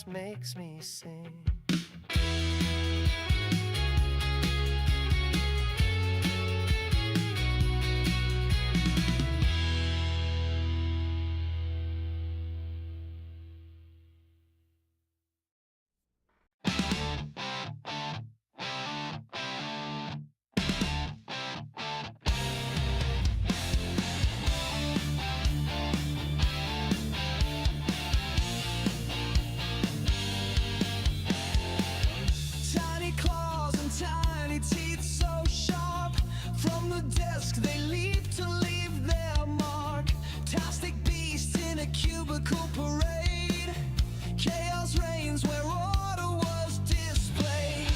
just makes me sing. Tiny teeth so sharp, from the desk they leap to leave their mark. Plastic beasts in a cubicle parade. Chaos reigns where order was displayed.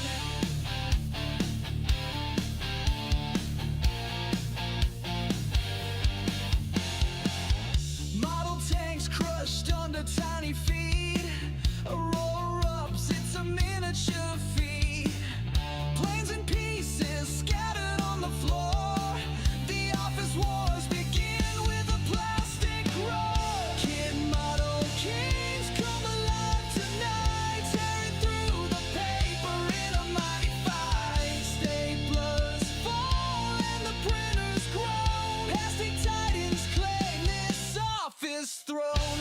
Model tanks crushed under tiny feet. A roar erupts, it's a miniature feat. Planes in pieces scattered on the floor. The office wars begin with a plastic roar. Kid model kings come alive tonight, tearing through the paper in a mighty fight. Staplers fall and the printers groan. Plastic titans claim this office throne.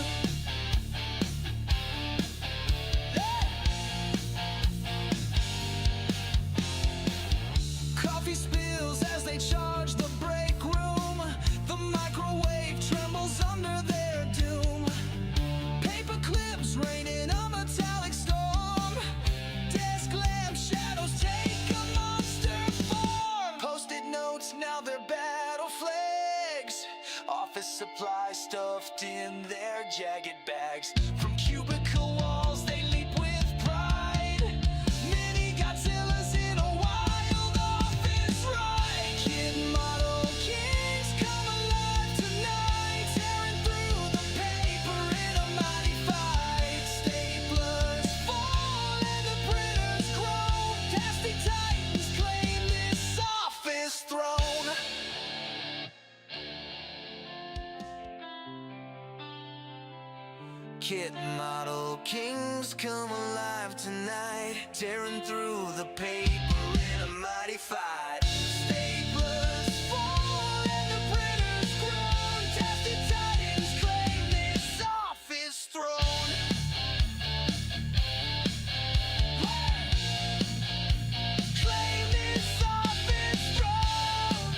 Coffee spills as they charge the break room. The microwave trembles under their doom. Paper clips rain in a metallic storm. Desk lamp shadows take a monster form. Post-it notes, now they're battle flags. Office supplies stuffed in their jagged bags. From cubicle walls they leap with pride. Many Godzillas in a wild office ride. Kid model kings come alive tonight, tearing through the paper in a mighty fight. Staplers fall and the printers groan. Plastic titans claim this office throne. Kit model kings come alive tonight, tearing through the paper in a mighty fight. Staplers fall and the printers groan. Tested titans claim this office throne. Claim this office throne.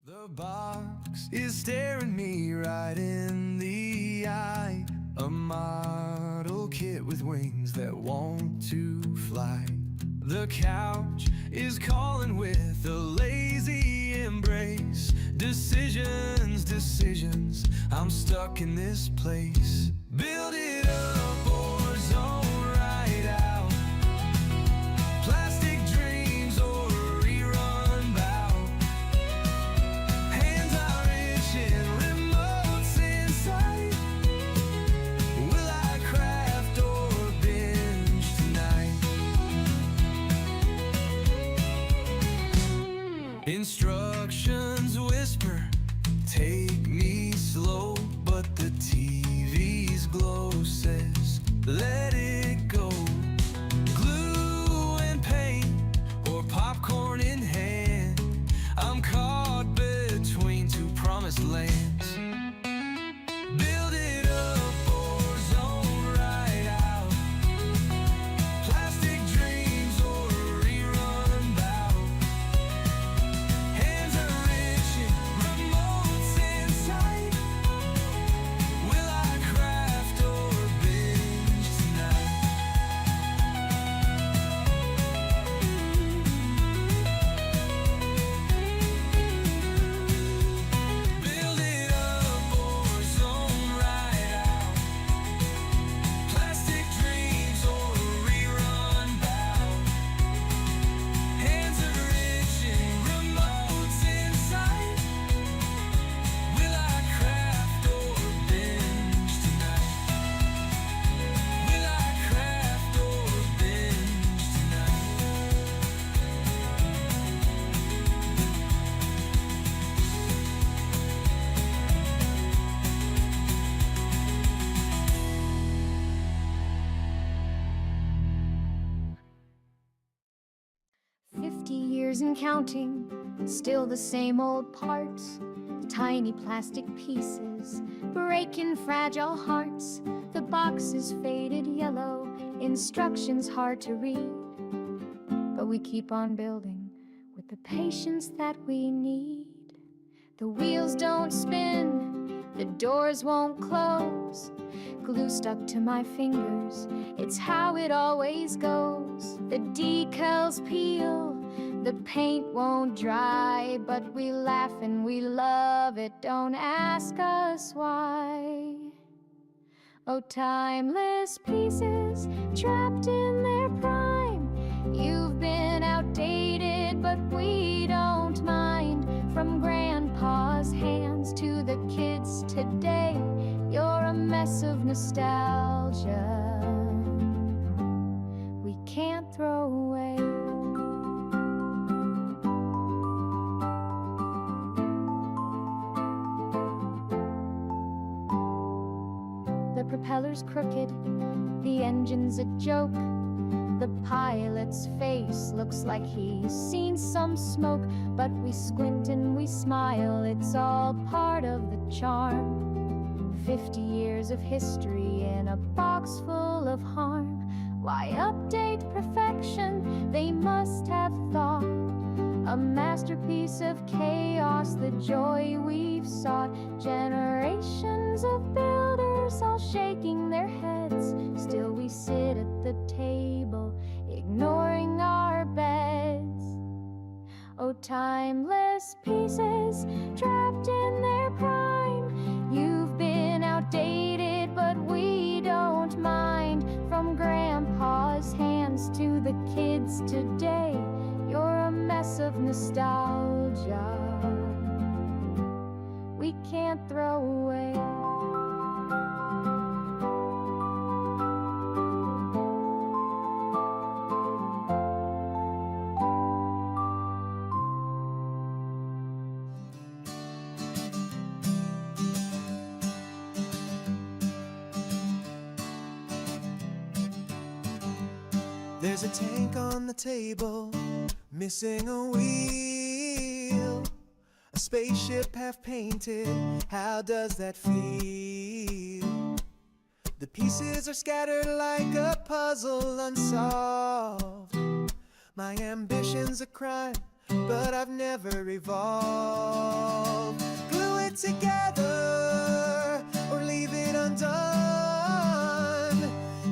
The box is staring me right in the eye. A model kit with wings that want to fly. The couch is calling with a lazy embrace. Decisions, decisions, I'm stuck in this place. Build it up or zone right out. Plastic dreams or a rerun bout. Hands are itching, remotes in sight. Will I craft or binge tonight? Instructions whisper, take me slow, but the TV's glow says, let it go. Glue and paint or popcorn in hand, I'm caught between two promised lands. Build it up or zone right out. Plastic dreams or a rerun bout. Hands are itching, remotes in sight. Will I craft or binge tonight? Build it Years and counting, still the same old parts. Tiny plastic pieces, breaking fragile hearts. The box is faded yellow, instructions hard to read. But we keep on building with the patience that we need. The wheels don't spin, the doors won't close. Glue stuck to my fingers, it's how it always goes. The decals peel, the paint won't dry, but we laugh and we love it, don't ask us why. Oh, timeless pieces trapped in their prime. You've been outdated, but we don't mind. From grandpa's hands to the kids today, you're a mess of nostalgia we can't throw away. The propeller's crooked, the engine's a joke. The pilot's face looks like he's seen some smoke, but we squint and we smile, it's all part of the charm. 50 years of history in a box full of harm. Why update perfection? They must have thought a masterpiece of chaos, the joy we've sought. Generations of builders all shaking their heads. Still we sit at the table, ignoring our beds. Oh, timeless pieces trapped in their prime. You've been outdated, but we don't mind. From grandpa's hands to the kids today, you're a mess of nostalgia we can't throw away. There's a tank on the table, missing a wheel. A spaceship half painted, how does that feel? The pieces are scattered like a puzzle unsolved. My ambition's a crime, but I've never evolved. Glue it together, or leave it undone.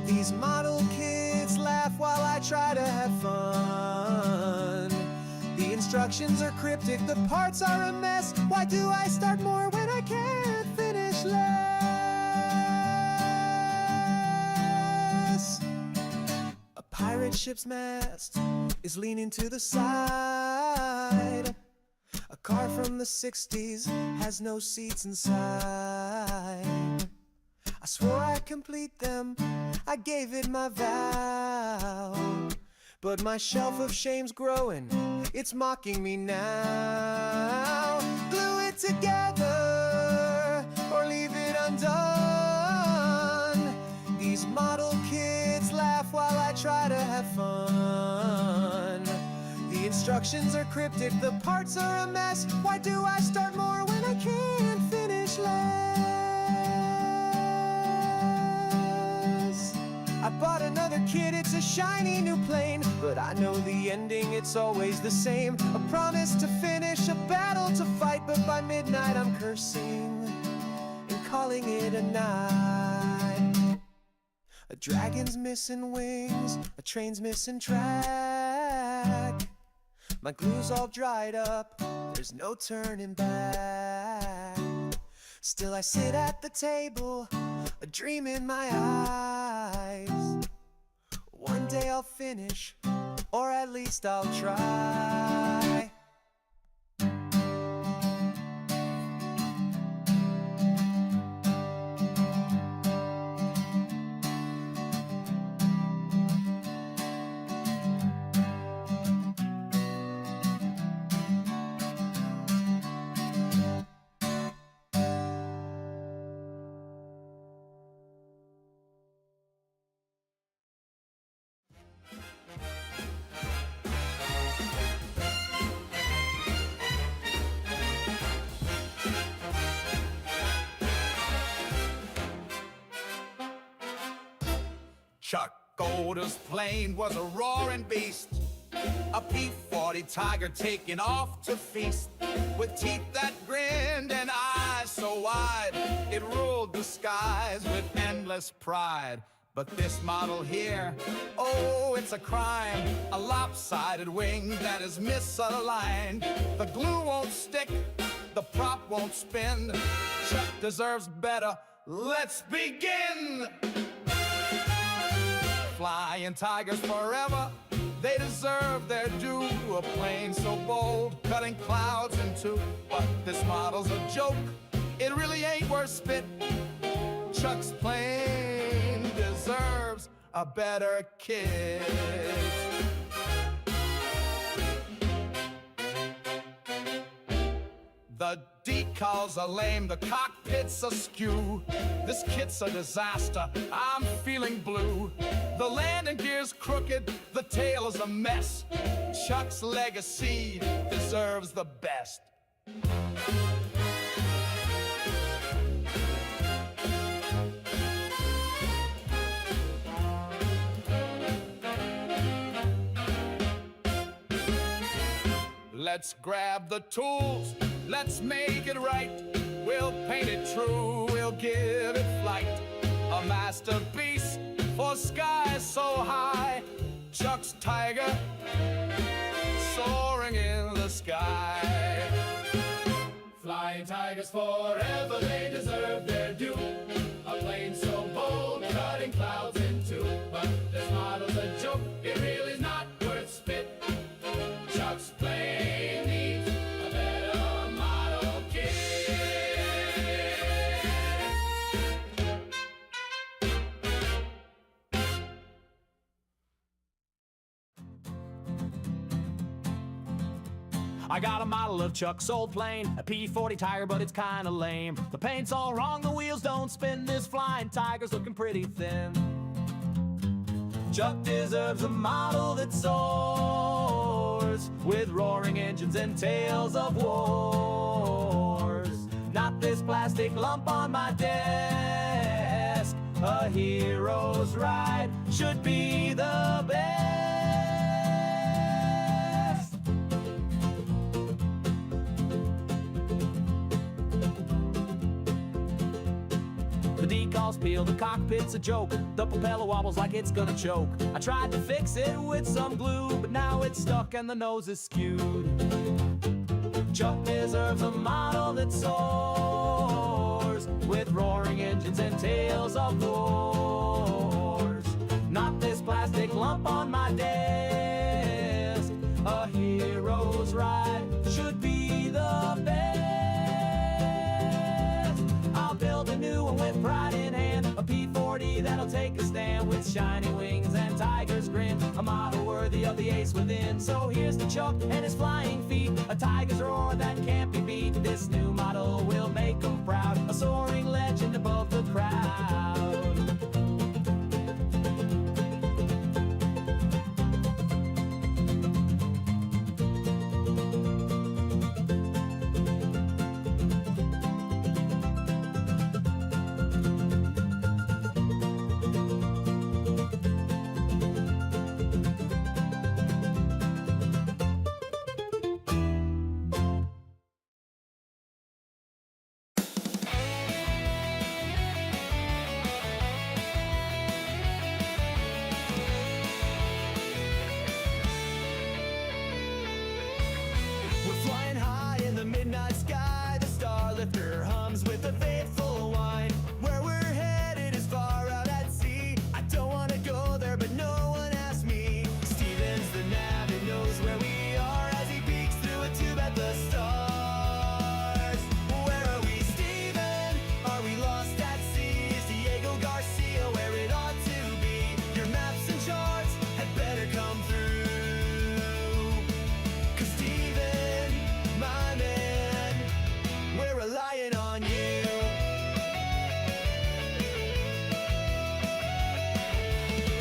These model kids laugh while I try to have fun. The instructions are cryptic, the parts are a mess. Why do I start more when I can't finish less? A pirate ship's mast is leaning to the side. A car from the 60s has no seats inside. I swore I'd complete them, I gave it my vow. But my shelf of shame's growing, it's mocking me now. Glue it together, or leave it undone. These model kids laugh while I try to have fun. The instructions are cryptic, the parts are a mess. Why do I start more when I can't finish less? I bought another kit, it's a shiny new plane, but I know the ending, it's always the same. A promise to finish, a battle to fight, but by midnight I'm cursing and calling it a night. A dragon's missing wings, a train's missing track. My glue's all dried up, there's no turning back. Still I sit at the table, a dream in my eyes. One day I'll finish, or at least I'll try. Chuck Golder's plane was a roaring beast, a P-40 Tiger taking off to feast. With teeth that grinned and eyes so wide, it ruled the skies with endless pride. But this model here, oh, it's a crime. A lopsided wing that is misaligned. The glue won't stick, the prop won't spin. Chuck deserves better, let's begin! Flying Tigers forever, they deserve their due. A plane so bold, cutting clouds in two. But this model's a joke, it really ain't worth spit. Chuck's plane deserves a better kit. The decals are lame, the cockpit's askew. This kit's a disaster, I'm feeling blue. The landing gear's crooked, the tail is a mess. Chuck's legacy deserves the best. Let's grab the tools, let's make it right. We'll paint it true, we'll give it flight. A masterpiece for skies so high. Chuck's Tiger soaring in the sky. Flying Tigers forever, they deserve their due. A plane so bold, cutting clouds in two. But this model's a joke, it really's not worth spit. Chuck's plane needs a better model kit. I got a model of Chuck's old plane, a P-40 Tiger, but it's kinda lame. The paint's all wrong, the wheels don't spin. This Flying Tiger's looking pretty thin. Chuck deserves a model that soars, with roaring engines and tales of wars. Not this plastic lump on my desk. A hero's ride should be the best. The decals peel, the cockpit's a joke. The propeller wobbles like it's gonna choke. I tried to fix it with some glue, but now it's stuck and the nose is skewed. Chuck deserves a model that soars, with roaring engines and tales of wars. Not this plastic lump on my desk. A hero's ride should be the best. I'll build a new one with pride in hand, a P-40 that'll take a stand, with shiny wings and tiger's grin, a model worthy of the ace within. So here's to Chuck and his flying feet, a tiger's roar that can't be beat. This new model will make him proud, a soaring legend above the crowd. With a fateful whine, where we're headed is far out at sea. I don't want to go there, but no one asked me. Steven's the nav, he knows where we are as he peeks through a tube at the stars. Where are we, Steven? Are we lost at sea? Is Diego Garcia where it ought to be? Your maps and charts had better come through. 'Cause Steven, my man, we're relying on you.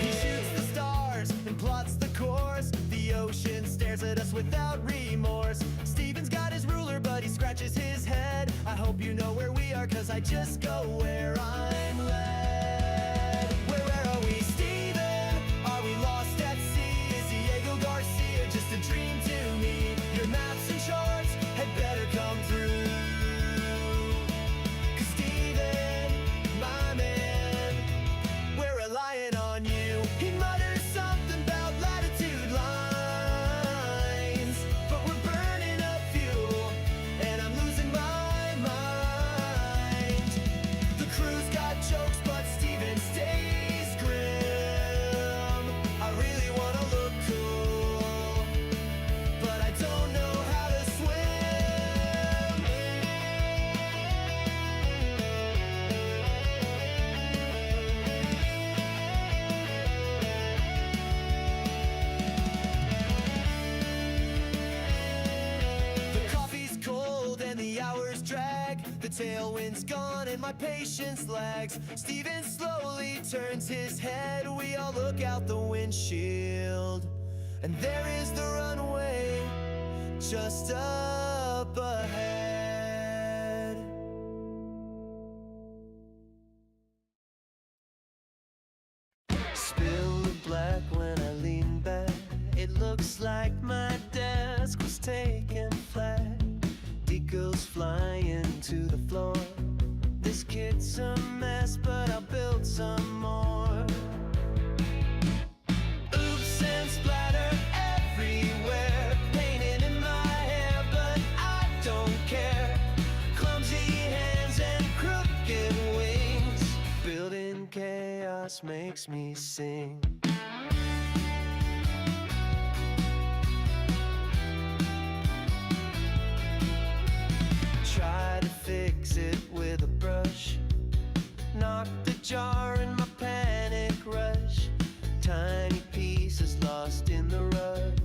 He shoots the stars and plots the course. The ocean stares at us without remorse. Steven's got his ruler, but he scratches his head. I hope you know where we are, 'cause I just go where I'm led. Where are we, Steven? tailwind's gone and my patience lags. Steven slowly turns his head. We all look out the windshield, and there is the runway just up ahead. Spill the black when I lean back. It looks like my desk was taken flat. Decals flying to the floor. This kit's a mess, but I'll build some more. Oops and splatter everywhere. Painted in my hair, but I don't care. Clumsy hands and crooked wings. Building chaos makes me sing. Try to fix it with a brush. Knocked the jar in my panic rush. Tiny pieces lost in the rug.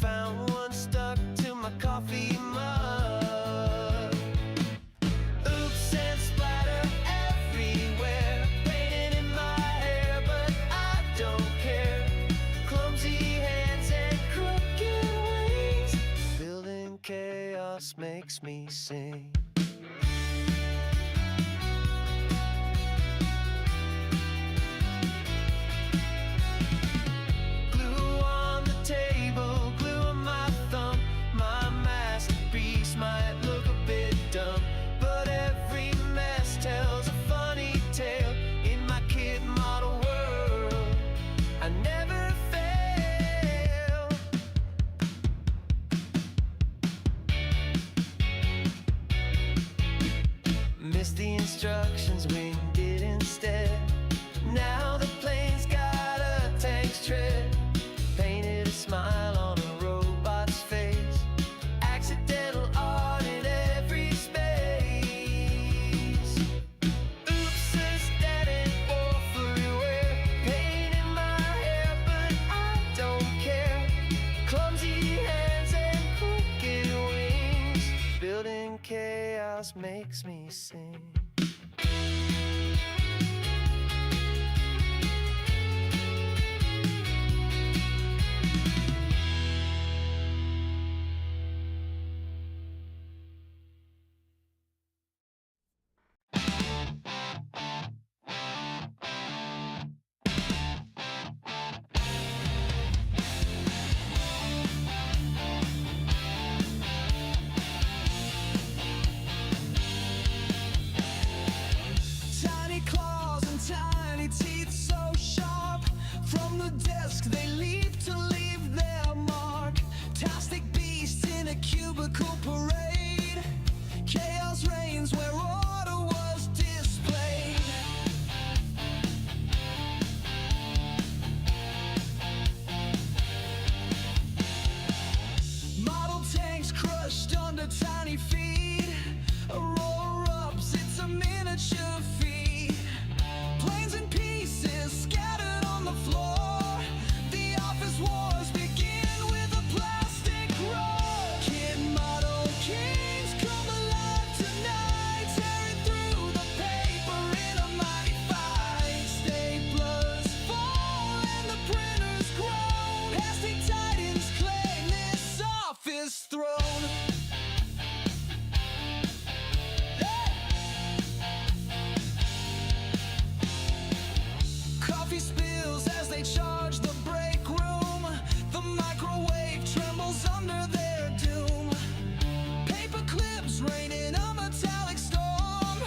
Found one stuck to my coffee mug. Oops and splatter everywhere. Painted in my hair, but I don't care. Clumsy hands and crooked wings. Building chaos makes me sing. Glue on the table, glue on my thumb. My masterpiece might look a bit dumb, but every mess tells a funny tale. In my kid model world, I never fail. Missed the instructions, winged it instead. Now the plane's got a tank's tread. Painted a smile on a robot's face. Accidental art in every space. Oops is dead and everywhere. Pain in my hair, but I don't care. Clumsy hands and crooked wings. Building chaos makes me sing. Tiny claws and tiny teeth so sharp. From the desk they leap to leave their mark. Tastic beasts in a cubicle parade. Chaos reigns where order was displayed. Model tanks crushed under tiny feet. Aurora ups, it's a miniature feat. Planes in pieces scattered on the floor. The office wars begin with a plastic roar. Kid model kings come alive tonight, tearing through the paper in a mighty fight. Staplers fall and the printers groan. Plastic titans claim this office throne. Coffee spills as they charge the break room. The microwave trembles under their doom. Paper clips rain in a metallic storm.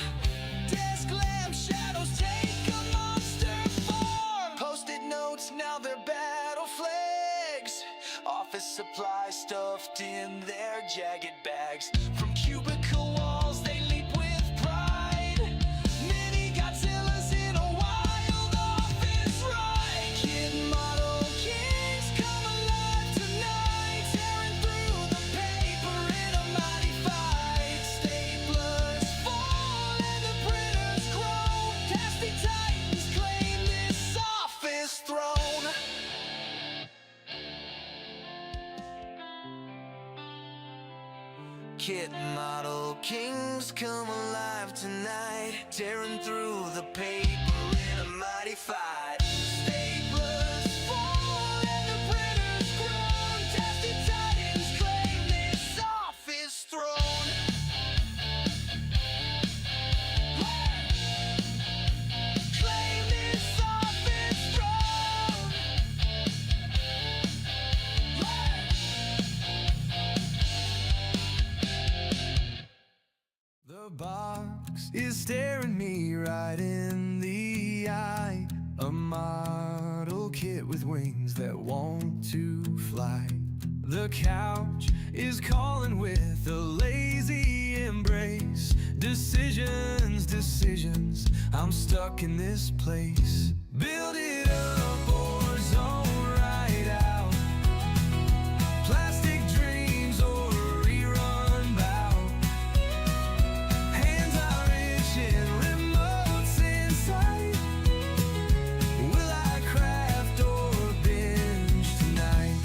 Desk lamp shadows take a monster form. Post-it notes, now they're battle flags. Office supplies stuffed in their jagged bags. From cubicle walls they leap with pride. Many Godzillas in a wild office ride. Kid model kings come alive tonight, tearing through the paper in a mighty fight. Staplers fall and the printers groan. Plastic titans claim this office throne. kit model kings come alive tonight, tearing through the paper in a mighty fight. Staplers fall and the printers groan. Tested titans claim this office throne. Claim this office throne. The box is staring me right in the eye. A model kit with wings that want to fly. The couch is calling with a lazy embrace. Decisions, decisions, I'm stuck in this place. Build it up or zone right out. Plastic dreams or rerun bout. Hands are itching, remotes in sight. Will I craft or binge tonight?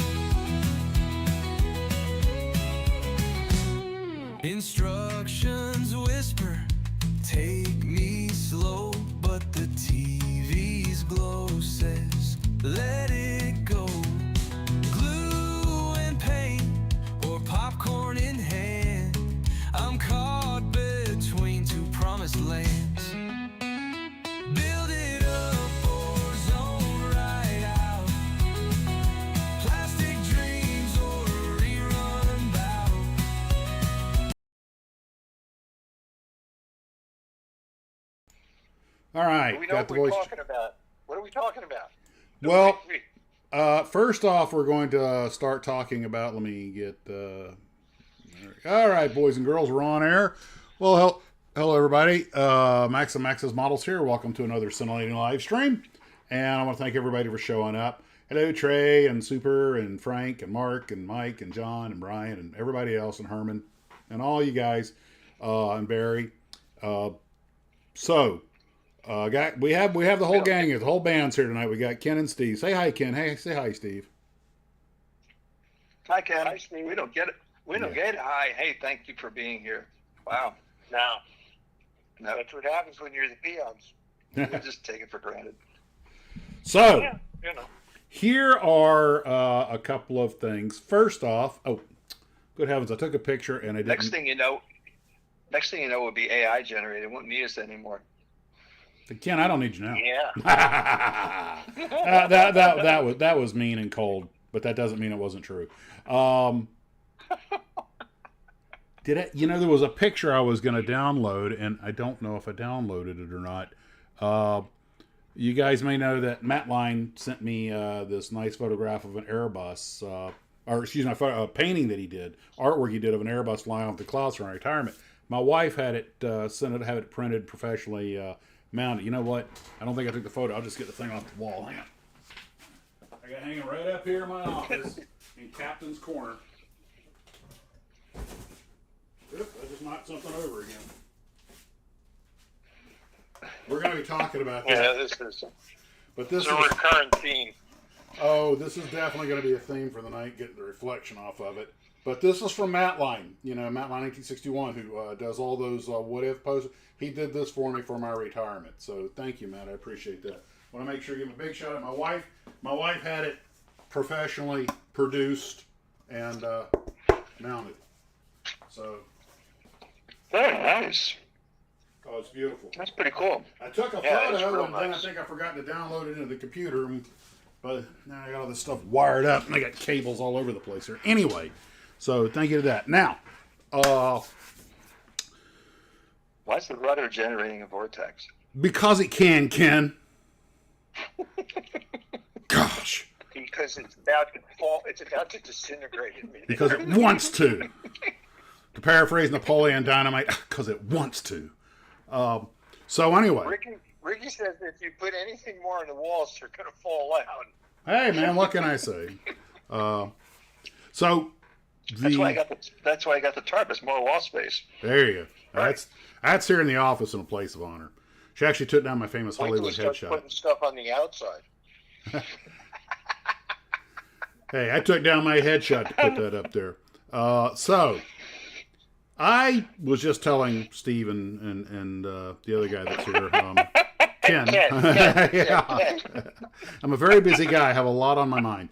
Instructions whisper, take me slow, but the TV's glow says, let it go. Glue and paint or popcorn in hand, I'm caught between two promised lands. Build it up or zone right out. Plastic dreams or rerun bout. All right, We know got what the we're voice. talking about. What are we talking about? Well, We- first off, we're going to start talking about. Let me get. All right, boys and girls, we're on air. Well, hello everybody. Max and Max's Models here. Welcome to another scintillating live stream, and I want to thank everybody for showing up. Hello, Trey and Super and Frank and Mark and Mike and John and Brian and everybody else and Herman and all you guys and Barry. We have the whole gang here, the whole band's here tonight. We got Ken and Steve. Say hi, Ken. Hey, say hi, Steve. Hi, Ken. Hi, Steve. We don't get it. We don't get it. Hi. Hey, thank you for being here. Wow. Now, No, that's what happens when you're the peons. we just take it for granted. So, Yeah, you know. here are a couple of things. First off, oh, good heavens, I took a picture and I didn't. Next thing you know, would be AI generated. It wouldn't need us anymore. Ken, I don't need you now. Yeah. that was mean and cold, but that doesn't mean it wasn't true. There was a picture I was going to download, and I don't know if I downloaded it or not. You guys may know that Matt Line sent me this nice photograph of an Airbus, a painting that he did, artwork he did of an Airbus flying off the clouds for retirement. My wife had it have it printed professionally mounted. You know what? I don't think I took the photo. I'll just get the thing off the wall. Hang on. I got it hanging right up here in my office in Captain's Corner. Oop, I just knocked something over again. We're going to be talking about Yeah, this. this is But this it's a is, recurrent theme. oh, this is definitely going to be a theme for the night, getting the reflection off of it. But this is from Matt Line, Matt Line 1961, who does all those what if posts. He did this for me for my retirement. So thank you, Matt. I appreciate that. Want to make sure to give him a big shout out. My wife. My wife had it professionally produced and mounted. So, Very nice. oh, it's beautiful. That's pretty cool. I took a Yeah, it's photo real and then I nice. think I forgot to download it into the computer. But now I got all this stuff wired up and I got cables all over the place here. Anyway, so thank you to that. Now, Why is the rudder generating a vortex? because it can, Ken. Gosh. Because it's about to fall. It's about to disintegrate in me. Because it wants to. To paraphrase Napoleon Dynamite, because it wants to. So anyway, Ricky says that if you put anything more on the walls, they're going to fall out. hey man, what can I say? So That's why I got the tarp. It's more wall space. there you go. Right. That's here in the office in a place of honor. She actually took down my famous Wait till Hollywood you start headshot. putting stuff on the outside. Hey, I took down my headshot to put that up there. So I was just telling Steve and the other guy that's here, Ken. Yeah. I'm a very busy guy. I have a lot on my mind.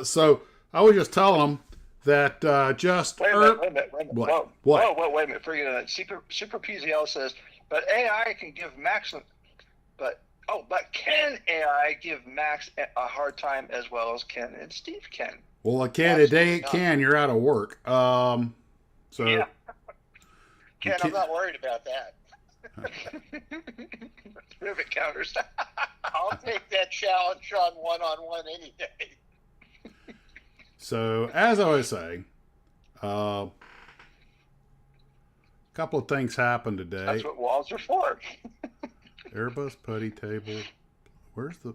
So I was just telling him that just Wait a minute, wait a minute, wait a minute. What? Whoa, What? Whoa, wait a minute. Forget that. Super PZL says, but AI can give Max, but can AI give Max a hard time as well as Ken and Steve can? Well, I can today. It Absolutely not. can. You're out of work. So Yeah. Ken, I'm can't- not worried about that. Rivet counters. I'll take that challenge on one-on-one any day. So, as I was saying, a couple of things happened today. That's what walls are for. Airbus putty table. Where's the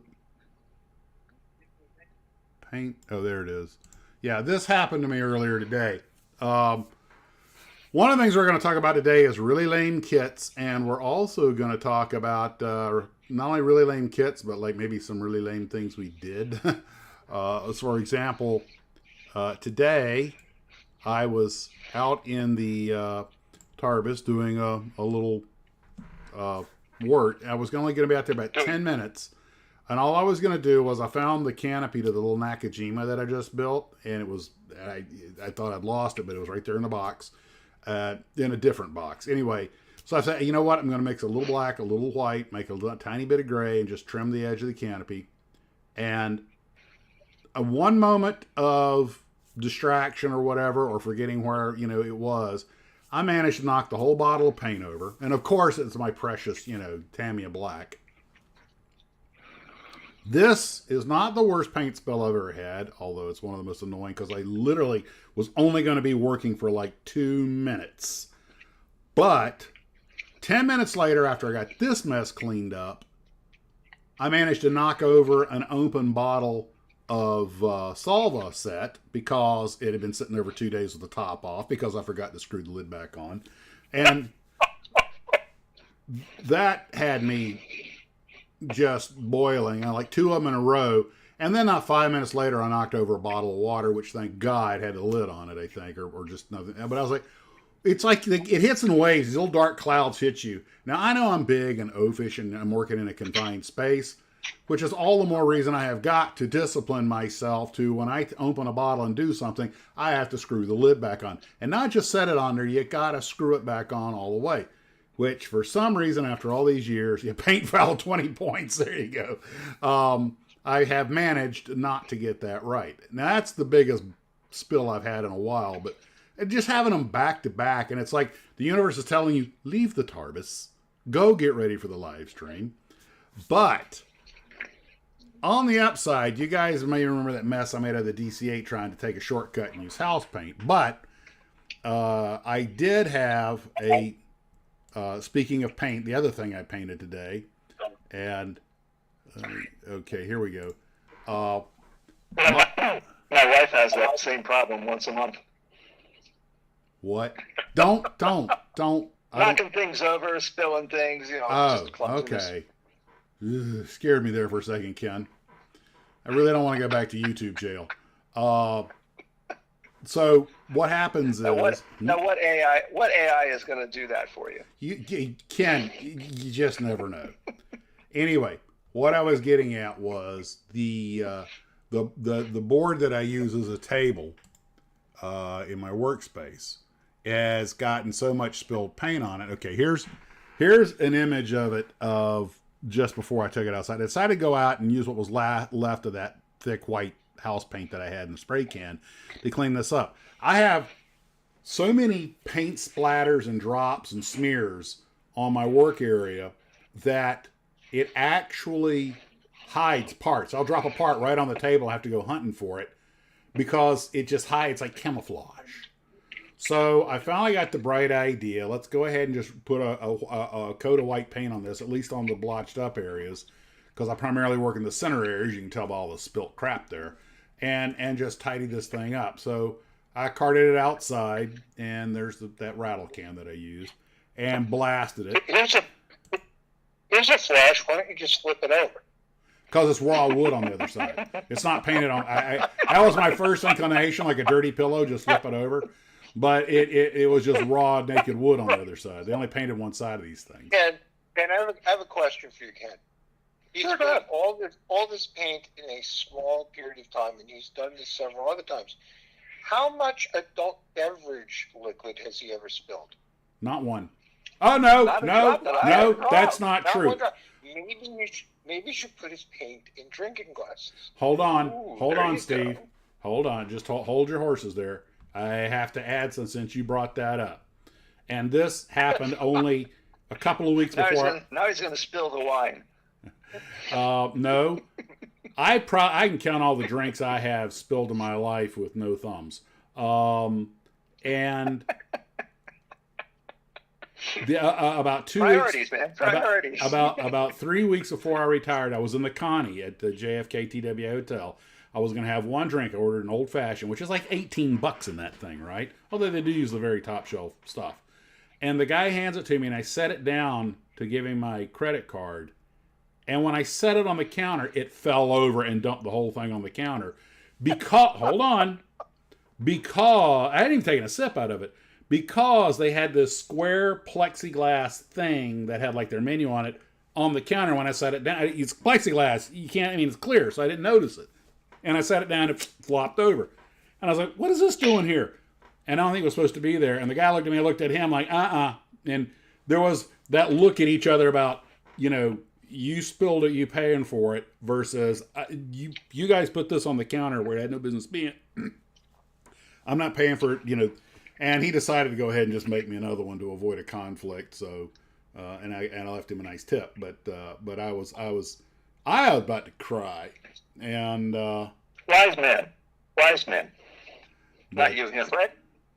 paint? Oh, there it is. Yeah, this happened to me earlier today. One of the things we're going to talk about today is really lame kits, and we're also going to talk about not only really lame kits, but like maybe some really lame things we did. So for example, today I was out in the Tarbis doing a little work. I was only going to be out there about 10 minutes. And all I was going to do was I found the canopy to the little Nakajima that I just built. And it was, I thought I'd lost it, but it was right there in the box, in a different box. Anyway, so I said, you know what? I'm going to mix a little black, a little white, make a tiny bit of gray, and just trim the edge of the canopy. And one moment of distraction or whatever, or forgetting where, it was, I managed to knock the whole bottle of paint over. And of course, it's my precious, Tamiya black. This is not the worst paint spill I've ever had, although it's one of the most annoying because I literally was only going to be working for like 2 minutes. But 10 minutes later, after I got this mess cleaned up, I managed to knock over an open bottle of Salva set because it had been sitting there for 2 days with the top off because I forgot to screw the lid back on. And that had me just boiling. I like 2 of them in a row. And then not 5 minutes later, I knocked over a bottle of water, which thank God had a lid on it, I think, or just nothing. But I was like, it's like it hits in waves. These little dark clouds hit you. Now, I know I'm big and oafish and I'm working in a confined space, which is all the more reason I have got to discipline myself to when I open a bottle and do something, I have to screw the lid back on. And not just set it on there, you got to screw it back on all the way. Which, for some reason, after all these years, you paint foul 20 points. There you go. I have managed not to get that right. Now, that's the biggest spill I've had in a while, but just having them back to back, and it's like the universe is telling you, leave the Tarbis, go get ready for the live stream. But on the upside, you guys may remember that mess I made out of the DC-8 trying to take a shortcut and use house paint. But I did have a... speaking of paint, the other thing I painted today, and okay, here we go. My wife has that same problem once a month. What? Don't. Knocking things over, spilling things, Oh, just clumsiness. okay. Ugh, scared me there for a second, Ken. I really don't want to go back to YouTube jail. So what happens is What AI is going to do that for you? Ken, you just never know. Anyway, what I was getting at was the board that I use as a table in my workspace has gotten so much spilled paint on it. Okay, here's an image of it of just before I took it outside. I decided to go out and use what was left of that thick white house paint that I had in the spray can to clean this up. I have so many paint splatters and drops and smears on my work area that it actually hides parts. I'll drop a part right on the table. I have to go hunting for it because it just hides like camouflage. So I finally got the bright idea. Let's go ahead and just put a coat of white paint on this, at least on the blotched up areas, because I primarily work in the center areas. You can tell by all the spilt crap there. And just tidy this thing up. So I carted it outside, and there's that rattle can that I used, and blasted it. Here's a flash. Why don't you just flip it over? Because it's raw wood on the other side. It's not painted on. That was my first inclination, like a dirty pillow, just flip it over. but it was just raw naked wood on the other side. They only painted one side of these things. Ken, I have a question for you, Ken. He's Sure, go put ahead. all this paint in a small period of time, and he's done this several other times. How much adult beverage liquid has he ever spilled? Not one. Oh no, Not a no, drop that I no, ever that's saw. not true. one drop. Maybe you should put his paint in drinking glasses. Hold on, Ooh, hold there on, you Steve. go. Hold on, just hold your horses there. I have to add some since you brought that up. And this happened only a couple of weeks Now before. he's gonna spill the wine. No, I can count all the drinks I have spilled in my life with no thumbs. And about 2 Priorities, weeks, man. Priorities. about 3 weeks before I retired, I was in the Connie at the JFK TW Hotel. I was going to have one drink. I ordered an old fashioned, which is like $18 in that thing, right? Although they do use the very top shelf stuff. And the guy hands it to me, and I set it down to give him my credit card. And when I set it on the counter, it fell over and dumped the whole thing on the counter. Because, hold on, because I hadn't even taken a sip out of it. Because they had this square plexiglass thing that had like their menu on it on the counter when I set it down. It's plexiglass. You can't, I mean, it's clear, so I didn't notice it. And I set it down and it flopped over. And I was like, what is this doing here? And I don't think it was supposed to be there. And the guy looked at me, I looked at him like, And there was that look at each other about, you spilled it, you paying for it, versus you guys put this on the counter where it had no business being. I'm not paying for it, And he decided to go ahead and just make me another one to avoid a conflict. So, and I left him a nice tip, but I was about to cry, and Wise man. Not you.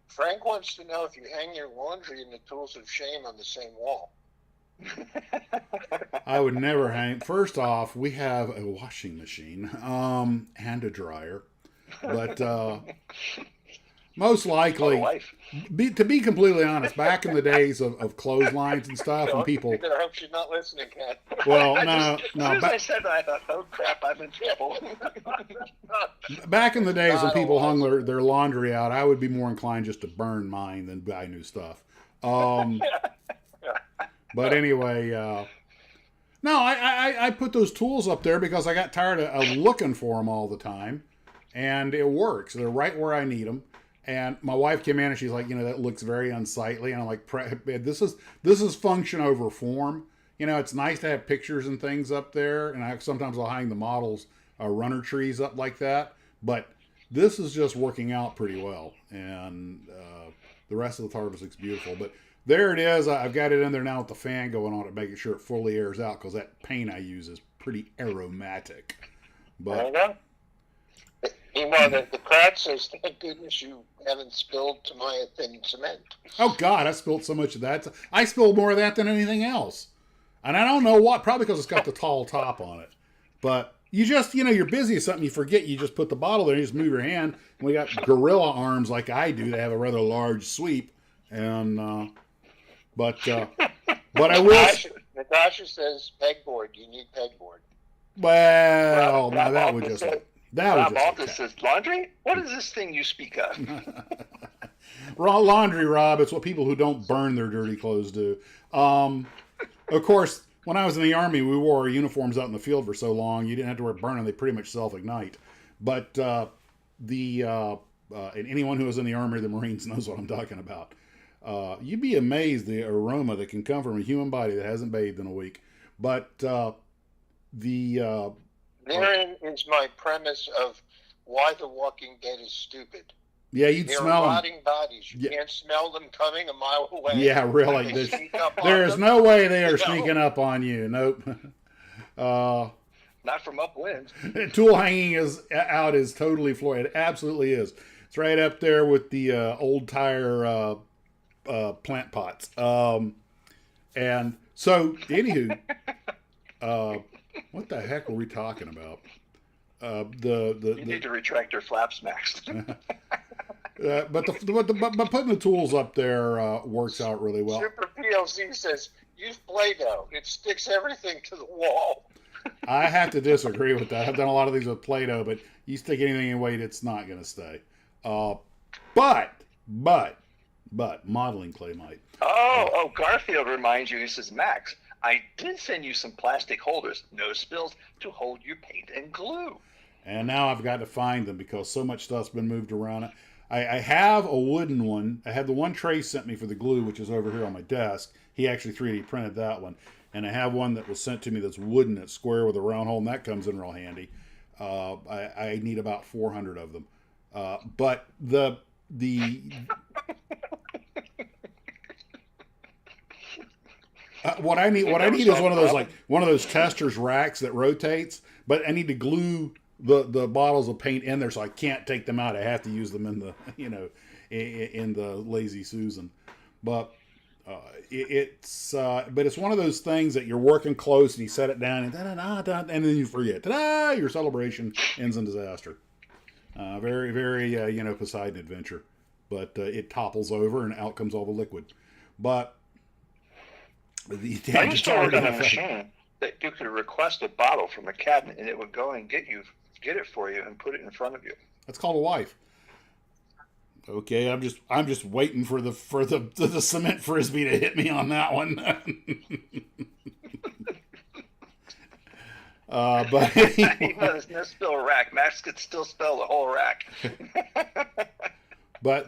Frank wants to know if you hang your laundry and the tools of shame on the same wall. I would never hang. First off, we have a washing machine and a dryer, but most likely, Wife. to be completely honest, back in the days of clotheslines and stuff, and people. I hope she's not listening, Ken. Well, As soon as I no. said that, I thought, oh crap, I'm in trouble. Back in the days when Not people always. hung their laundry out, I would be more inclined just to burn mine than buy new stuff. But anyway, no, I put those tools up there because I got tired of looking for them all the time, and it works. They're right where I need them. And my wife came in and she's like, that looks very unsightly. And I'm like, this is function over form. It's nice to have pictures and things up there. And sometimes I'll hang the models, runner trees up like that. But this is just working out pretty well. And the rest of the TARDIS looks beautiful. But there it is. I've got it in there now with the fan going on it, making sure it fully airs out because that paint I use is pretty aromatic. There you But go. Meanwhile, the crowd says, thank goodness you haven't spilled Tamaya thin cement. oh God, I spilled so much of that. I spilled more of that than anything else. And I don't know what, probably because it's got the tall top on it. But you just, you're busy with something, you forget, you just put the bottle there, and you just move your hand. And we got gorilla arms like I do. They have a rather large sweep. And, but I will, Natasha says, pegboard. You need pegboard. well, now Rob that would Office just, said- that Rob would just, Office says, laundry? What is this thing you speak of? raw laundry, Rob. It's what people who don't burn their dirty clothes do. Of course, when I was in the Army, we wore our uniforms out in the field for so long, you didn't have to wear burn them. They pretty much self-ignite. But and anyone who was in the Army or the Marines knows what I'm talking about. You'd be amazed the aroma that can come from a human body that hasn't bathed in a week. But Therein is my premise of why The Walking Dead is stupid. yeah, you'd They're smell them. rotting bodies. You Yeah. can't smell them coming a mile away. Yeah, really. They There's, sneak up on there is them. no way they are No. sneaking up on you. Nope. Not from upwind. Tool hanging is totally floored. It absolutely is. It's right up there with the old tire plant pots. And so, anywho, what the heck were we talking about? You need to retract your flaps, Max. But putting the tools up there works out really well. Super PLC says, use Play-Doh. It sticks everything to the wall. I have to disagree with that. I've done a lot of these with Play-Doh, but you stick anything in weight, it's not going to stay. But but modeling clay might. Oh, Garfield reminds you. He says, Max, I did send you some plastic holders, no spills, to hold your paint and glue. And now I've got to find them because so much stuff's been moved around. I have a wooden one. I had the one Trey sent me for the glue, which is over here on my desk. He actually 3D printed that one. And I have one that was sent to me that's wooden, it's square with a round hole, and that comes in real handy. I need about 400 of them. But the what I need is one of those testers racks that rotates. But I need to glue the bottles of paint in there, so I can't take them out. I have to use them in the in the Lazy Susan. But it's one of those things that you're working close and you set it down and and then you forget. Your celebration ends in disaster. Very, very Poseidon adventure. But it topples over and out comes all the liquid. But the I used to work on a machine that you could request a bottle from a cabinet and it would go and get it for you and put it in front of you. That's called a wife. Okay, I'm just waiting for the cement frisbee to hit me on that one. But Even though there's no spill rack, Max could still spell the whole rack. But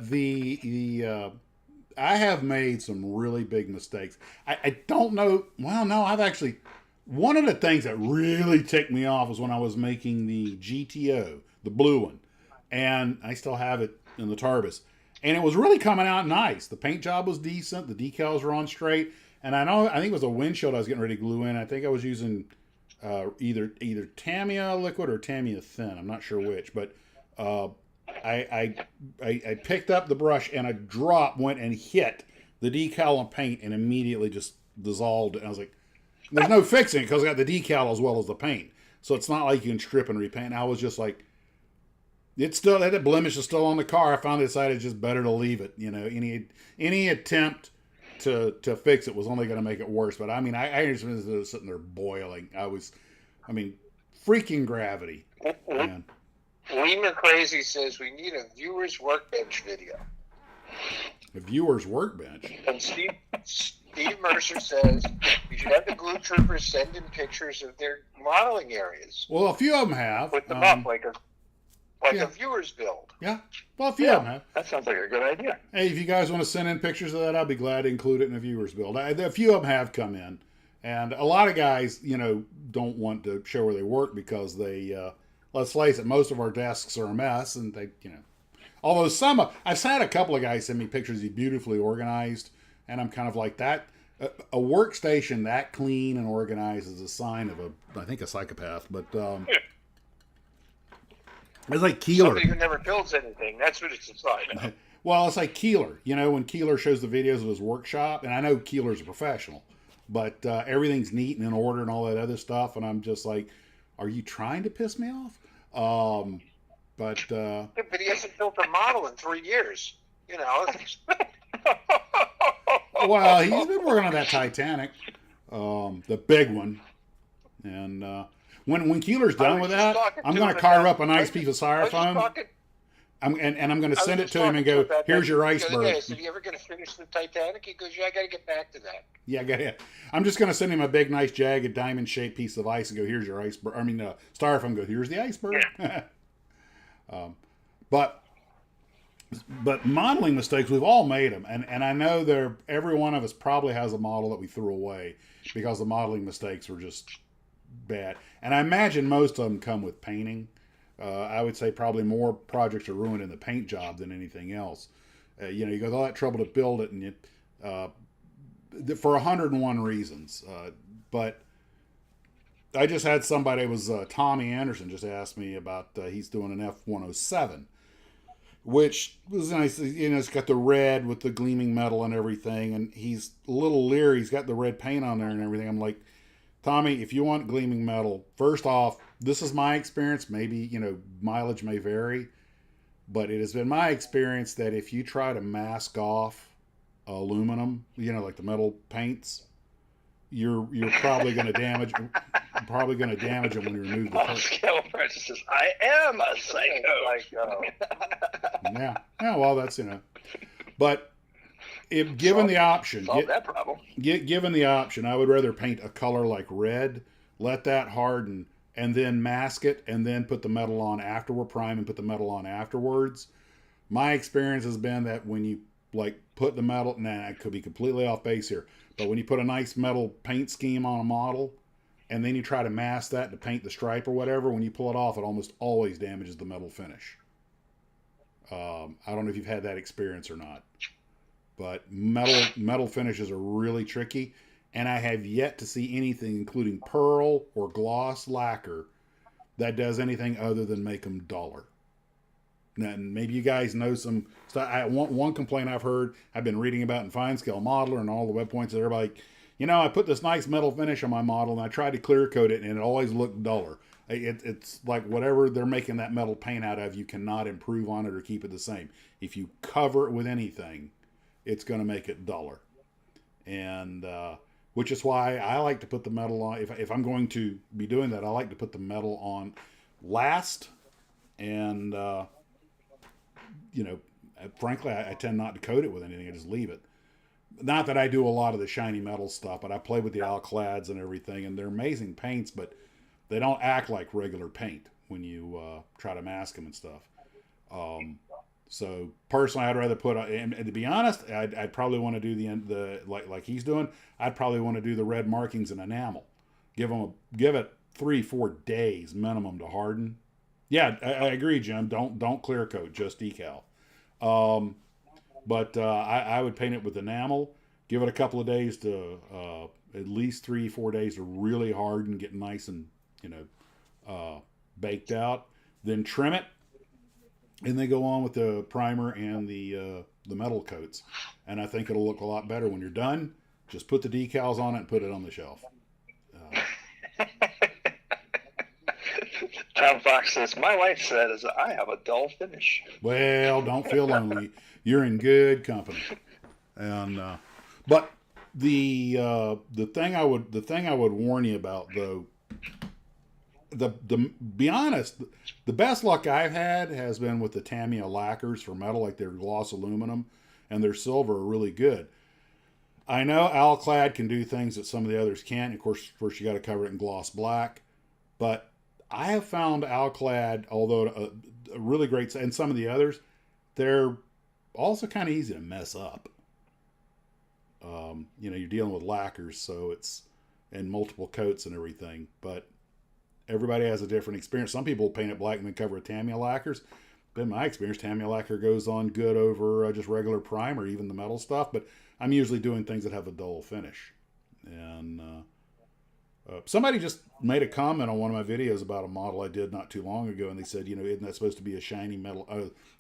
I have made some really big mistakes. I don't know. Well, no, I've actually. One of the things that really ticked me off was when I was making the GTO, the blue one, and I still have it in the Tarbis, and it was really coming out nice. The paint job was decent. The decals were on straight, and I think it was a windshield I was getting ready to glue in. I think I was using either Tamiya liquid or Tamiya thin. I'm not sure which, but I picked up the brush and a drop went and hit the decal and paint and immediately just dissolved. And I was like, there's no fixing it because I got the decal as well as the paint. So it's not like you can strip and repaint. I was just like, it's still, that blemish is still on the car. I finally decided it's just better to leave it. Any attempt to fix it was only going to make it worse. But I mean, I just was sitting there boiling. Freaking gravity. Man. Lima Crazy says we need a viewer's workbench video. A viewer's workbench? And Steve Mercer says you should have the glue troopers send in pictures of their modeling areas. Well, a few of them have. Put them up like a viewer's build. Yeah. Well, a few of them have. That sounds like a good idea. Hey, if you guys want to send in pictures of that, I'll be glad to include it in a viewer's build. A few of them have come in. And a lot of guys, don't want to show where they work because they, let's face it, most of our desks are a mess. And they, although I've had a couple of guys send me pictures of beautifully organized. And I'm kind of like that. A workstation that clean and organized is a sign of a psychopath. But it's like Keeler. Somebody who never builds anything. That's what it's a sign of. Well, it's like Keeler. When Keeler shows the videos of his workshop, and I know Keeler's a professional, but everything's neat and in order and all that other stuff. And I'm just like, are you trying to piss me off? But he hasn't built a model in 3 years. Well, he's been working on that Titanic, the big one, and when Keeler's done with that, I'm going to carve up a nice piece of styrofoam. I'm going to send it to him and go, "Here's your iceberg." I said, "You ever going to finish the Titanic?" He goes, "Yeah, I got to get back to that." Yeah, I got it. I'm just going to send him a big, nice, jagged, diamond-shaped piece of ice and go, "Here's your iceberg." Styrofoam. Go, "Here's the iceberg." Yeah. But modeling mistakes, we've all made them, and I know every one of us probably has a model that we threw away because the modeling mistakes were just bad. And I imagine most of them come with painting. I would say probably more projects are ruined in the paint job than anything else. You go all that trouble to build it, and for 101 reasons. But I just had somebody, it was Tommy Anderson, just asked me about he's doing an F-107, which was nice. It's got the red with the gleaming metal and everything, and he's a little leery. He's got the red paint on there and everything. I'm like, Tommy, if you want gleaming metal, first off, this is my experience. Maybe, mileage may vary, but it has been my experience that if you try to mask off aluminum, like the metal paints, you're probably going to damage them when you remove the paint. Scale Francis says, "I am a psycho." Like, Yeah. Well, that's, but if given the option, Solve that problem. given the option, I would rather paint a color like red, let that harden, and then mask it, and then put the metal on afterward, prime and put the metal on afterwards. My experience has been that when you like put the metal, I could be completely off base here, but when you put a nice metal paint scheme on a model, and then you try to mask that to paint the stripe or whatever, when you pull it off, it almost always damages the metal finish. I don't know if you've had that experience or not, but metal finishes are really tricky, and I have yet to see anything, including pearl or gloss lacquer, that does anything other than make them duller. Now, maybe you guys know some stuff. One complaint I've heard, I've been reading about in Fine Scale Modeler and all the web points, they're like, I put this nice metal finish on my model and I tried to clear coat it and it always looked duller. It's like whatever they're making that metal paint out of, you cannot improve on it or keep it the same. If you cover it with anything, it's going to make it duller. And which is why I like to put the metal on. If I'm going to be doing that, I like to put the metal on last. And, frankly, I tend not to coat it with anything. I just leave it. Not that I do a lot of the shiny metal stuff, but I play with the alclads and everything, and they're amazing paints, but they don't act like regular paint when you try to mask them and stuff. So personally, I'd rather put, and to be honest, I'd probably want to do the like he's doing. I'd probably want to do the red markings in enamel. Give it 3-4 days minimum to harden. Yeah, I agree, Jim. Don't clear coat, just decal. But I would paint it with enamel. Give it a couple of days to at least 3-4 days to really harden, get nice and baked out. Then trim it, and then go on with the primer and the metal coats. And I think it'll look a lot better when you're done. Just put the decals on it and put it on the shelf. Tom Fox says, my wife says I have a dull finish. Well, don't feel lonely. You're in good company. And but the thing I would warn you about, though, be honest, the best luck I've had has been with the Tamiya lacquers for metal, like their gloss aluminum and their silver are really good. I know Alclad can do things that some of the others can't. Of course, first you got to cover it in gloss black, but I have found Alclad, although a really great, and some of the others, they're also kind of easy to mess up. You're dealing with lacquers, so it's in multiple coats and everything, but everybody has a different experience. Some people paint it black and then cover with Tamiya lacquers. But in my experience, Tamiya lacquer goes on good over just regular primer, even the metal stuff, but I'm usually doing things that have a dull finish. And somebody just made a comment on one of my videos about a model I did not too long ago, and they said, isn't that supposed to be a shiny metal?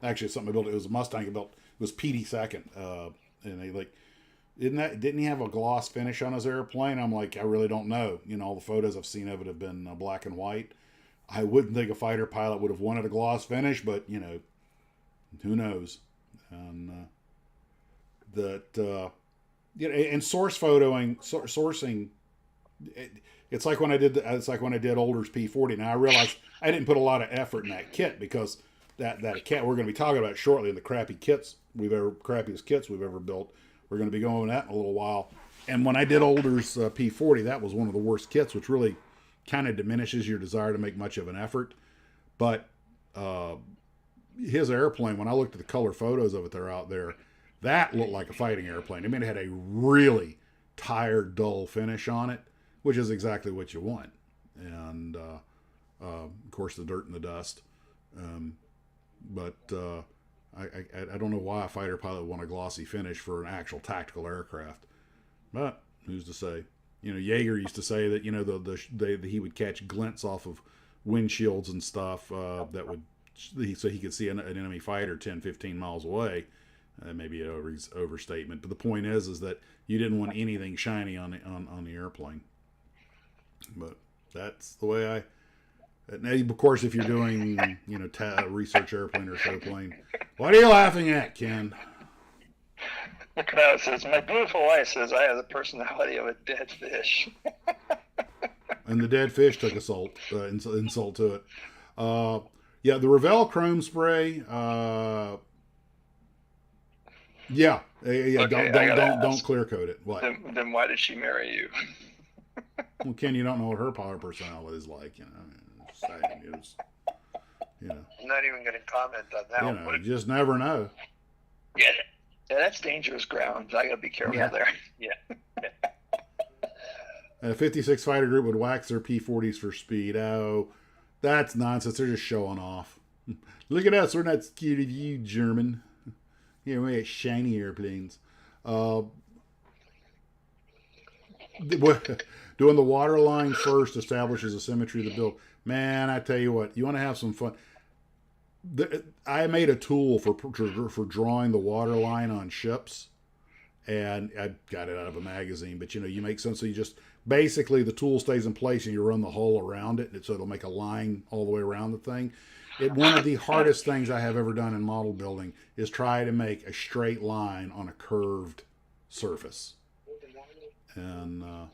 Actually, it's something I built. It was a Mustang I built. It was PD second, and they like, didn't he have a gloss finish on his airplane? I'm like, I really don't know. All the photos I've seen of it have been black and white. I wouldn't think a fighter pilot would have wanted a gloss finish, but who knows? And and sourcing. It's like when I did Older's P40. Now I realized I didn't put a lot of effort in that kit because that kit we're going to be talking about shortly, and the crappiest kits we've ever built. We're going to be going with that in a little while. And when I did Older's P40, that was one of the worst kits, which really kind of diminishes your desire to make much of an effort. But his airplane, when I looked at the color photos of it that are out there, that looked like a fighting airplane. I mean, it had a really tired, dull finish on it, which is exactly what you want. And, of course, the dirt and the dust. But I don't know why a fighter pilot would want a glossy finish for an actual tactical aircraft. But who's to say? Yeager used to say that, he would catch glints off of windshields and stuff so he could see an enemy fighter 10, 15 miles away. Maybe an overstatement. But the point is that you didn't want anything shiny on the airplane. But that's the way now, of course, if you're doing, research airplane or showplane. What are you laughing at, Ken? No, it says, my beautiful wife says I have the personality of a dead fish. And the dead fish took insult to it. The Revell Chrome Spray. Yeah, Yeah, Okay, I gotta don't ask. clear code it. What? Then why did she marry you? Well, Ken, you don't know what her power personality is like. You know, it's sad news. You know, I'm not even going to comment on that you one. know, you just never know. Yeah, that's dangerous ground. I gotta be careful Yeah. there. A 56 fighter group would wax their P-40s for speed. Oh, that's nonsense. They're just showing off. Look at us. We're not scared of you, German. Yeah, we got shiny airplanes. Doing the water line first establishes the symmetry of the build. Man, I tell you what, you want to have some fun. I made a tool for drawing the water line on ships, and I got it out of a magazine. But you know, you make some, so you just basically the tool stays in place and you run the hull around it, so it'll make a line all the way around the thing. One of the hardest things I have ever done in model building is try to make a straight line on a curved surface. And That's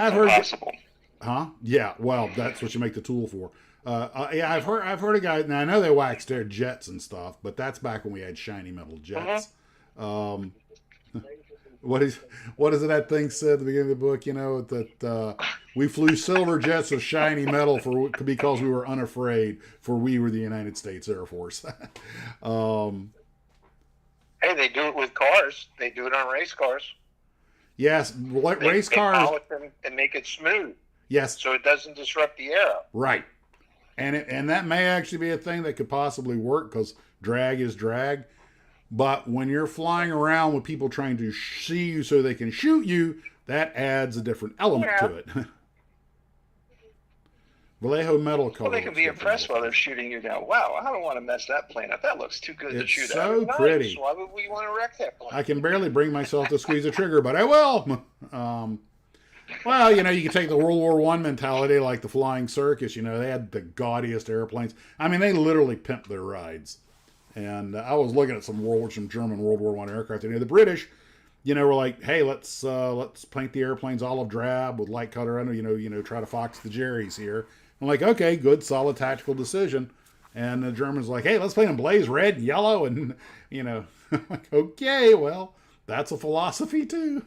I've heard, impossible. huh? Yeah, well, that's what you make the tool for. Yeah, I've heard a guy. Now I know they waxed their jets and stuff, but that's back when we had shiny metal jets. What is it that thing said at the beginning of the book? You know that we flew silver jets of shiny metal because we were unafraid, for we were the United States Air Force. Hey, they do it with cars. They do it on race cars. Yes, race They cars. polish them and make it smooth Yes, so it doesn't disrupt the aero. right. And that may actually be a thing that could possibly work because drag is drag. But when you're flying around with people trying to see you so they can shoot you, that adds a different element to it. Vallejo metal color. Well, they can be impressed while they're shooting you down. Wow, I don't want to mess that plane up. That looks too good to It's shoot so at. pretty. Why would we want to wreck that plane? I can barely bring myself to squeeze the trigger, but I will. Well, you know, you can take the World War I mentality, like the Flying Circus. You know, they had the gaudiest airplanes. I mean, they literally pimped their rides. And I was looking at some German World War I aircraft. And the British, you know, were like, "Hey, let's paint the airplanes olive drab with light color under. You know, try to fox the Jerry's here." I'm like, "Okay, good, solid tactical decision." And the Germans like, "Hey, let's paint them blaze red and yellow." And you know, I'm like, "Okay, well, that's a philosophy too."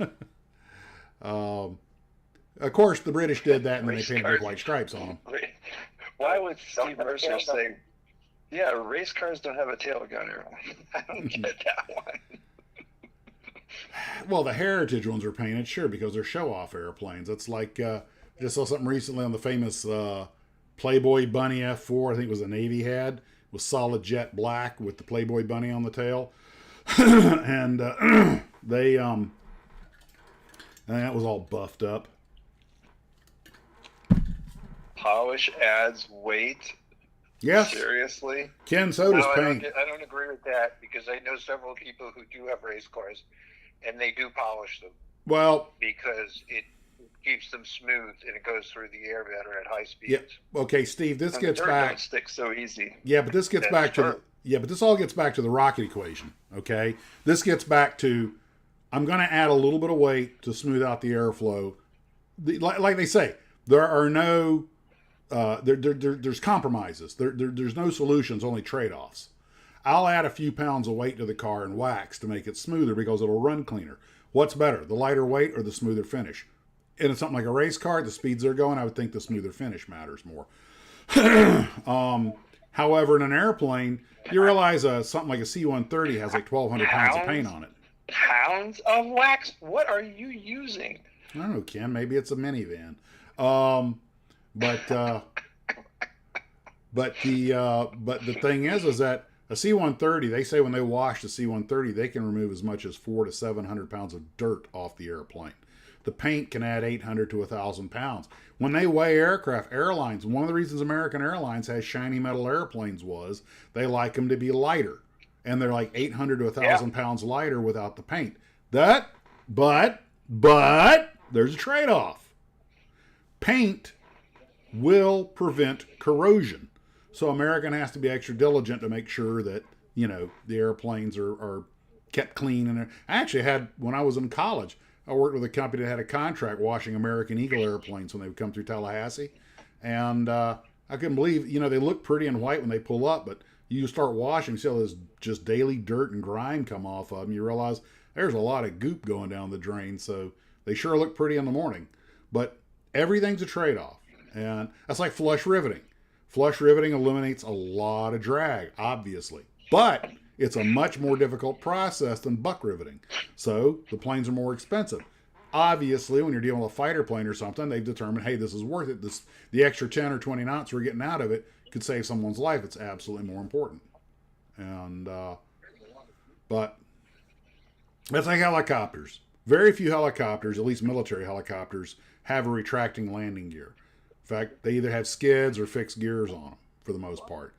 Of course, the British did that, and then they painted big white stripes on them. Why would Steve Mercer say, "Yeah, race cars don't have a tail gunner"? I don't get that one. Well, the heritage ones are painted, sure, because they're show-off airplanes. It's like, I just saw something recently on the famous Playboy Bunny F4, I think it was the Navy had, with solid jet black with the Playboy Bunny on the tail. And and that was all buffed up. Polish adds weight. Yes, Seriously? Ken, so does No, paint. I don't agree with that because I know several people who do have race cars, and they do polish them Well, because it keeps them smooth and it goes through the air better at high speeds. yeah, okay, Steve, this And the gets dirt back. don't stick so easy. Yeah, but this gets That's back to true. but this all gets back to the rocket equation, okay? This gets back to I'm going to add a little bit of weight to smooth out the airflow. Like they say, there are no there's compromises. There's no solutions, only trade-offs. I'll add a few pounds of weight to the car and wax to make it smoother because it'll run cleaner. What's better, the lighter weight or the smoother finish? And it's something like a race car, the speeds they're going, I would think the smoother finish matters more. However, in an airplane, you realize something like a C-130 has like 1,200 pounds of paint on it. Pounds of wax? What are you using? I don't know, Ken. Maybe it's a minivan. But the thing is that a C-130, they say when they wash the C-130, they can remove as much as 400 to 700 pounds of dirt off the airplane. The paint can add 800 to 1,000 pounds. When they weigh airlines, one of the reasons American Airlines has shiny metal airplanes was they like them to be lighter. And they're like 800 to 1,000 pounds lighter without the paint. But there's a trade-off. Paint will prevent corrosion. So American has to be extra diligent to make sure that, you know, the airplanes are kept clean. And I actually had, when I was in college, I worked with a company that had a contract washing American Eagle airplanes when they would come through Tallahassee. And I couldn't believe, you know, they look pretty and white when they pull up, but You start washing, see all this just daily dirt and grime come off of them. You realize there's a lot of goop going down the drain. So they sure look pretty in the morning. But everything's a trade-off. And that's like flush riveting. Flush riveting eliminates a lot of drag, obviously. But it's a much more difficult process than buck riveting. So the planes are more expensive. Obviously, when you're dealing with a fighter plane or something, they've determined, hey, this is worth it. The extra 10 or 20 knots we're getting out of it could save someone's life. It's absolutely more important. And, but that's like helicopters. Very few helicopters, at least military helicopters, have a retracting landing gear. In fact, they either have skids or fixed gears on them for the most part.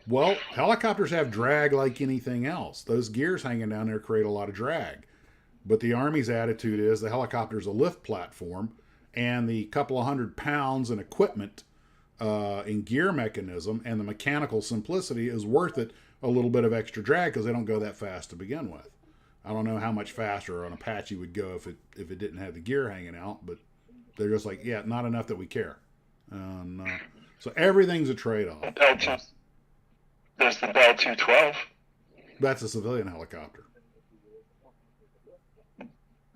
Well, helicopters have drag like anything else. Those gears hanging down there create a lot of drag. But the Army's attitude is the helicopter's a lift platform, and the couple of 100 pounds in equipment in gear mechanism and the mechanical simplicity is worth it a little bit of extra drag because they don't go that fast to begin with. I don't know how much faster an Apache would go if it didn't have the gear hanging out, but they're just like, yeah, not enough that we care. So everything's a trade-off. There's the Bell 212. That's a civilian helicopter.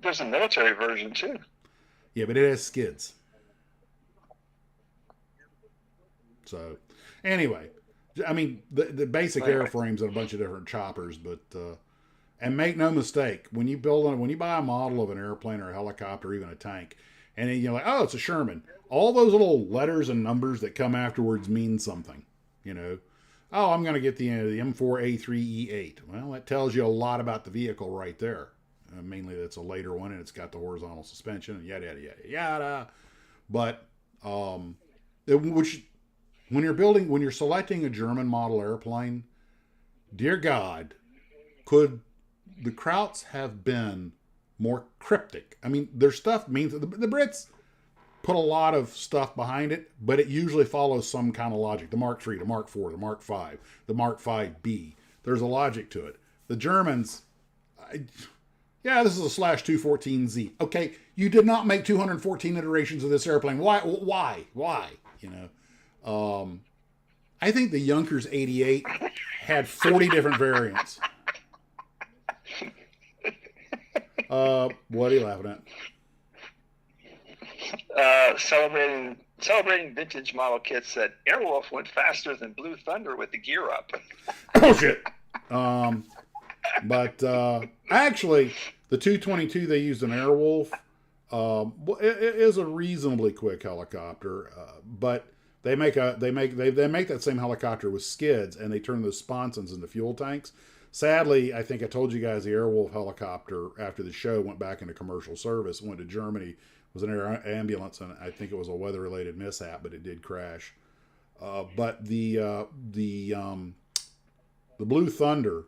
There's a military version too. Yeah, but it has skids. So, anyway, I mean, the basic airframes and a bunch of different choppers, but and make no mistake, when you buy a model of an airplane or a helicopter, or even a tank, and then you're like, oh, it's a Sherman. All those little letters and numbers that come afterwards mean something. You know, oh, I'm going to get the M4A3E8. Well, that tells you a lot about the vehicle right there. Mainly that's a later one, and it's got the horizontal suspension, and yada, yada, yada, yada. But, when you're selecting a German model airplane, dear God, could the Krauts have been more cryptic? I mean, their stuff means, the Brits put a lot of stuff behind it, but it usually follows some kind of logic. The Mark III, the Mark IV, the Mark V, the Mark V-B. There's a logic to it. The Germans... yeah, this is a /214Z. Okay, you did not make 214 iterations of this airplane. Why? You know, I think the Junkers 88 had 40 different variants. What are you laughing at? Celebrating vintage model kits said Airwolf went faster than Blue Thunder with the gear up. Bullshit. But actually, the 222 they used an Airwolf it is a reasonably quick helicopter, but they make that same helicopter with skids, and they turn those sponsons into fuel tanks. Sadly, I think I told you guys the Airwolf helicopter after the show went back into commercial service, went to Germany, was an air ambulance, and I think it was a weather-related mishap, but it did crash. But the Blue Thunder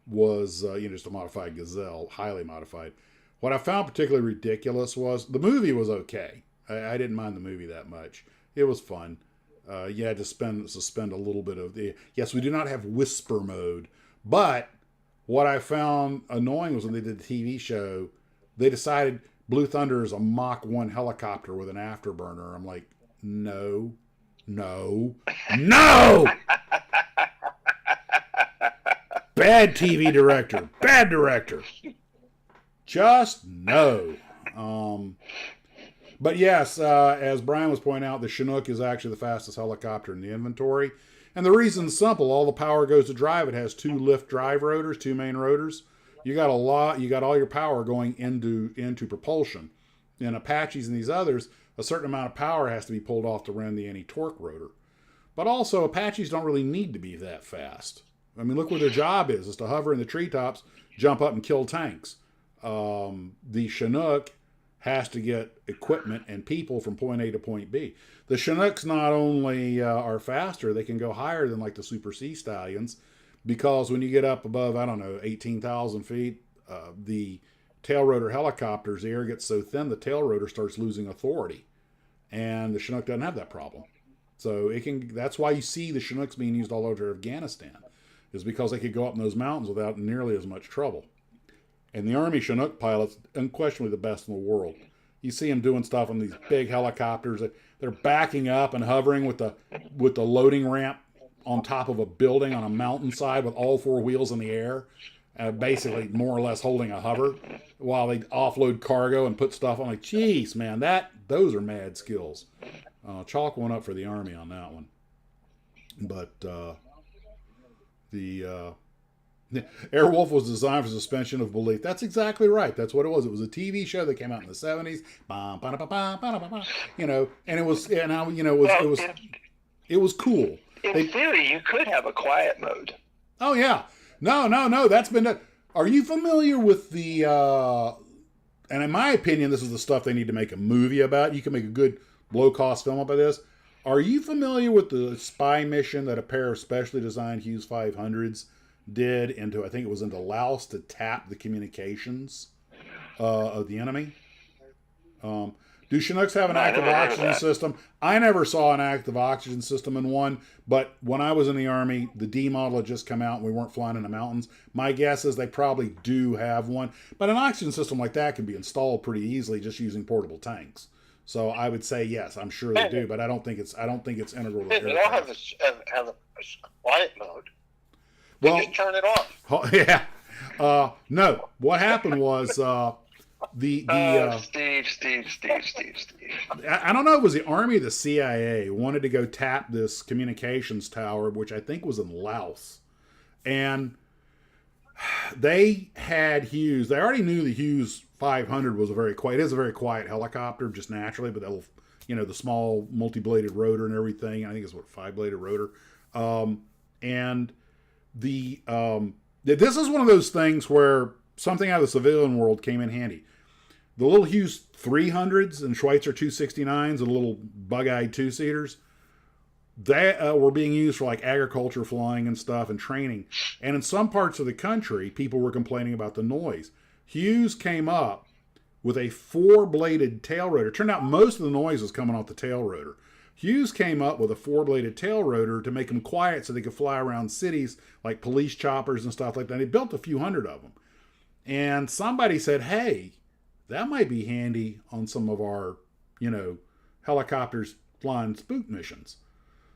was just a modified Gazelle, highly modified. What I found particularly ridiculous was the movie was okay. I didn't mind the movie that much. It was fun. You had to suspend a little bit of the... Yes, we do not have whisper mode, but what I found annoying was when they did the TV show, they decided Blue Thunder is a Mach 1 helicopter with an afterburner. I'm like, no. Bad TV director. Bad director. Just no. But yes, as Brian was pointing out, the Chinook is actually the fastest helicopter in the inventory. And the reason's simple. All the power goes to drive. It has 2 lift drive rotors, 2 main rotors. You got all your power going into propulsion. In Apaches and these others, a certain amount of power has to be pulled off to run the anti-torque rotor. But also, Apaches don't really need to be that fast. I mean, look what their job is to hover in the treetops, jump up and kill tanks. The Chinook has to get equipment and people from point A to point B. The Chinooks not only are faster, they can go higher than like the Super Sea Stallions, because when you get up above, 18,000 feet, the tail rotor helicopters, the air gets so thin, the tail rotor starts losing authority. And the Chinook doesn't have that problem. So that's why you see the Chinooks being used all over Afghanistan, is because they could go up in those mountains without nearly as much trouble. And the Army Chinook pilot's unquestionably the best in the world. You see them doing stuff on these big helicopters. They're backing up and hovering with the loading ramp on top of a building on a mountainside with all four wheels in the air, basically more or less holding a hover while they offload cargo and put stuff on. Like, geez, man, those are mad skills. Chalk one up for the Army on that one. But the Airwolf was designed for suspension of belief. That's exactly right. That's what it was. It was a TV show that came out in the 70s. You know, and it was, and I, you know, it was cool. In theory, you could have a quiet mode. Oh yeah, no. That's been done. Are you familiar with the? And in my opinion, this is the stuff they need to make a movie about. You can make a good low-cost film about this. Are you familiar with the spy mission that a pair of specially designed Hughes 500s did into? I think it was into Laos to tap the communications of the enemy. Do Chinooks have an active oxygen system? I never saw an active oxygen system in one, but when I was in the Army, the D model had just come out and we weren't flying in the mountains. My guess is they probably do have one, but an oxygen system like that can be installed pretty easily just using portable tanks. So I would say yes, I'm sure they do, but I don't think it's integral to They all have a quiet mode. Well, Just turn it off. Oh, yeah. No. What happened was Steve. I don't know. It was the Army or the CIA wanted to go tap this communications tower, which I think was in Laos, and they had Hughes. They already knew the Hughes 500 was a very quiet. It is a very quiet helicopter, just naturally, but they'll, you know, the small multi-bladed rotor and everything. I think it's what, 5-bladed rotor, and the this is one of those things where something out of the civilian world came in handy. The little Hughes 300s and Schweitzer 269s and little bug-eyed two-seaters, they were being used for like agriculture flying and stuff and training. And in some parts of the country, people were complaining about the noise. Hughes came up with a 4-bladed tail rotor. It turned out most of the noise was coming off the tail rotor. Hughes came up with a 4-bladed tail rotor to make them quiet so they could fly around cities like police choppers and stuff like that. He built a few hundred of them. And somebody said, hey, that might be handy on some of our, you know, helicopters flying spook missions.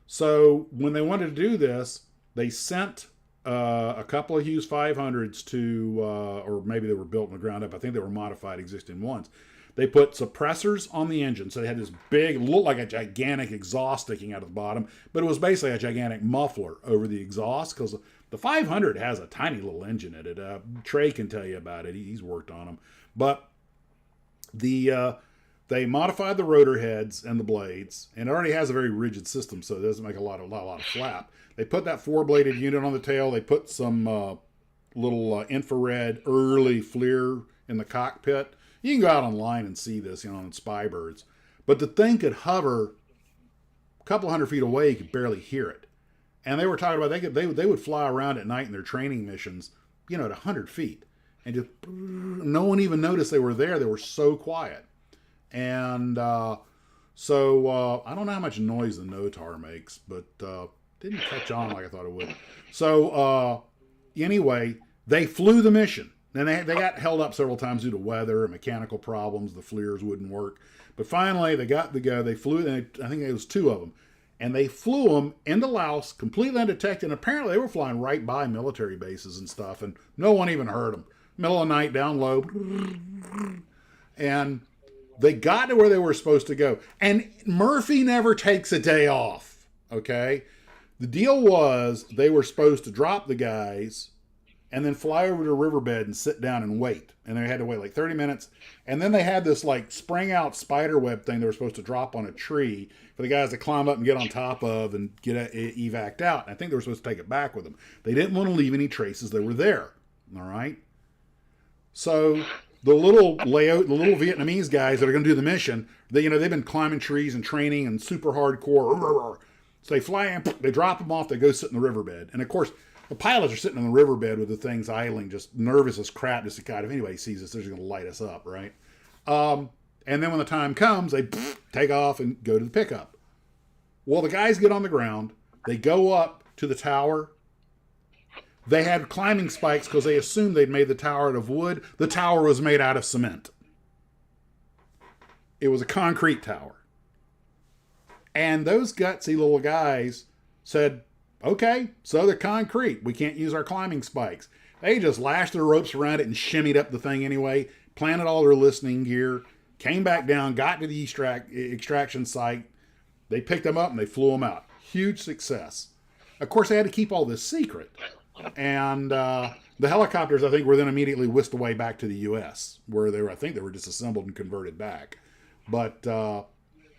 So when they wanted to do this, they sent a couple of Hughes 500s to, or maybe they were built from the ground up. I think they were modified existing ones. They put suppressors on the engine. So they had this big, looked like a gigantic exhaust sticking out of the bottom, but it was basically a gigantic muffler over the exhaust because the 500 has a tiny little engine in it. Trey can tell you about it. He's worked on them. But they modified the rotor heads and the blades, and it already has a very rigid system, so it doesn't make a lot of flap. They put that 4-bladed unit on the tail. They put some little infrared early FLIR in the cockpit. You can go out online and see this, you know, on Spybirds. But the thing could hover a couple hundred feet away. You could barely hear it. And they were talking about they would fly around at night in their training missions, you know, at 100 feet. And just no one even noticed they were there. They were so quiet. And so I don't know how much noise the Notar makes, but didn't catch on like I thought it would. So anyway, they flew the mission. And they got held up several times due to weather and mechanical problems. The FLIRs wouldn't work. But finally, they got to go. They flew, I think it was 2 of them. And they flew them into Laos, completely undetected. And apparently they were flying right by military bases and stuff. And no one even heard them. Middle of the night, down low. And they got to where they were supposed to go. And Murphy never takes a day off, okay? The deal was they were supposed to drop the guys and then fly over to a riverbed and sit down and wait. And they had to wait like 30 minutes. And then they had this like spring out spider web thing they were supposed to drop on a tree for the guys to climb up and get on top of and get evac'd out. And I think they were supposed to take it back with them. They didn't want to leave any traces they were there. All right? So the little Vietnamese guys that are going to do the mission, they've been climbing trees and training and super hardcore. So they fly in, they drop them off, they go sit in the riverbed. And of course, the pilots are sitting in the riverbed with the things idling, just nervous as crap, just to God, if anybody sees us, they're just going to light us up, right? And then when the time comes, they take off and go to the pickup. Well, the guys get on the ground, they go up to the tower. They had climbing spikes because they assumed they'd made the tower out of wood. The tower was made out of cement. It was a concrete tower. And those gutsy little guys said, okay, so they're concrete. We can't use our climbing spikes. They just lashed their ropes around it and shimmied up the thing anyway, planted all their listening gear, came back down, got to the extraction site. They picked them up and they flew them out. Huge success. Of course, they had to keep all this secret. And the helicopters, I think, were then immediately whisked away back to the U.S., where I think they were disassembled and converted back. But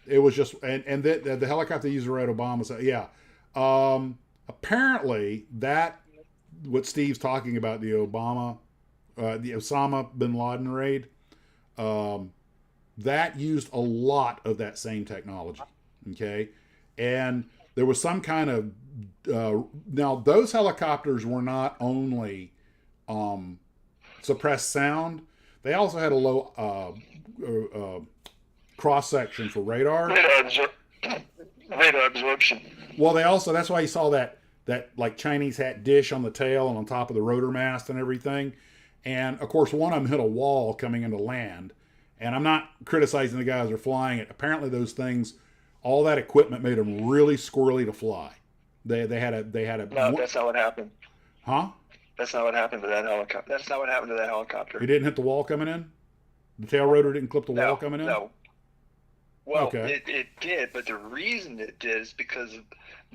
it was just, and the helicopter user at Obama said, yeah. Apparently, what Steve's talking about, the Osama bin Laden raid, that used a lot of that same technology. Okay. And there was some kind of, now those helicopters were not only suppressed sound, they also had a low cross section for radar. Radar absorption. Well, they also, that's why you saw that like Chinese hat dish on the tail and on top of the rotor mast and everything. And of course, one of them hit a wall coming into land. And I'm not criticizing the guys that are flying it. Apparently those things, all that equipment made them really squirrely to fly. They had a No, that's not what happened. Huh? That's not what happened to that helicopter. That's not what happened to that helicopter. It didn't hit the wall coming in? The tail rotor didn't clip the wall coming in? No. Well, Okay. it did, but the reason it did is because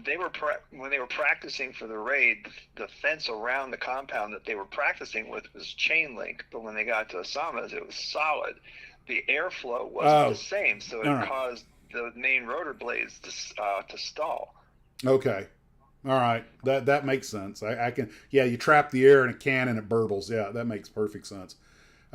they were when they were practicing for the raid, the fence around the compound that they were practicing with was chain link, but when they got to Osama's, it was solid. The airflow wasn't the same, so it caused the main rotor blades to stall. Okay. All right. That makes sense. I can, yeah, you trap the air in a can and it burbles. Yeah, that makes perfect sense.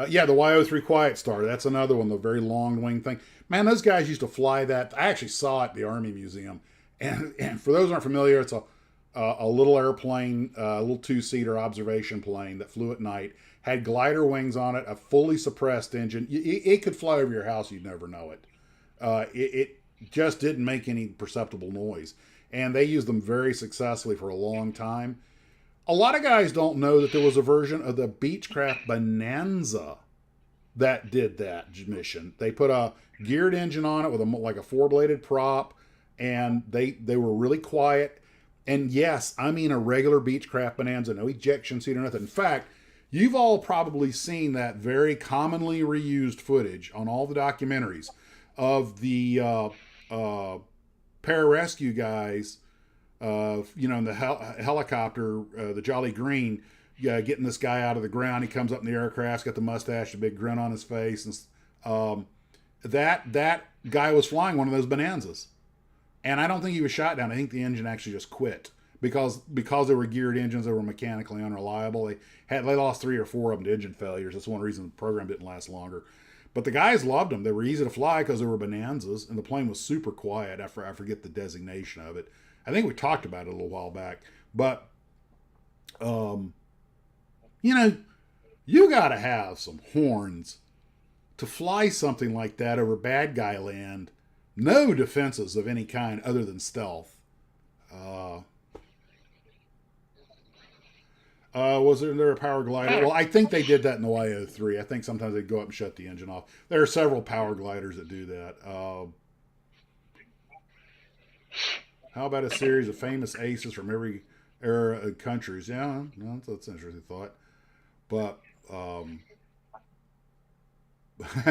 Yeah, the YO3 Quiet Star. That's another one, the very long wing thing. Man, those guys used to fly that. I actually saw it at the Army Museum. And for those who aren't familiar, it's a little airplane, a little two-seater observation plane that flew at night, had glider wings on it, a fully suppressed engine. It could fly over your house, you'd never know it. It just didn't make any perceptible noise. And they used them very successfully for a long time. A lot of guys don't know that there was a version of the Beechcraft Bonanza that did that mission. They put a geared engine on it with like a four-bladed prop, and they were really quiet. And yes, I mean a regular Beechcraft Bonanza, no ejection seat or nothing. In fact, you've all probably seen that very commonly reused footage on all the documentaries of the pararescue guys, in the helicopter, the Jolly Green, getting this guy out of the ground. He comes up in the aircraft, got the mustache, a big grin on his face. And that guy was flying one of those Bonanzas. And I don't think he was shot down. I think the engine actually just quit because they were geared engines that were mechanically unreliable. They lost 3 or 4 of them to engine failures. That's one reason the program didn't last longer. But the guys loved them. They were easy to fly because they were Bonanzas, and the plane was super quiet. I forget the designation of it. I think we talked about it a little while back. But, you got to have some horns to fly something like that over bad guy land. No defenses of any kind other than stealth. Was there a power glider? Well, I think they did that in the YO3. I think sometimes they'd go up and shut the engine off. There are several power gliders that do that. How about a series of famous aces from every era of countries? Yeah, no, that's an interesting thought. But I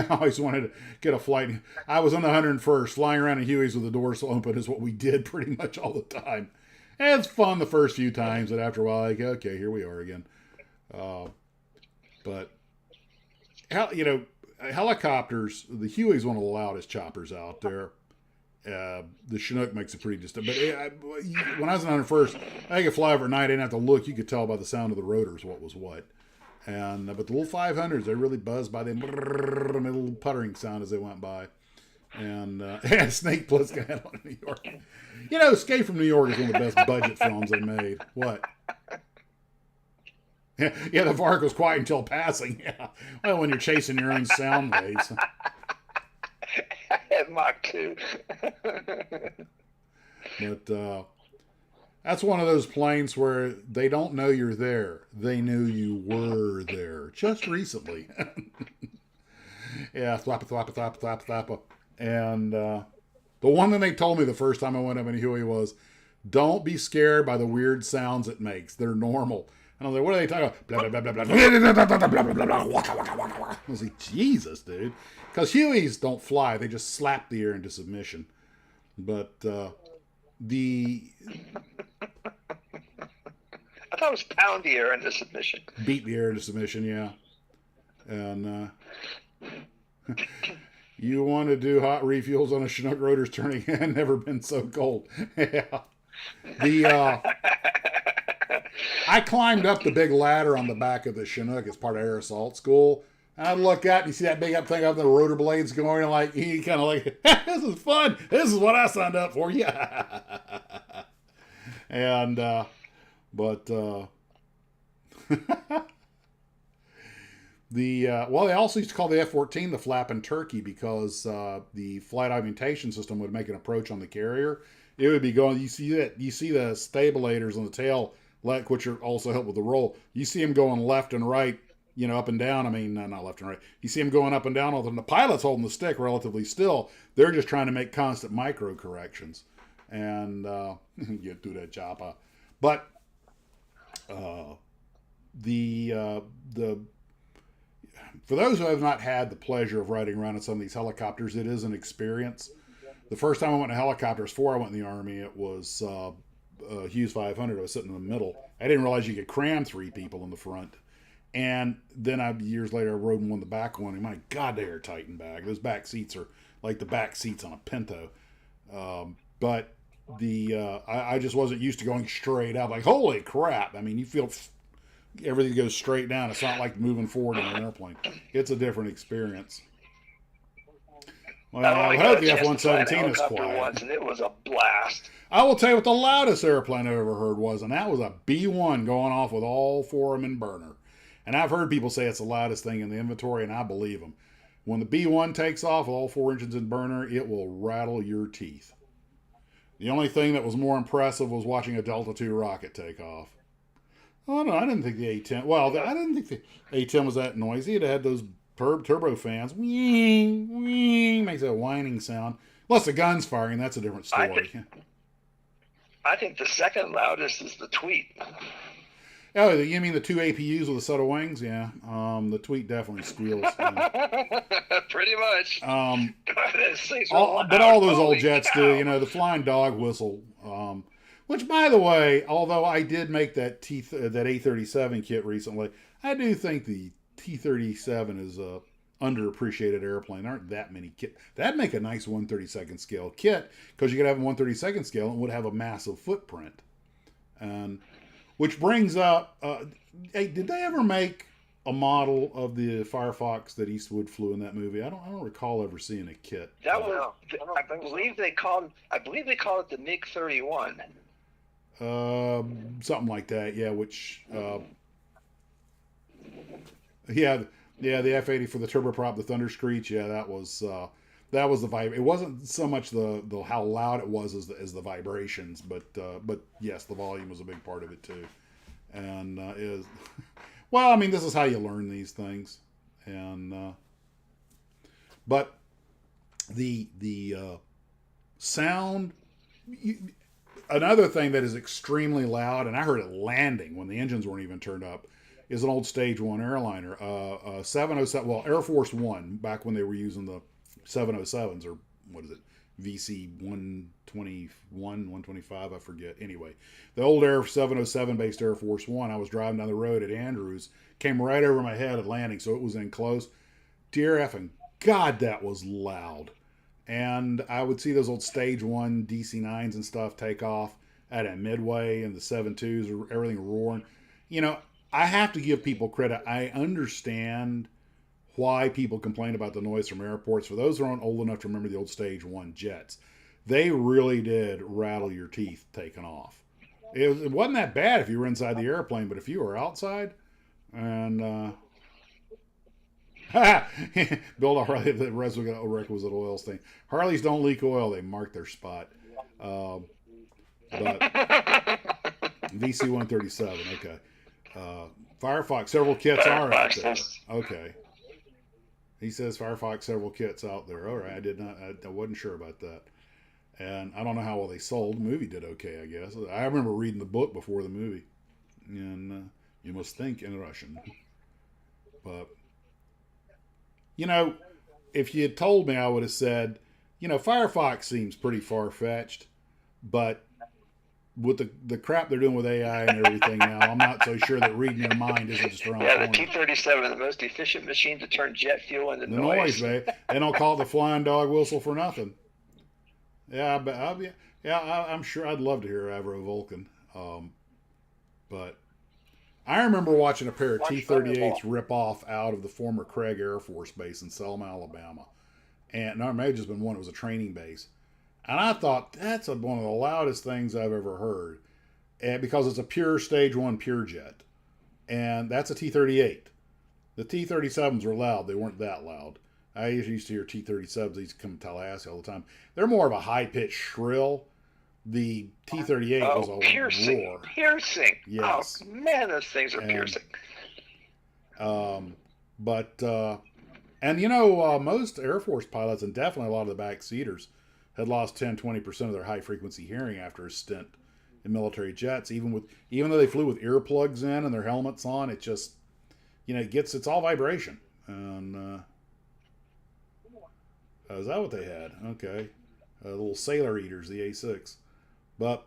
always wanted to get a flight. I was on the 101st. Flying around in Hueys with the doors open is what we did pretty much all the time. And it's fun the first few times, but after a while, like, okay, here we are again. But, helicopters, the Huey's one of the loudest choppers out there. The Chinook makes it pretty distant. But when I was on the 101st, I could fly over at night. I didn't have to look. You could tell by the sound of the rotors what was what. But the little 500s, they really buzzed by them, a little puttering sound as they went by. And Snake Plissken on New York. Escape from New York is one of the best budget films they made. What? Yeah, the Vark was quiet until passing. Yeah. Well, when you're chasing your own sound waves. Mach 2. But that's one of those planes where they don't know you're there. They knew you were there just recently. Yeah, thwappa, thwappa, thwappa, thwappa, thwappa. And the one that they told me the first time I went up in Huey was, Don't be scared by the weird sounds it makes. They're normal. And I was like, what are they talking about? Blah, blah, blah, blah, blah. I was like, Jesus, dude. Because Hueys don't fly. They just slap the air into submission. But the... I thought it was pound the air into submission. Beat the air into submission, yeah. And you want to do hot refuels on a Chinook rotor's turning hand? Never been so cold. Yeah. The I climbed up the big ladder on the back of the Chinook as part of air assault school. And I look out and you see that big up thing up the rotor blades going, and like he kind of like, this is fun. This is what I signed up for. Yeah. And they also used to call the F-14 the flapping turkey because the flight augmentation system would make an approach on the carrier. It would be going. You see the stabilators on the tail, which are also help with the roll. You see them going left and right, up and down. I mean, not left and right. You see them going up and down. Although the pilot's holding the stick relatively still, they're just trying to make constant micro corrections and get through that chopper. But the for those who have not had the pleasure of riding around in some of these helicopters, it is an experience. The first time I went in a helicopter was before I went in the Army. It was Hughes 500. I was sitting in the middle. I didn't realize you could cram 3 people in the front. And then years later, I rode in one of the back one. And my God, they are tight and back. Those back seats are like the back seats on a Pinto. But I just wasn't used to going straight up. Like, holy crap. I mean, you feel everything goes straight down. It's not like moving forward in an airplane. It's a different experience. Well, I hope the F-117 is quiet. Once, and it was a blast. I will tell you what the loudest airplane I ever heard was, and that was a B-1 going off with all 4 of them in burner. And I've heard people say it's the loudest thing in the inventory, and I believe them. When the B-1 takes off with all 4 engines in burner, it will rattle your teeth. The only thing that was more impressive was watching a Delta II rocket take off. Oh, no, I didn't think the A-10... Well, I didn't think the A-10 was that noisy. It had those turbo fans. Wing, wing, makes a whining sound. Unless the gun's firing, that's a different story. I think the second loudest is the Tweet. Oh, you mean the 2 APUs with a set of wings? Yeah. The Tweet definitely squeals. Pretty much. But all those old jets do. The flying dog whistle. Which, by the way, although I did make that A37 kit recently, I do think the T-37 is a underappreciated airplane. There aren't that many kit. That'd make a nice 1/32nd scale kit because you could have a 1/32nd scale and it would have a massive footprint. And which brings up, hey, did they ever make a model of the Firefox that Eastwood flew in that movie? I don't recall ever seeing a kit. That was, I believe they called it the MiG-31. Something like that, yeah. Which, the F-80 for the turboprop, the Thunder Screech. Yeah, that was the vibe. It wasn't so much the how loud it was as the vibrations, but yes, the volume was a big part of it too. And well, I mean, this is how you learn these things. And but the sound. Another thing that is extremely loud, and I heard it landing when the engines weren't even turned up, is an old Stage 1 airliner. 707, well, Air Force One, back when they were using the 707s, or what is it, VC 121, 125, I forget. Anyway, the old Air 707 based Air Force One, I was driving down the road at Andrews, came right over my head at landing, so it was in close. Dear effing God, that was loud. And I would see those old Stage 1 DC-9s and stuff take off at a Midway, and the 7.2s, everything roaring. I have to give people credit. I understand why people complain about the noise from airports. For those who aren't old enough to remember the old Stage 1 jets, they really did rattle your teeth taking off. It wasn't that bad if you were inside the airplane, but if you were outside, and... Build a Harley, the requisite oil stain. Harleys don't leak oil, they mark their spot. But VC 137, okay. Firefox, several kits are out there. Okay. He says Firefox, several kits out there. All right, I wasn't sure about that. And I don't know how well they sold. The movie did okay, I guess. I remember reading the book before the movie. And you must think in Russian. But, you know, if you had told me, I would have said, you know, Firefox seems pretty far-fetched. But with the crap they're doing with AI and everything now, I'm not so sure that reading your mind isn't just around the Yeah, the corner. T-37, the most efficient machine to turn jet fuel into The noise, babe. They don't call it the flying dog whistle for nothing. Yeah, but I'm sure I'd love to hear Avro Vulcan. But I remember watching a pair of Watch T-38s Thunderball. rip off out of the former Craig Air Force Base in Selma, Alabama. And no, it may have just been one. It was a training base. And I thought, that's one of the loudest things I've ever heard. And because it's a pure Stage 1 pure jet. And that's a T-38. The T-37s were loud. They weren't that loud. I used to hear T-37s. They used to come to Tallahassee all the time. They're more of a high-pitched shrill. The T-38 was a piercing. roar. Piercing. Yes. Oh, man, those things are And, piercing. And you know, most Air Force pilots, and definitely a lot of the backseaters, had lost 10-20% of their high-frequency hearing after a stint in military jets. Even though they flew with earplugs in and their helmets on, it just, you know, it's all vibration. And is that what they had? Okay, little sailor eaters, the A6, but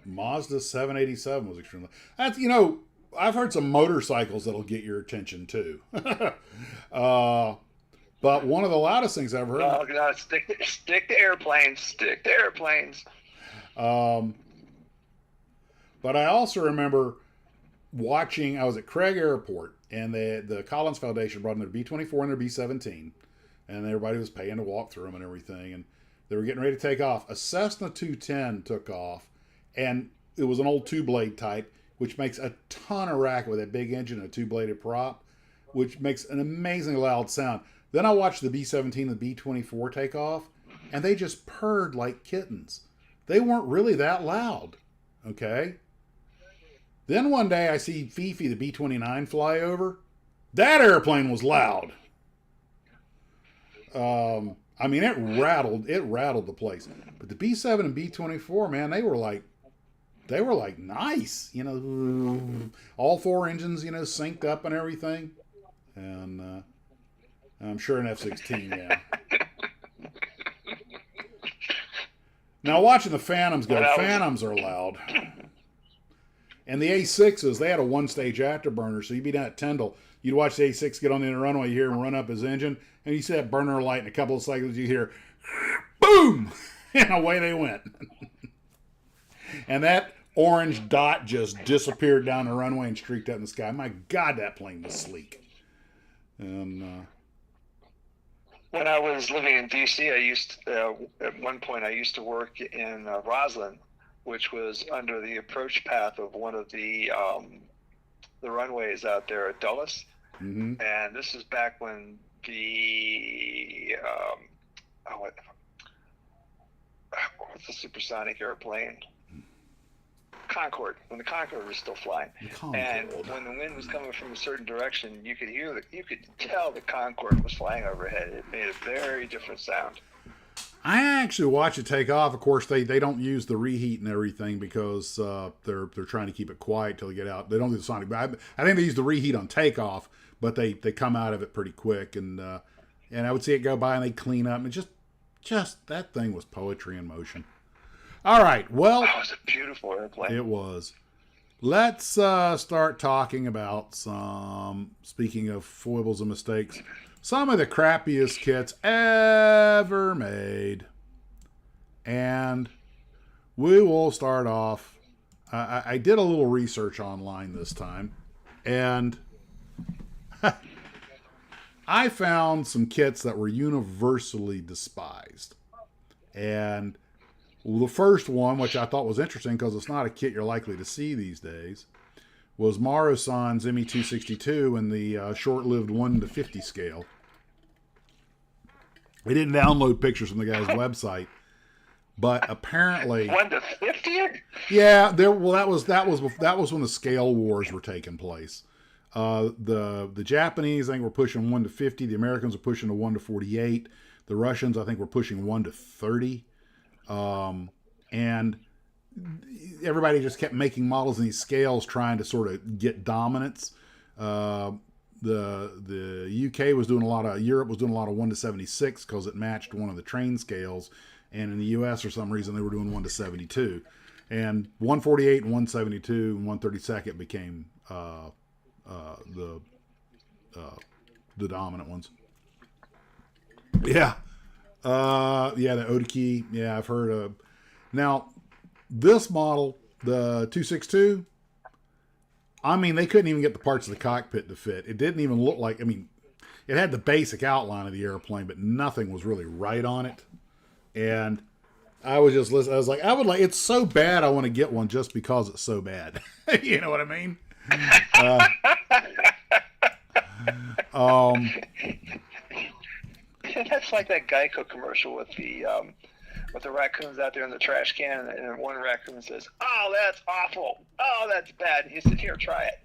Mazda 787 was extremely. That's, you know, I've heard some motorcycles that'll get your attention too. But one of the loudest things I've heard. No, stick to airplanes. Stick to airplanes. But I also remember watching. I was at Craig Airport, and the Collins Foundation brought in their B-24 and their B-17, and everybody was paying to walk through them and everything, and they were getting ready to take off. A Cessna 210 took off, and it was an old two-blade type, which makes a ton of racket with that big engine and a two-bladed prop, which makes an amazingly loud sound. Then I watched the B-17 and the B-24 take off, and they just purred like kittens. They weren't really that loud, okay? Then one day I see Fifi, the B-29, fly over. That airplane was loud. I mean, it rattled the place. But the B-7 and B-24, man, they were like nice, you know, all four engines, you know, synced up and everything. And I'm sure an F-16, yeah. Now watching the Phantoms go, Phantoms are loud. And the A6s, they had a one-stage afterburner, so you'd be down at Tyndall. You'd watch the A6 get on the runway, you hear him run up his engine, and you see that burner light in a couple of seconds, you hear, boom! And away they went. And that orange dot just disappeared down the runway and streaked up in the sky. My God, that plane was sleek. And When I was living in D.C., at one point I used to work in Roslyn, which was under the approach path of one of the runways out there at Dulles. mm-hmm. And this is back when the what's the supersonic airplane? Concorde. When the Concorde was still flying, and when the wind was coming from a certain direction, you could tell the Concorde was flying overhead. It made a very different sound. I actually watch it take off. Of course, they don't use the reheat and everything because they're trying to keep it quiet till they get out. They don't do the sonic. But I think they use the reheat on takeoff, but they come out of it pretty quick. And I would see it go by and they clean up. And just that thing was poetry in motion. All right, well, That was a beautiful airplane. it was. Let's start talking about speaking of foibles and mistakes, some of the crappiest kits ever made. And we will start off. I did a little research online this time, and I found some kits that were universally despised. And the first one, which I thought was interesting because it's not a kit you're likely to see these days, was Marusan's ME-262 in the short-lived 1 to 50 scale. We didn't download pictures from the guy's website, but apparently 1 to 50? yeah, that was when the scale wars were taking place. The Japanese, I think, were pushing 1 to 50. The Americans were pushing to 1 to 48. The Russians, I think, were pushing 1 to 30. And everybody just kept making models in these scales trying to sort of get dominance. The UK was doing a lot of, Europe was doing a lot of 1 to 76 because it matched one of the train scales. And in the US, for some reason, they were doing 1 to 72. And 148 and 172 and 132nd became the dominant ones. Yeah. The Otaki. Yeah, I've heard of. Now, this model, the 262, I mean, they couldn't even get the parts of the cockpit to fit. It didn't even look like, I mean, it had the basic outline of the airplane, but nothing was really right on it. And I was just listening. I was like, it's so bad I want to get one just because it's so bad. You know what I mean? That's like that Geico commercial with the raccoons out there in the trash can, and one raccoon says, "Oh, that's awful. Oh, that's bad." And he said, "Here, try it."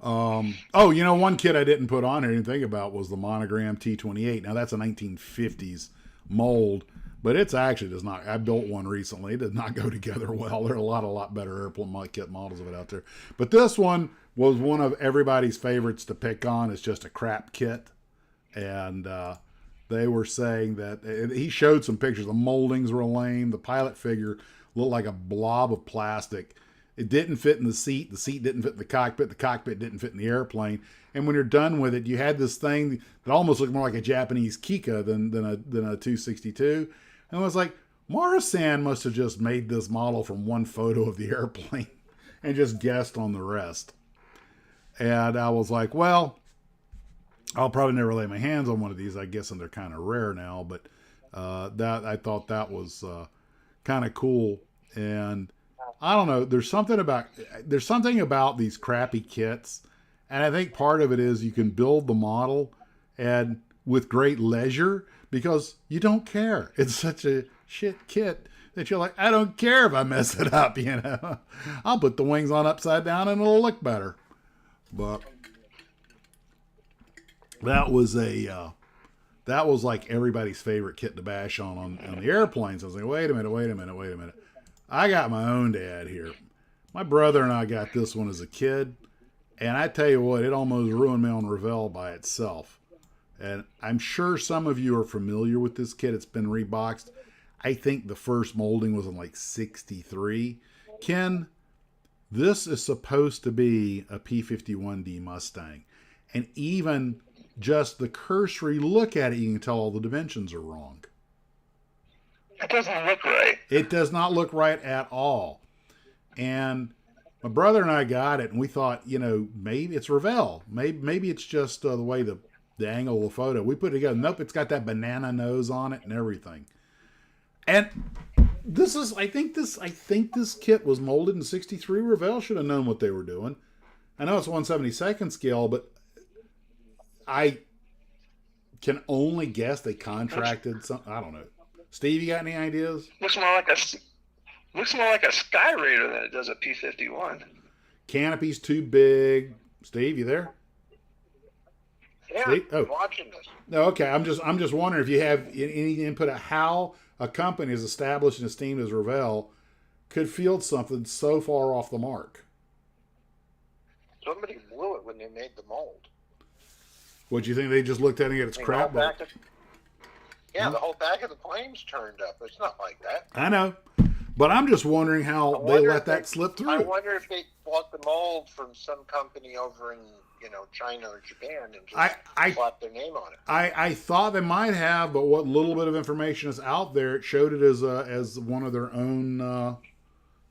One kit I didn't put on here, didn't think about, was the Monogram T28. Now that's a 1950s mold, but it's actually does not. I built one recently. It does not go together well. There are a lot better airplane kit models of it out there, but this one was one of everybody's favorites to pick on. It's just a crap kit, and they were saying that he showed some pictures. The moldings were lame. The pilot figure looked like a blob of plastic. It didn't fit in the seat. The seat didn't fit in the cockpit. The cockpit didn't fit in the airplane. And when you're done with it, you had this thing that almost looked more like a Japanese Kika than a 262. And I was like, Mara-san must have just made this model from one photo of the airplane and just guessed on the rest. And I was like, well, I'll probably never lay my hands on one of these. I guess, and they're kind of rare now. But that I thought that was kind of cool. And I don't know. There's something about these crappy kits, and I think part of it is you can build the model and with great leisure because you don't care. It's such a shit kit that you're like, I don't care if I mess it up. You know, I'll put the wings on upside down and it'll look better. But that was like everybody's favorite kit to bash on the airplanes. I was like, wait a minute. I got my own dad here. My brother and I got this one as a kid, and I tell you what, it almost ruined me on Revell by itself. And I'm sure some of you are familiar with this kit. It's been reboxed. I think the first molding was in like 63. Ken, this is supposed to be a P-51D Mustang. And even just the cursory look at it, you can tell all the dimensions are wrong. It doesn't look right. It does not look right at all. And my brother and I got it, and we thought, maybe it's Revell. Maybe it's just the way the angle of the photo. We put it together. Nope, it's got that banana nose on it and everything. And I think this kit was molded in 63. Revell should have known what they were doing. I know it's 1/72nd scale, but I can only guess they contracted something. I don't know. Steve, you got any ideas? Looks more like a Sky Raider than it does a P-51. Canopy's too big. Steve, you there? Yeah, Steve? Oh. I'm watching this. No, okay. I'm just wondering if you have any input on how a company as established and esteemed as Revell could field something so far off the mark. Somebody blew it when they made the mold. What do you think? They just looked at it and it's crap? The whole back of the plane's turned up. It's not like that. I know. But I'm just wondering how they let that slip through. I wonder if they bought the mold from some company over in, China or Japan and just slapped their name on it. I thought they might have, but what little bit of information is out there, it showed it as one of their own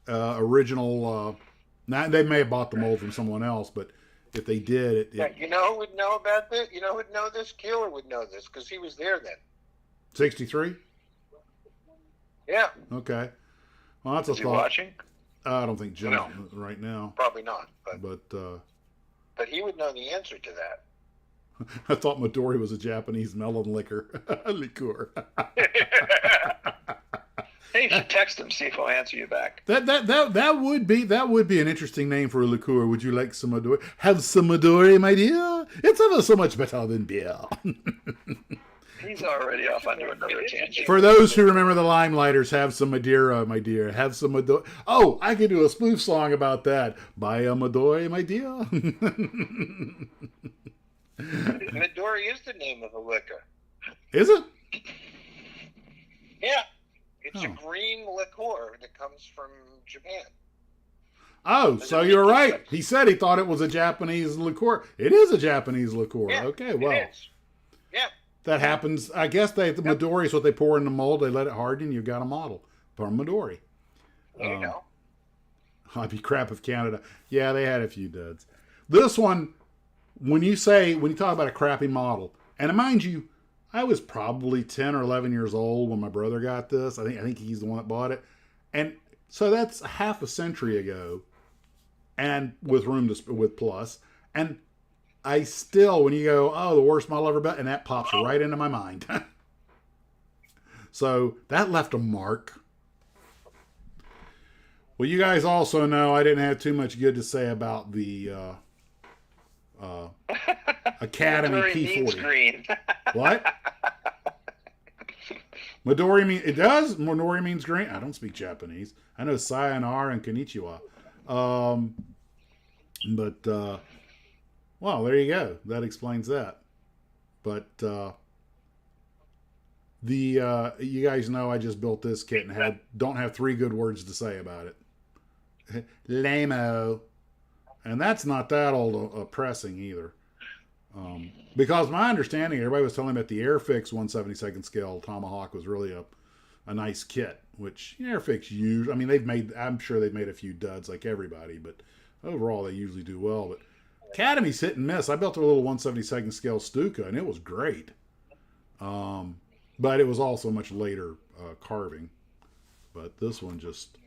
original. Now they may have bought the mold from someone else, but if they did, you know who would know about this? You know who would know this? Keeler would know this because he was there then. 63? Yeah. Okay. Well, that's a thought. Is he watching? I don't think Jim's right now. Probably not. But he would know the answer to that. I thought Midori was a Japanese melon liquor. Liqueur. Hey, you should text him, see if he'll answer you back. That would be an interesting name for a liqueur. Would you like some Midori? Have some Midori, my dear? It's ever so much better than beer. He's already off onto another tangent. For those who remember the Limelighters, have some Madeira, my dear. Have some Madeira. Oh, I could do a spoof song about that. Buy a Madeira, my dear. Midori is the name of a liquor. Is it? Yeah. It's a Oh. green liqueur that comes from Japan. Oh, so you're right. He said he thought it was a Japanese liqueur. It is a Japanese liqueur. Yeah, Okay, well. It is. Yeah. That happens. I guess the Midori is what they pour in the mold. They let it harden. You've got a model from Midori. There you go. I'd be crap if Canada. Yeah, they had a few duds. This one, when you talk about a crappy model, and mind you, I was probably 10 or 11 years old when my brother got this. I think he's the one that bought it. And so that's half a century ago, and with plus. And I still, when you go, oh, the worst model ever built, and that pops right into my mind. So that left a mark. Well, you guys also know I didn't have too much good to say about the Academy Midori means P40. green. What? Midori means it does. Midori means green. I don't speak Japanese. I know sayonara and konnichiwa. Well, there you go. That explains that. But you guys know I just built this kit and don't have 3 good words to say about it. Lame-o. And that's not that old pressing either. Because my understanding, everybody was telling me that the Airfix 1/72 scale Tomahawk was really a nice kit, which Airfix use. I mean, I'm sure they've made a few duds like everybody, but overall they usually do well. But Academy's hit and miss. I built a little 1/72 scale Stuka, and it was great. But it was also much later carving. But this one just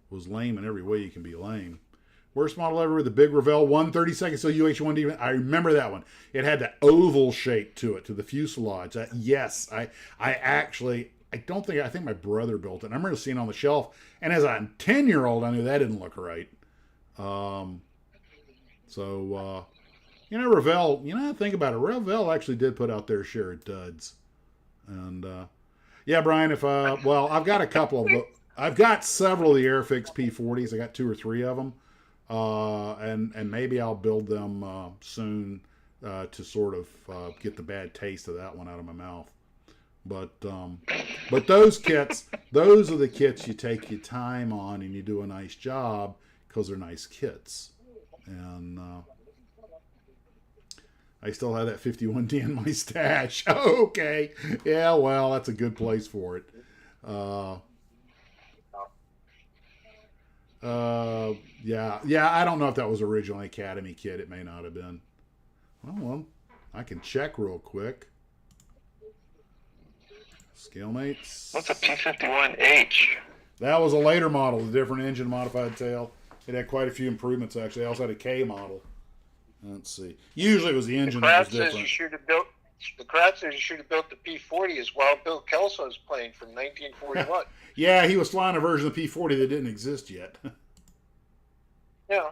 was lame in every way you can be lame. Worst model ever, the Big Revell 1/32 scale UH-1D. I remember that one. It had that oval shape to it, to the fuselage. Yes, I think my brother built it. I remember seeing it on the shelf, and as a 10-year-old, I knew that didn't look right. Revell, think about it. Revell actually did put out their share of duds. And, yeah, Brian, I've got a couple of them. I've got several of the Airfix P40s. I got 2 or 3 of them. And maybe I'll build them soon to sort of get the bad taste of that one out of my mouth. But those kits, those are the kits you take your time on and you do a nice job because they're nice kits. And I still have that 51D in my stash. Okay. Yeah, well, that's a good place for it. Yeah, I don't know if that was originally Academy kit. It may not have been. Well, I can check real quick. Scalemates. What's a P51H? That was a later model, a different engine modified tail. It had quite a few improvements, actually. I also had a K model. Let's see. Usually it was the engine that was different. The crowd says you should have built the P40 as well. Bill Kelso's plane from 1941. Yeah, he was flying a version of the P40 that didn't exist yet. Yeah.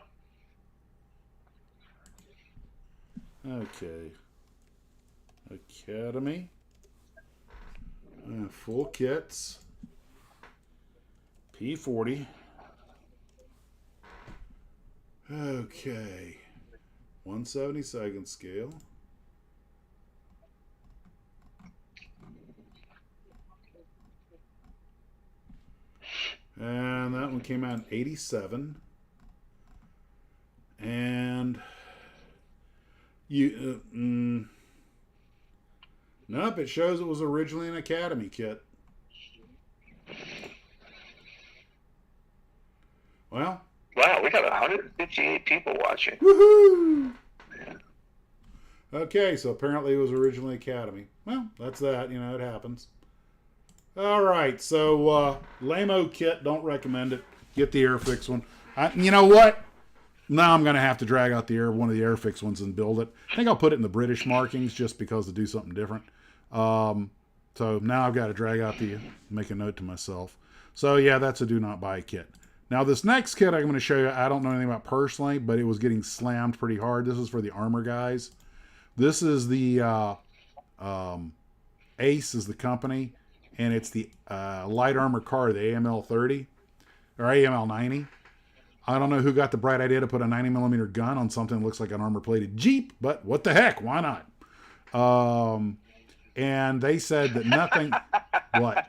Okay. Academy. Full kits. P40. Okay. 1/72 scale. And that one came out in 87. And nope, it shows it was originally an Academy kit. Well, Wow, we got 158 people watching. woohoo! Okay, so apparently it was originally Academy. Well, that's that. It happens. All right, so Lamo kit, don't recommend it. Get the Airfix one. You know what? Now I'm going to have to drag out one of the Airfix ones and build it. I think I'll put it in the British markings just because to do something different. So now I've got to drag out make a note to myself. So yeah, that's a do not buy kit. Now this next kit I'm going to show you, I don't know anything about personally, but it was getting slammed pretty hard. This is for the armor guys. This is the Ace is the company, and it's the light armor car, the AML 30 or AML 90. I don't know who got the bright idea to put a 90mm gun on something that looks like an armor-plated Jeep, but what the heck? Why not? And they said that nothing. What?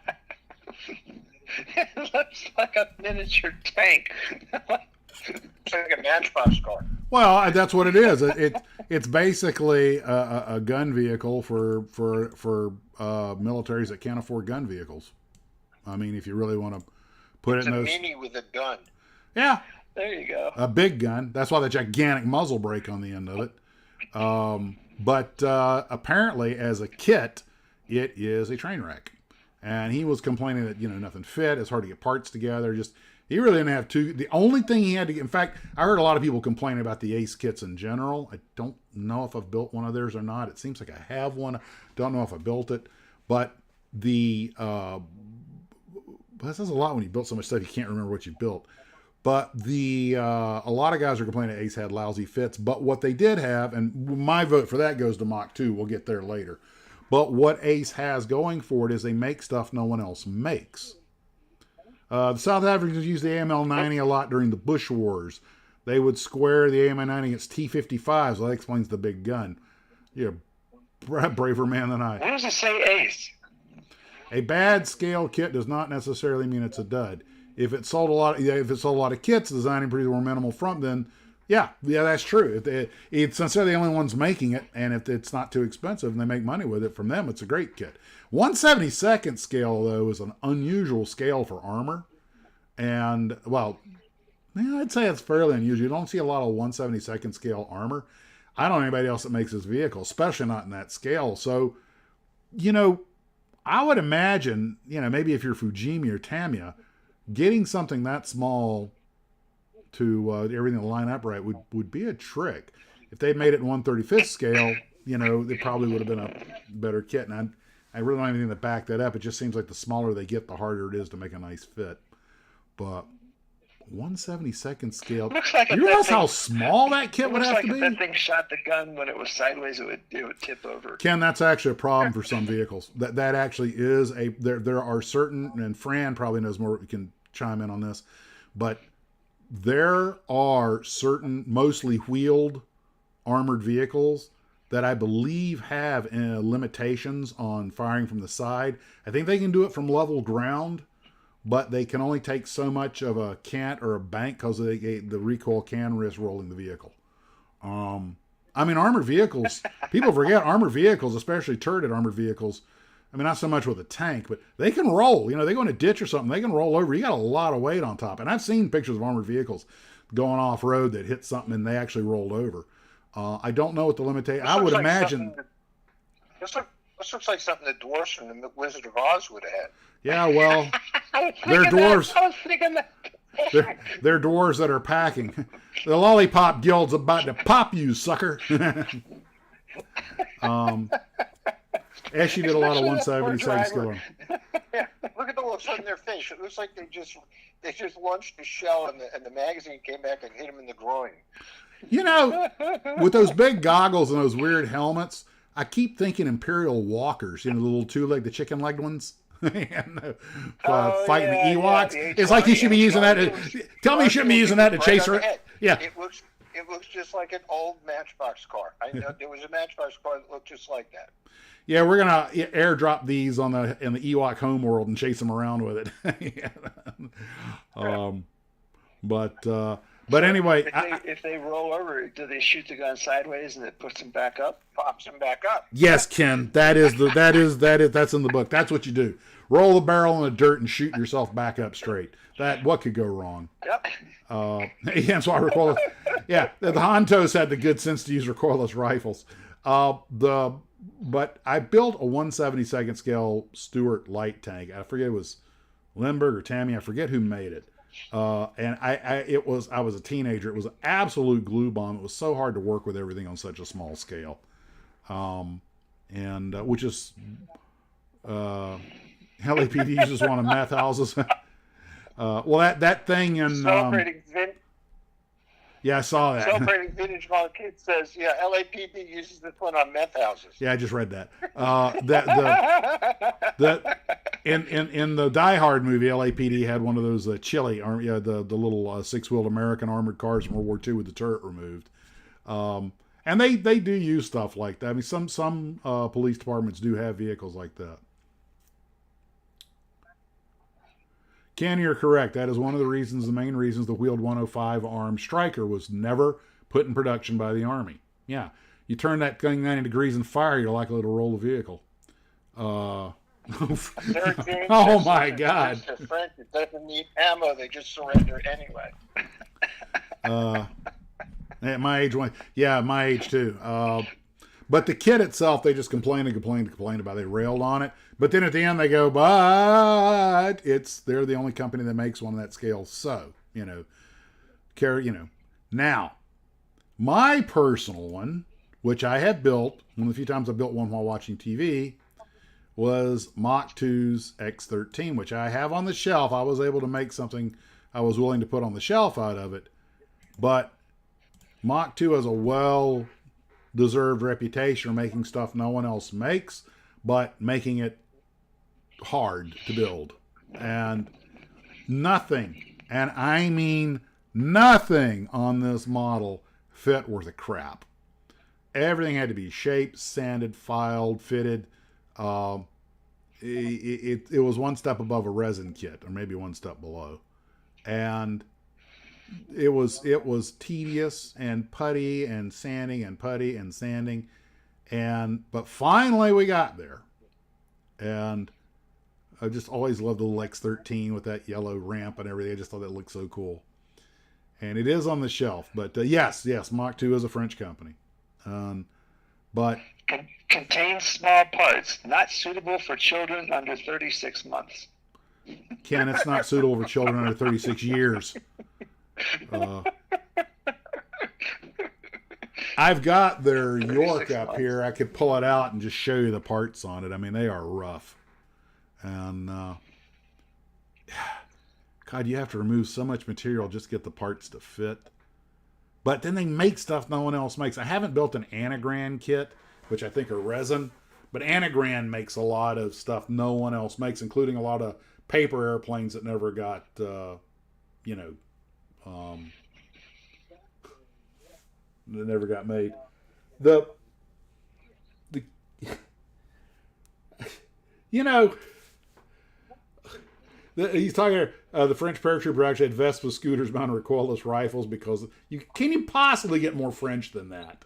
It looks like a miniature tank. It's like a matchbox car. Well, that's what it is. It's basically a gun vehicle for militaries that can't afford gun vehicles. I mean, if you really want to put It's it in a those, mini with a gun. yeah, There you go. a big gun. That's why the gigantic muzzle brake on the end of it. But apparently, as a kit, it is a train wreck. And he was complaining that nothing fit. It's hard to get parts together. Just he really didn't have two. The only thing he had to get. In fact, I heard a lot of people complaining about the Ace kits in general. I don't know if I've built one of theirs or not. It seems like I have one. Don't know if I built it, but the that says a lot when you built so much stuff you can't remember what you built. But the a lot of guys are complaining Ace had lousy fits. But what they did have, and my vote for that goes to Mach 2. We'll get there later. But what Ace has going for it is they make stuff no one else makes. The South Africans used the AML 90 a lot during the Bush Wars. They would square the AML 90 against T-55s. So that explains the big gun. You're a braver man than I. What does it say, Ace? A bad scale kit does not necessarily mean it's a dud. If it sold a lot, of kits designing pretty more minimal front, then yeah, that's true. Since they're the only ones making it, and if it's not too expensive and they make money with it from them, it's a great kit. 1/72 scale though is an unusual scale for armor, and well, yeah, I'd say it's fairly unusual. You don't see a lot of 1/72 scale armor. I don't know anybody else that makes this vehicle, especially not in that scale. So, I would imagine, maybe if you're Fujimi or Tamiya, getting something that small to everything to line up right would be a trick. If they made it in 1/35 scale, it probably would have been a better kit. And I really don't have anything to back that up. It just seems like the smaller they get, the harder it is to make a nice fit. But 1/72 scale, you realize how small that kit would have to be? If that thing shot the gun when it was sideways, it would tip over. Ken, that's actually a problem for some vehicles. That actually is there are certain, and Fran probably knows more, we can chime in on this, but there are certain mostly wheeled armored vehicles that I believe have limitations on firing from the side. I think they can do it from level ground, but they can only take so much of a cant or a bank because the recoil can risk rolling the vehicle. Armored vehicles, people forget armored vehicles, especially turreted armored vehicles. Not so much with a tank, but they can roll. They go in a ditch or something, they can roll over. You got a lot of weight on top. And I've seen pictures of armored vehicles going off-road that hit something and they actually rolled over. I don't know what the limitation. I would imagine. This looks like something the dwarfs from the Wizard of Oz would have had. Yeah, well, they're dwarves. I was thinking that. They're dwarves that are packing. The Lollipop Guild's about to pop you, sucker. She did a lot of 1/72 scale. Yeah, look at the looks on their face. It looks like they just launched a shell and the magazine came back and hit them in the groin. With those big goggles and those weird helmets, I keep thinking Imperial Walkers, the little two-legged, the chicken-legged ones. Fighting the Ewoks. Yeah, it's like you should be using that. Tell me you shouldn't be using that to chase her. Yeah. It looks just like an old Matchbox car. I know there was a Matchbox car that looked just like that. Yeah, we're gonna airdrop these in the Ewok homeworld and chase them around with it. But anyway, if they roll over, do they shoot the gun sideways and it puts them back up? Pops them back up. Yes, Ken, that's in the book. That's what you do. Roll the barrel in the dirt and shoot yourself back up straight. What could go wrong? Yep. That's why recoilless. Yeah, the Hontos had the good sense to use recoilless rifles. But I built a 1/72 scale Stuart light tank. I forget it was Lindbergh or Tammy. I forget who made it. And I was a teenager. It was an absolute glue bomb. It was so hard to work with everything on such a small scale. Which is LAPD uses one of meth houses. Well, that thing in Celebrating Yeah, I saw that. Celebrating Vintage Market says, yeah, LAPD uses this one on meth houses. Yeah, I just read that. In the Die Hard movie, LAPD had one of those Chili, the little six-wheeled American armored cars in World War II with the turret removed. And they do use stuff like that. I mean, some police departments do have vehicles like that. Ken, you're correct. That is one of the main reasons the wheeled 105 armed Striker was never put in production by the Army. Yeah, you turn that thing 90 degrees and fire, you're likely to roll the vehicle. Oh my God! French, it doesn't need ammo; they just surrender anyway. At my age, my age too. But the kit itself, they just complained about. They railed on it, but then at the end they go, but they're the only company that makes one of that scale. So now my personal one, which I have built one of the few times I built one while watching TV, was Mach 2's X13, which I have on the shelf. I was able to make something I was willing to put on the shelf out of it, but Mach 2 has a well-deserved reputation for making stuff no one else makes, but making it hard to build. And nothing, and I mean nothing on this model fit worth a crap. Everything had to be shaped, sanded, filed, fitted. It was one step above a resin kit, or maybe one step below. And it was tedious and putty and sanding and putty and sanding, but finally we got there. And I just always loved the little X13 with that yellow ramp and everything. I just thought that looked so cool. And it is on the shelf, but yes, Mach 2 is a French company, but Contains small parts, not suitable for children under 36 months. Ken, it's not suitable for children under 36 years. I've got their York up here. I could pull it out and just show you the parts on it. I mean, they are rough. And, God, you have to remove so much material just to get the parts to fit. But then they make stuff no one else makes. I haven't built an Anagran kit, which I think are resin. But Anagran makes a lot of stuff no one else makes, including a lot of paper airplanes that never got, that never got made. He's talking. The French paratrooper actually had vests with scooters mounted recoilless rifles because can you possibly get more French than that?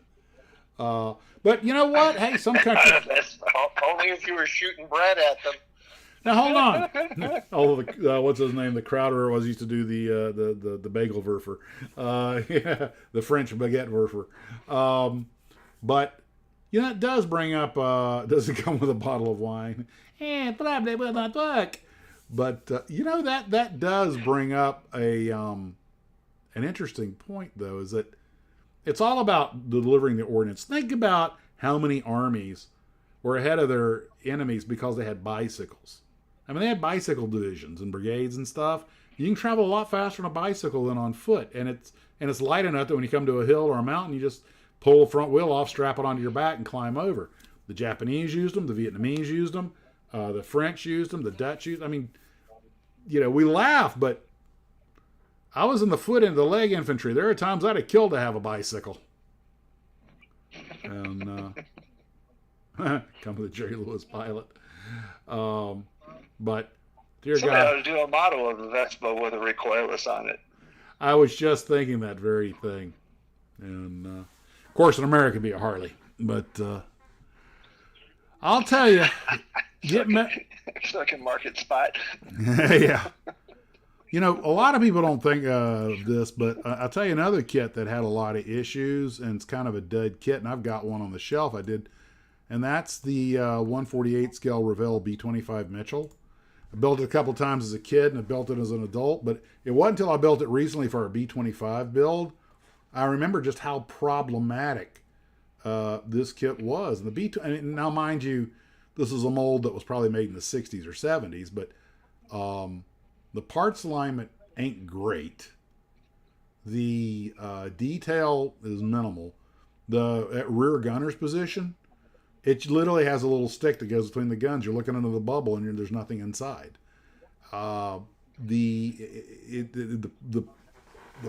But you know what? Hey, some countries. Only if you were shooting bread at them. Now hold on. What's his name? The Crowder used to do the bagel verfer. The French baguette verfer. But it does bring up. Does it come with a bottle of wine? Probably will not work. But that does bring up an interesting point, though, is that it's all about delivering the ordnance. Think about how many armies were ahead of their enemies because they had bicycles. I mean, they had bicycle divisions and brigades and stuff. You can travel a lot faster on a bicycle than on foot, and it's light enough that when you come to a hill or a mountain, you just pull the front wheel off, strap it onto your back, and climb over. The Japanese used them. The Vietnamese used them. The French used them. The Dutch used them. I mean, we laugh, but I was in the foot and the leg infantry. There are times I'd have killed to have a bicycle. And come with a Jerry Lewis pilot. But dear Somebody God, ought to do a model of the Vespa with a recoilless on it. I was just thinking that very thing. And of course, in America, it'd be a Harley. But I'll tell you, Fucking market spot. Yeah. A lot of people don't think of this, but I'll tell you another kit that had a lot of issues, and it's kind of a dud kit, and I've got one on the shelf. I did, and that's the 148 scale Revell B25 Mitchell. I built it a couple times as a kid, and I built it as an adult, but it wasn't until I built it recently for our B25 build, I remember just how problematic this kit was. And now, mind you, this is a mold that was probably made in the 60s or 70s, but the parts alignment ain't great. The detail is minimal. The at rear gunner's position, it literally has a little stick that goes between the guns. You're looking into the bubble, and there's nothing inside. The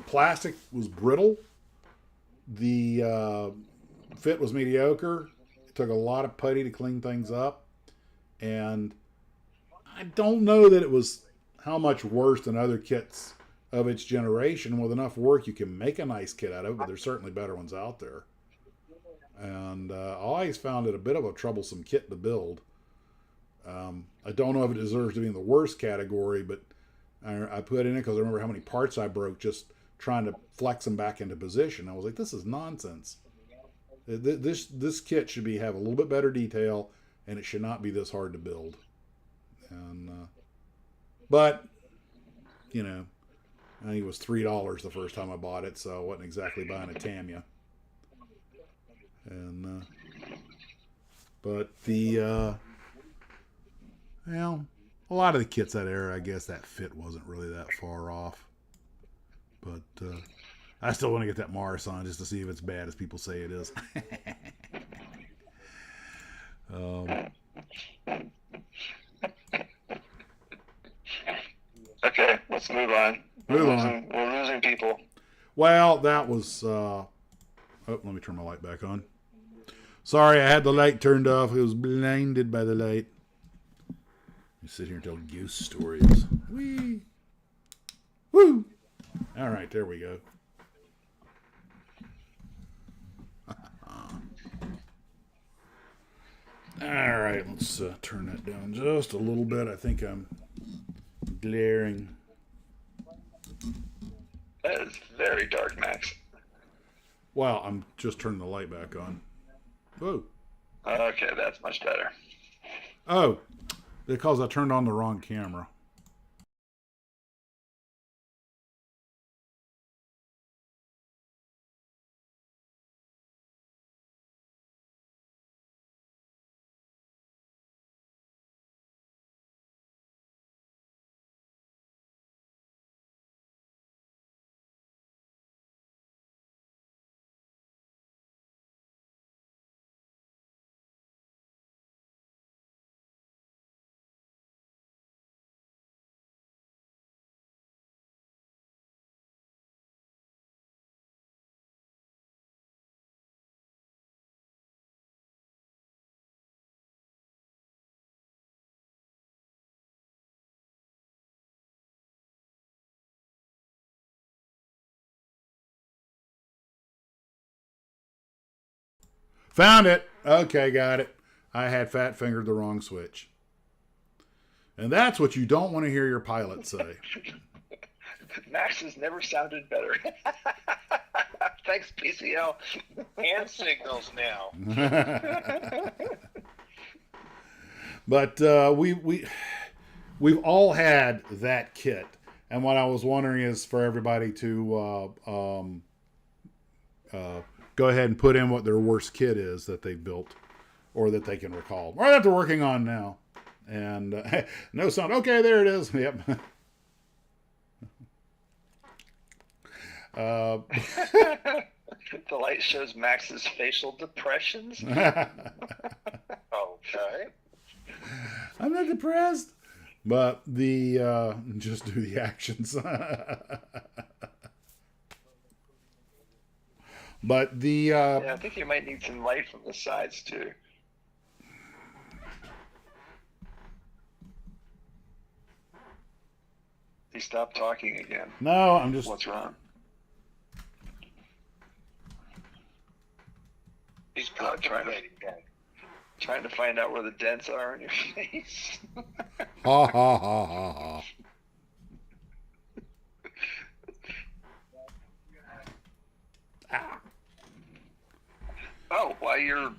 plastic was brittle. The fit was mediocre. It took a lot of putty to clean things up, and I don't know that it was how much worse than other kits of its generation. With enough work, you can make a nice kit out of it, but there's certainly better ones out there. And I always found it a bit of a troublesome kit to build. I don't know if it deserves to be in the worst category, but I put it in it because I remember how many parts I broke just trying to flex them back into position. I was like, this is nonsense. This kit should have a little bit better detail, and it should not be this hard to build. And but you know, I think it was $3 the first time I bought it, so I wasn't exactly buying a Tamiya. And but the well, a lot of the kits that era, I guess that fit wasn't really that far off. But I still want to get that Mars on just to see if it's bad as people say it is. Okay, let's move on. We're losing people. Well, that was. Oh, let me turn my light back on. Sorry, I had the light turned off. It was blinded by the light. You sit here and tell ghost stories. Whee! Woo! All right, there we go. All right, let's turn that down just a little bit. I think I'm glaring. That is very dark, Max. Wow, I'm just turning the light back on. Whoa. Okay, that's much better. Oh, because I turned on the wrong camera. Found it. Okay, got it. I had fat fingered the wrong switch. And that's what you don't want to hear your pilot say. Max has never sounded better. Thanks, PCL. Hand signals now. But we've all had that kit. And what I was wondering is for everybody to go ahead and put in what their worst kit is that they built or that they can recall. Or that they're working on now. And no sound. Okay, there it is. Yep. The light shows Max's facial depressions. Okay. I'm not depressed. But the just do the actions. But the Yeah, I think you might need some light from the sides too. He stopped talking again. no, I'm just What's wrong? He's trying to- contemplating that. Trying to find out where the dents are in your face. ha ha ha ha ha. Oh, while you're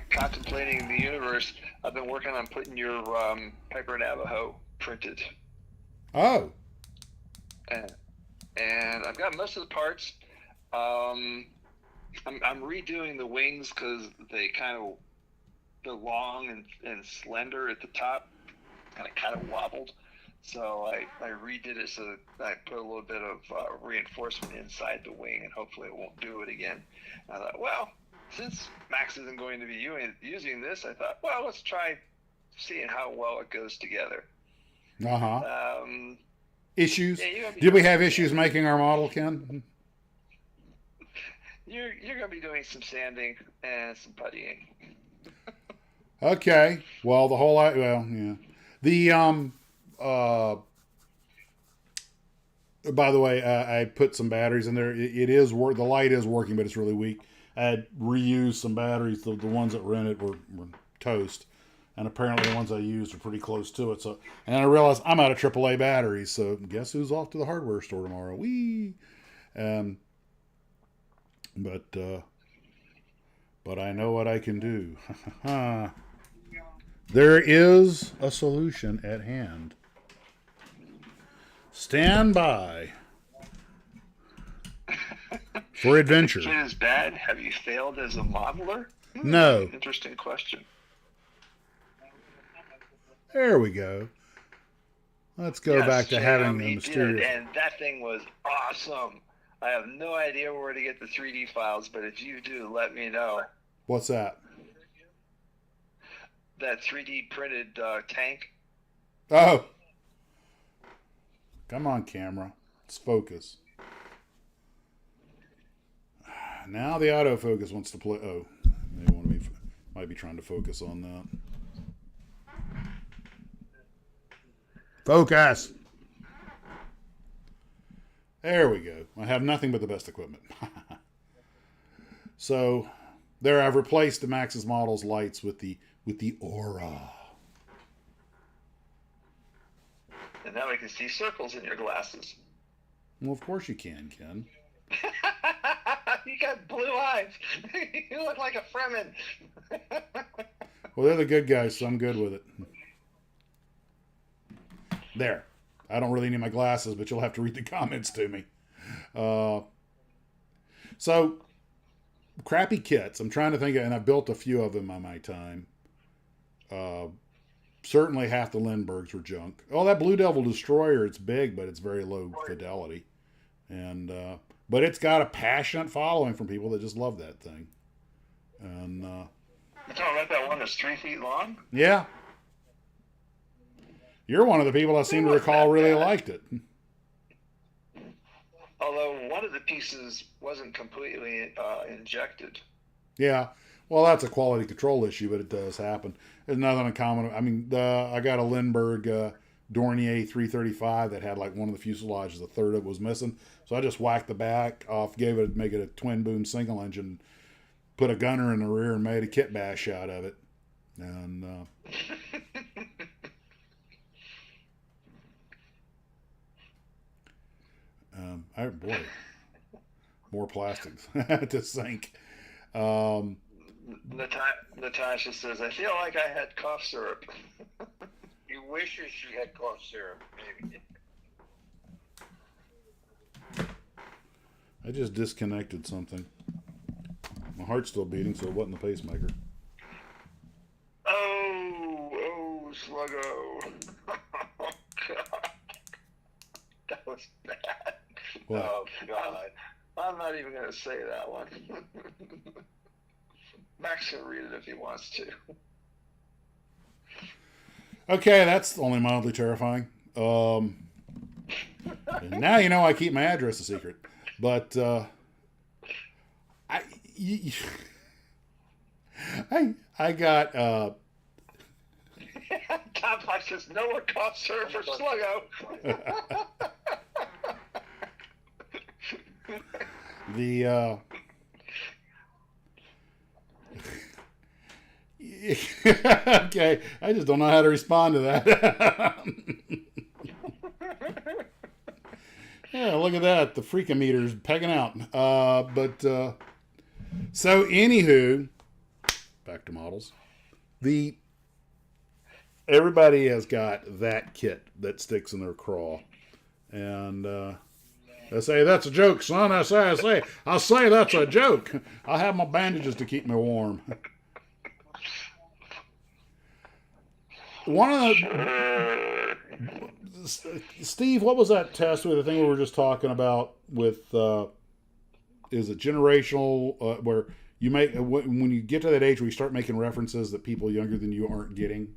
contemplating the universe, I've been working on putting your Piper Navajo printed. Oh, And I've got most of the parts. I'm redoing the wings because they're long and slender at the top, and it kind of wobbled. So I redid it so that I put a little bit of reinforcement inside the wing, and hopefully it won't do it again. I thought, well, since Max isn't going to be using this, I thought, well, let's try seeing how well it goes together. Uh-huh. Issues? Yeah, Did we have issues making our model, Ken? You're going to be doing some sanding and some puttying. Okay. Well, yeah. The by the way, I put some batteries in there. It is the light is working, but it's really weak. I had reused some batteries. The ones that were in it were toast, and apparently the ones I used are pretty close to it. So, and I realized I'm out of AAA batteries. So, guess who's off to the hardware store tomorrow? Wee. But I know what I can do. There is a solution at hand. Stand by for adventure. Kid is bad. Have you failed as a modeler? No. Interesting question. There we go. Let's go back to Jim, having he the mysterious. did, and that thing was awesome. I have no idea where to get the 3D files, but if you do, let me know. What's that? That 3D printed tank. Oh. Come on, camera. Let's focus. Now the autofocus wants to play. Oh, might be trying to focus on that. Focus. There we go. I have nothing but the best equipment. So there, I've replaced the Max's model's lights with the Aura. And now I can see circles in your glasses. Well, of course you can, Ken. You got blue eyes. You look like a Fremen. Well, they're the good guys, so I'm good with it. There. I don't really need my glasses, but you'll have to read the comments to me. So, crappy kits. I'm trying to think, and I've built a few of them on my time. Certainly half the Lindberghs were junk. Oh, that Blue Devil Destroyer, it's big, but it's very low fidelity. And but it's got a passionate following from people that just love that thing. And You talking about that one that's 3 feet long? yeah. You're one of the people I seem to recall really liked it. Although one of the pieces wasn't completely injected. Yeah. Well, that's a quality control issue, but it does happen. There's nothing uncommon. I mean, I got a Lindbergh Dornier 335 that had like one of the fuselages, a third of it was missing. So I just whacked the back off, make it a twin boom single engine, put a gunner in the rear, and made a kit bash out of it. And boy, more plastics to sink. Natasha says, I feel like I had cough syrup. You wish she had cough syrup, maybe. I just disconnected something. My heart's still beating, so it wasn't the pacemaker. Oh, Sluggo. Oh, God. That was bad. What? Oh, God. I'm not even going to say that one. Max can read it if he wants to. Okay, that's only mildly terrifying. And now you know I keep my address a secret. But I got Tom Fox says no more cough syrup for Sluggo. the okay, I just don't know how to respond to that. Yeah, look at that. The freakometer's pegging out. So anywho, back to models. Everybody has got that kit that sticks in their craw. And I say, that's a joke, son. I say that's a joke. I'll have my bandages to keep me warm. One of the Steve, what was that test with the thing we were just talking about with, is it generational, where you make, when you get to that age where you start making references that people younger than you aren't getting?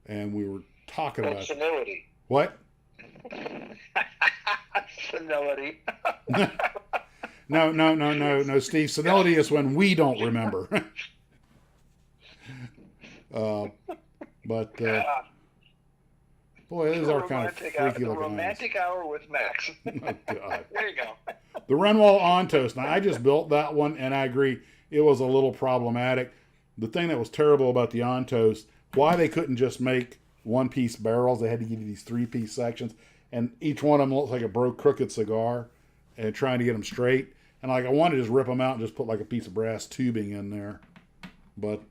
And we were talking about senility. what? Senility. No, Steve. Senility is when we don't remember. But boy, those are kind of freaky looking eyes. Romantic hour with Max. Oh, God. There you go. The Renwall Ontos. Now, I just built that one, and I agree it was a little problematic. The thing that was terrible about the Ontos, why they couldn't just make one-piece barrels. They had to give you these three-piece sections, and each one of them looks like a broke, crooked cigar, and trying to get them straight. And like I wanted to just rip them out and just put like a piece of brass tubing in there. But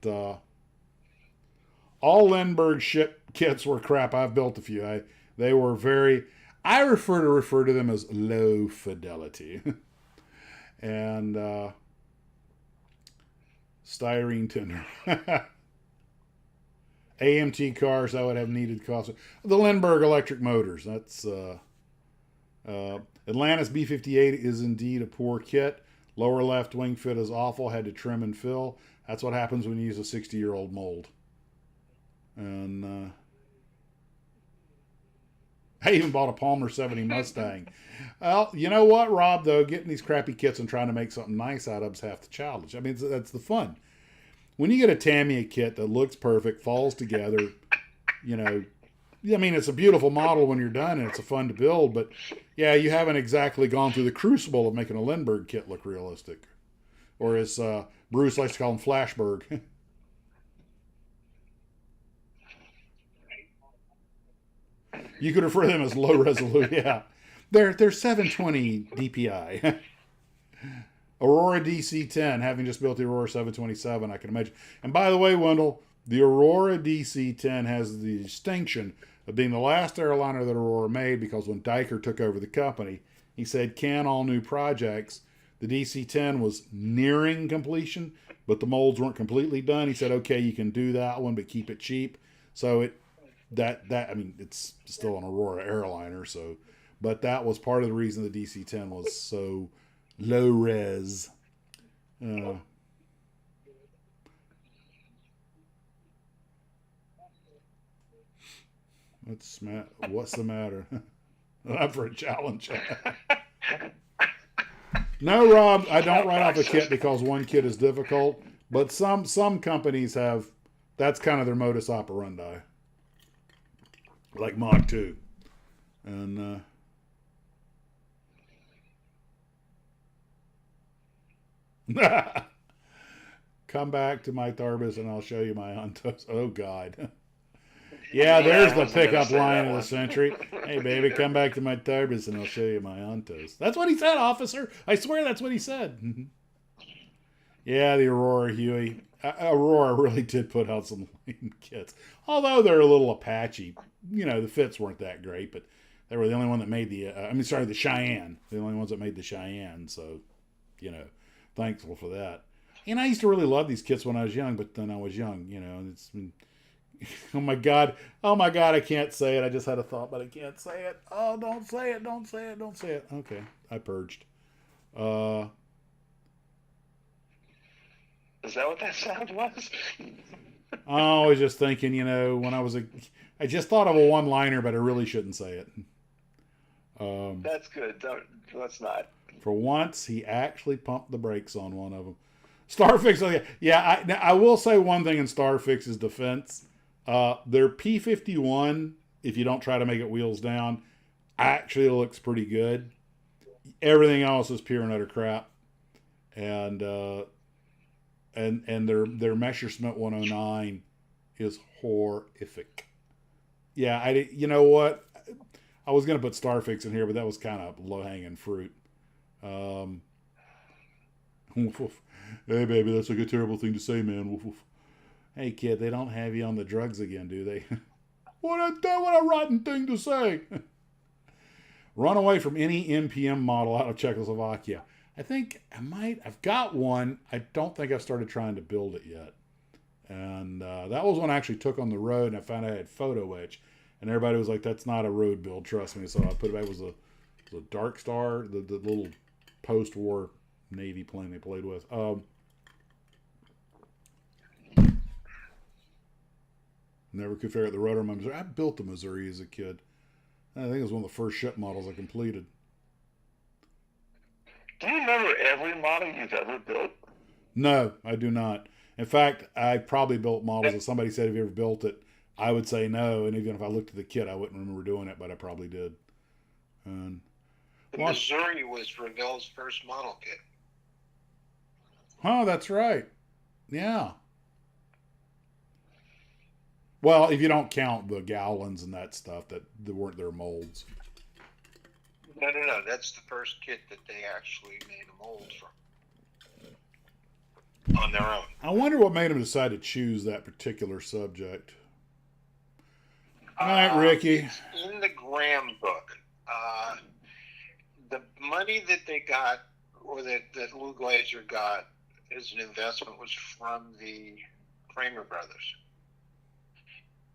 all Lindbergh ship kits were crap. I've built a few. They were very, I refer to them as low fidelity. And styrene tinder. AMT cars, I would have needed cost. The Lindbergh electric motors. That's Atlantis B-58 is indeed a poor kit. Lower left wing fit is awful. Had to trim and fill. That's what happens when you use a 60-year-old mold. And I even bought a Palmer 70 Mustang. Well, you know what, Rob, though? Getting these crappy kits and trying to make something nice out of them is half the challenge. I mean, that's the fun. When you get a Tamiya kit that looks perfect, falls together, you know, I mean, it's a beautiful model when you're done and it's a fun to build, but yeah, you haven't exactly gone through the crucible of making a Lindbergh kit look realistic. Or as Bruce likes to call them, Flashberg. You could refer to them as low resolution. Yeah, they're 720 DPI. Aurora DC-10, having just built the Aurora 727, I can imagine. And by the way, Wendell, the Aurora DC-10 has the distinction of being the last airliner that Aurora made, because when Diker took over the company, he said, can all new projects. The DC-10 was nearing completion, but the molds weren't completely done. He said, okay, you can do that one, but keep it cheap. So I mean, it's still an Aurora airliner, so, but that was part of the reason the DC-10 was so low res. What's the matter? Up for a challenge. No, Rob, I don't write off a kit because one kit is difficult, but some companies have, that's kind of their modus operandi. Like Mach 2. And come back to my Tharbus and I'll show you my Ontos. Oh, God. Yeah, there's the pickup line of the century. Hey, baby, come back to my Tharbus and I'll show you my Ontos. That's what he said, officer. I swear that's what he said. Yeah, the Aurora Huey. Aurora really did put out some lame kits. Although they're a little Apache. You know, the fits weren't that great, but they were the only one that made the Cheyenne. The only ones that made the Cheyenne. So, you know, thankful for that. And I used to really love these kits when I was young, but then I was young, you know, and it's oh my God, I can't say it. I just had a thought, but I can't say it. Oh, don't say it. Okay, I purged. Is that what that sound was? I was just thinking, you know, when I just thought of a one-liner, but I really shouldn't say it. That's good. Let's not. For once, he actually pumped the brakes on one of them. Starfix, yeah. I will say one thing in Starfix's defense. Their P-51, if you don't try to make it wheels down, actually looks pretty good. Everything else is pure and utter crap. And their Messerschmitt 109 is horrific. Yeah, you know what? I was going to put Starfix in here, but that was kind of low-hanging fruit. Hey, baby, that's like a terrible thing to say, man. Hey, kid, they don't have you on the drugs again, do they? What a rotten thing to say. Run away from any MPM model out of Czechoslovakia. I think I've got one. I don't think I've started trying to build it yet. And that was one I actually took on the road, and I found I had photo etch. and everybody was like, "That's not a road build, trust me." So I put it back. It was a Dark Star, the little post-war Navy plane they played with. Never could figure out the rudder on my Missouri. I built the Missouri as a kid. I think it was one of the first ship models I completed. Do you remember every model you've ever built? No, I do not. In fact, I probably built models. If somebody said, "Have you ever built it?" I would say no. And even if I looked at the kit, I wouldn't remember doing it, but I probably did. And The well, Missouri was Revell's first model kit. oh, that's right. Yeah. Well, if you don't count the gallons and that stuff that weren't their molds. No. That's the first kit that they actually made a mold from on their own. I wonder what made them decide to choose that particular subject. All right, Ricky. It's in the Graham book. The money that they got, or that Lou Glazer got as an investment, was from the Kramer brothers.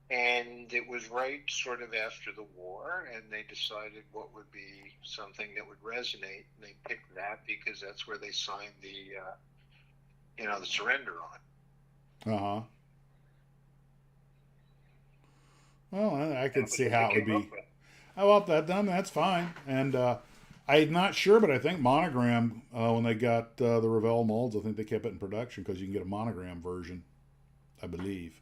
And it was right sort of after the war, and they decided what would be something that would resonate. And they picked that because that's where they signed the surrender on. Uh-huh. Well, I could see how it would be. I want that done. That's fine. And I'm not sure, but I think Monogram, when they got the Revell molds, I think they kept it in production because you can get a Monogram version, I believe.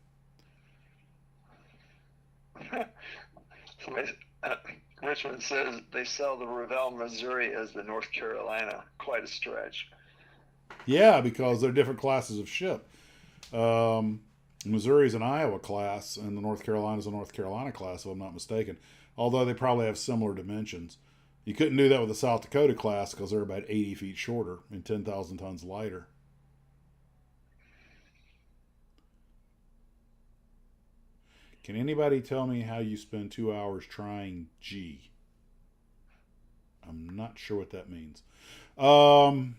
Richmond says they sell the Revell Missouri as the North Carolina. Quite a stretch. Yeah, because they're different classes of ship. Missouri's an Iowa class, and the North Carolina's a North Carolina class, if I'm not mistaken. Although they probably have similar dimensions. You couldn't do that with the South Dakota class because they're about 80 feet shorter and 10,000 tons lighter. Can anybody tell me how you spend 2 hours trying G? I'm not sure what that means. Well,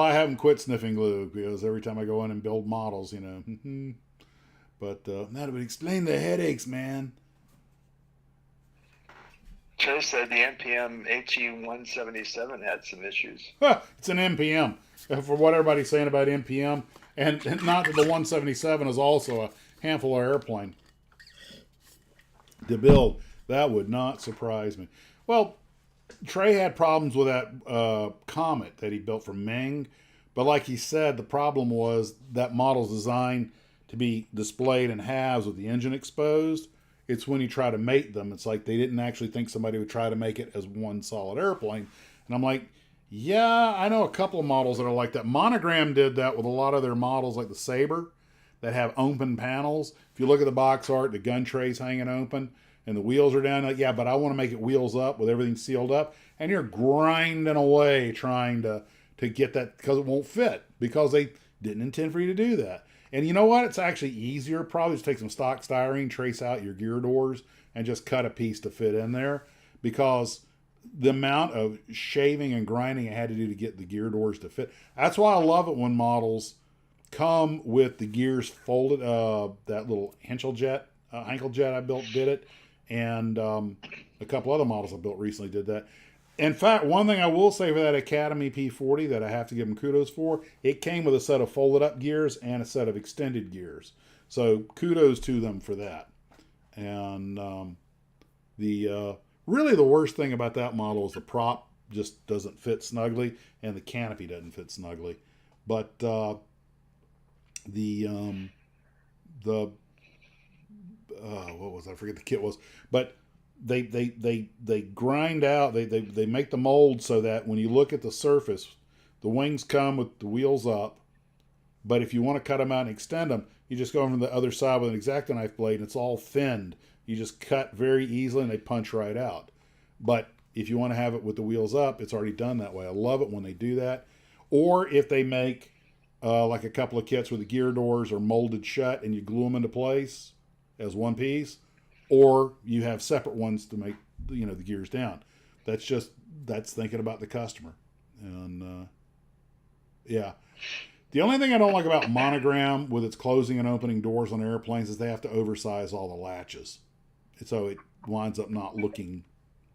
I haven't quit sniffing glue because every time I go in and build models, But that would explain the headaches, man. Joe said the NPM HE177 had some issues. It's an NPM. For what everybody's saying about NPM, and not that the 177 is also a handful of airplane to build. That would not surprise me. Well, Trey had problems with that Comet that he built for Ming, but like he said, the problem was that model's designed to be displayed in halves with the engine exposed. It's when you try to mate them, it's like they didn't actually think somebody would try to make it as one solid airplane. And I'm like, yeah, I know a couple of models that are like that. Monogram did that with a lot of their models, like the Sabre, that have open panels. If you look at the box art, the gun tray's hanging open and the wheels are down. Like, yeah, but I want to make it wheels up with everything sealed up. And you're grinding away trying to get that because it won't fit because they didn't intend for you to do that. And you know what? It's actually easier. Probably just take some stock styrene, trace out your gear doors, and just cut a piece to fit in there. Because the amount of shaving and grinding I had to do to get the gear doors to fit. That's why I love it when models come with the gears folded. That little Henkel jet I built did it. And a couple other models I built recently did that. In fact, one thing I will say for that Academy P40 that I have to give them kudos for, it came with a set of folded up gears and a set of extended gears. So kudos to them for that. And really the worst thing about that model is the prop just doesn't fit snugly and the canopy doesn't fit snugly. But what was I forget the kit was, but they grind out, they make the mold so that when you look at the surface, the wings come with the wheels up, but if you want to cut them out and extend them, you just go over to the other side with an X-Acto knife blade and it's all thinned. You just cut very easily and they punch right out. But if you want to have it with the wheels up, it's already done that way. I love it when they do that. Or if they make like a couple of kits where the gear doors are molded shut and you glue them into place as one piece, or you have separate ones to make the gears down. That's thinking about the customer. And yeah, The only thing I don't like about Monogram with its closing and opening doors on airplanes is they have to oversize all the latches, so it winds up not looking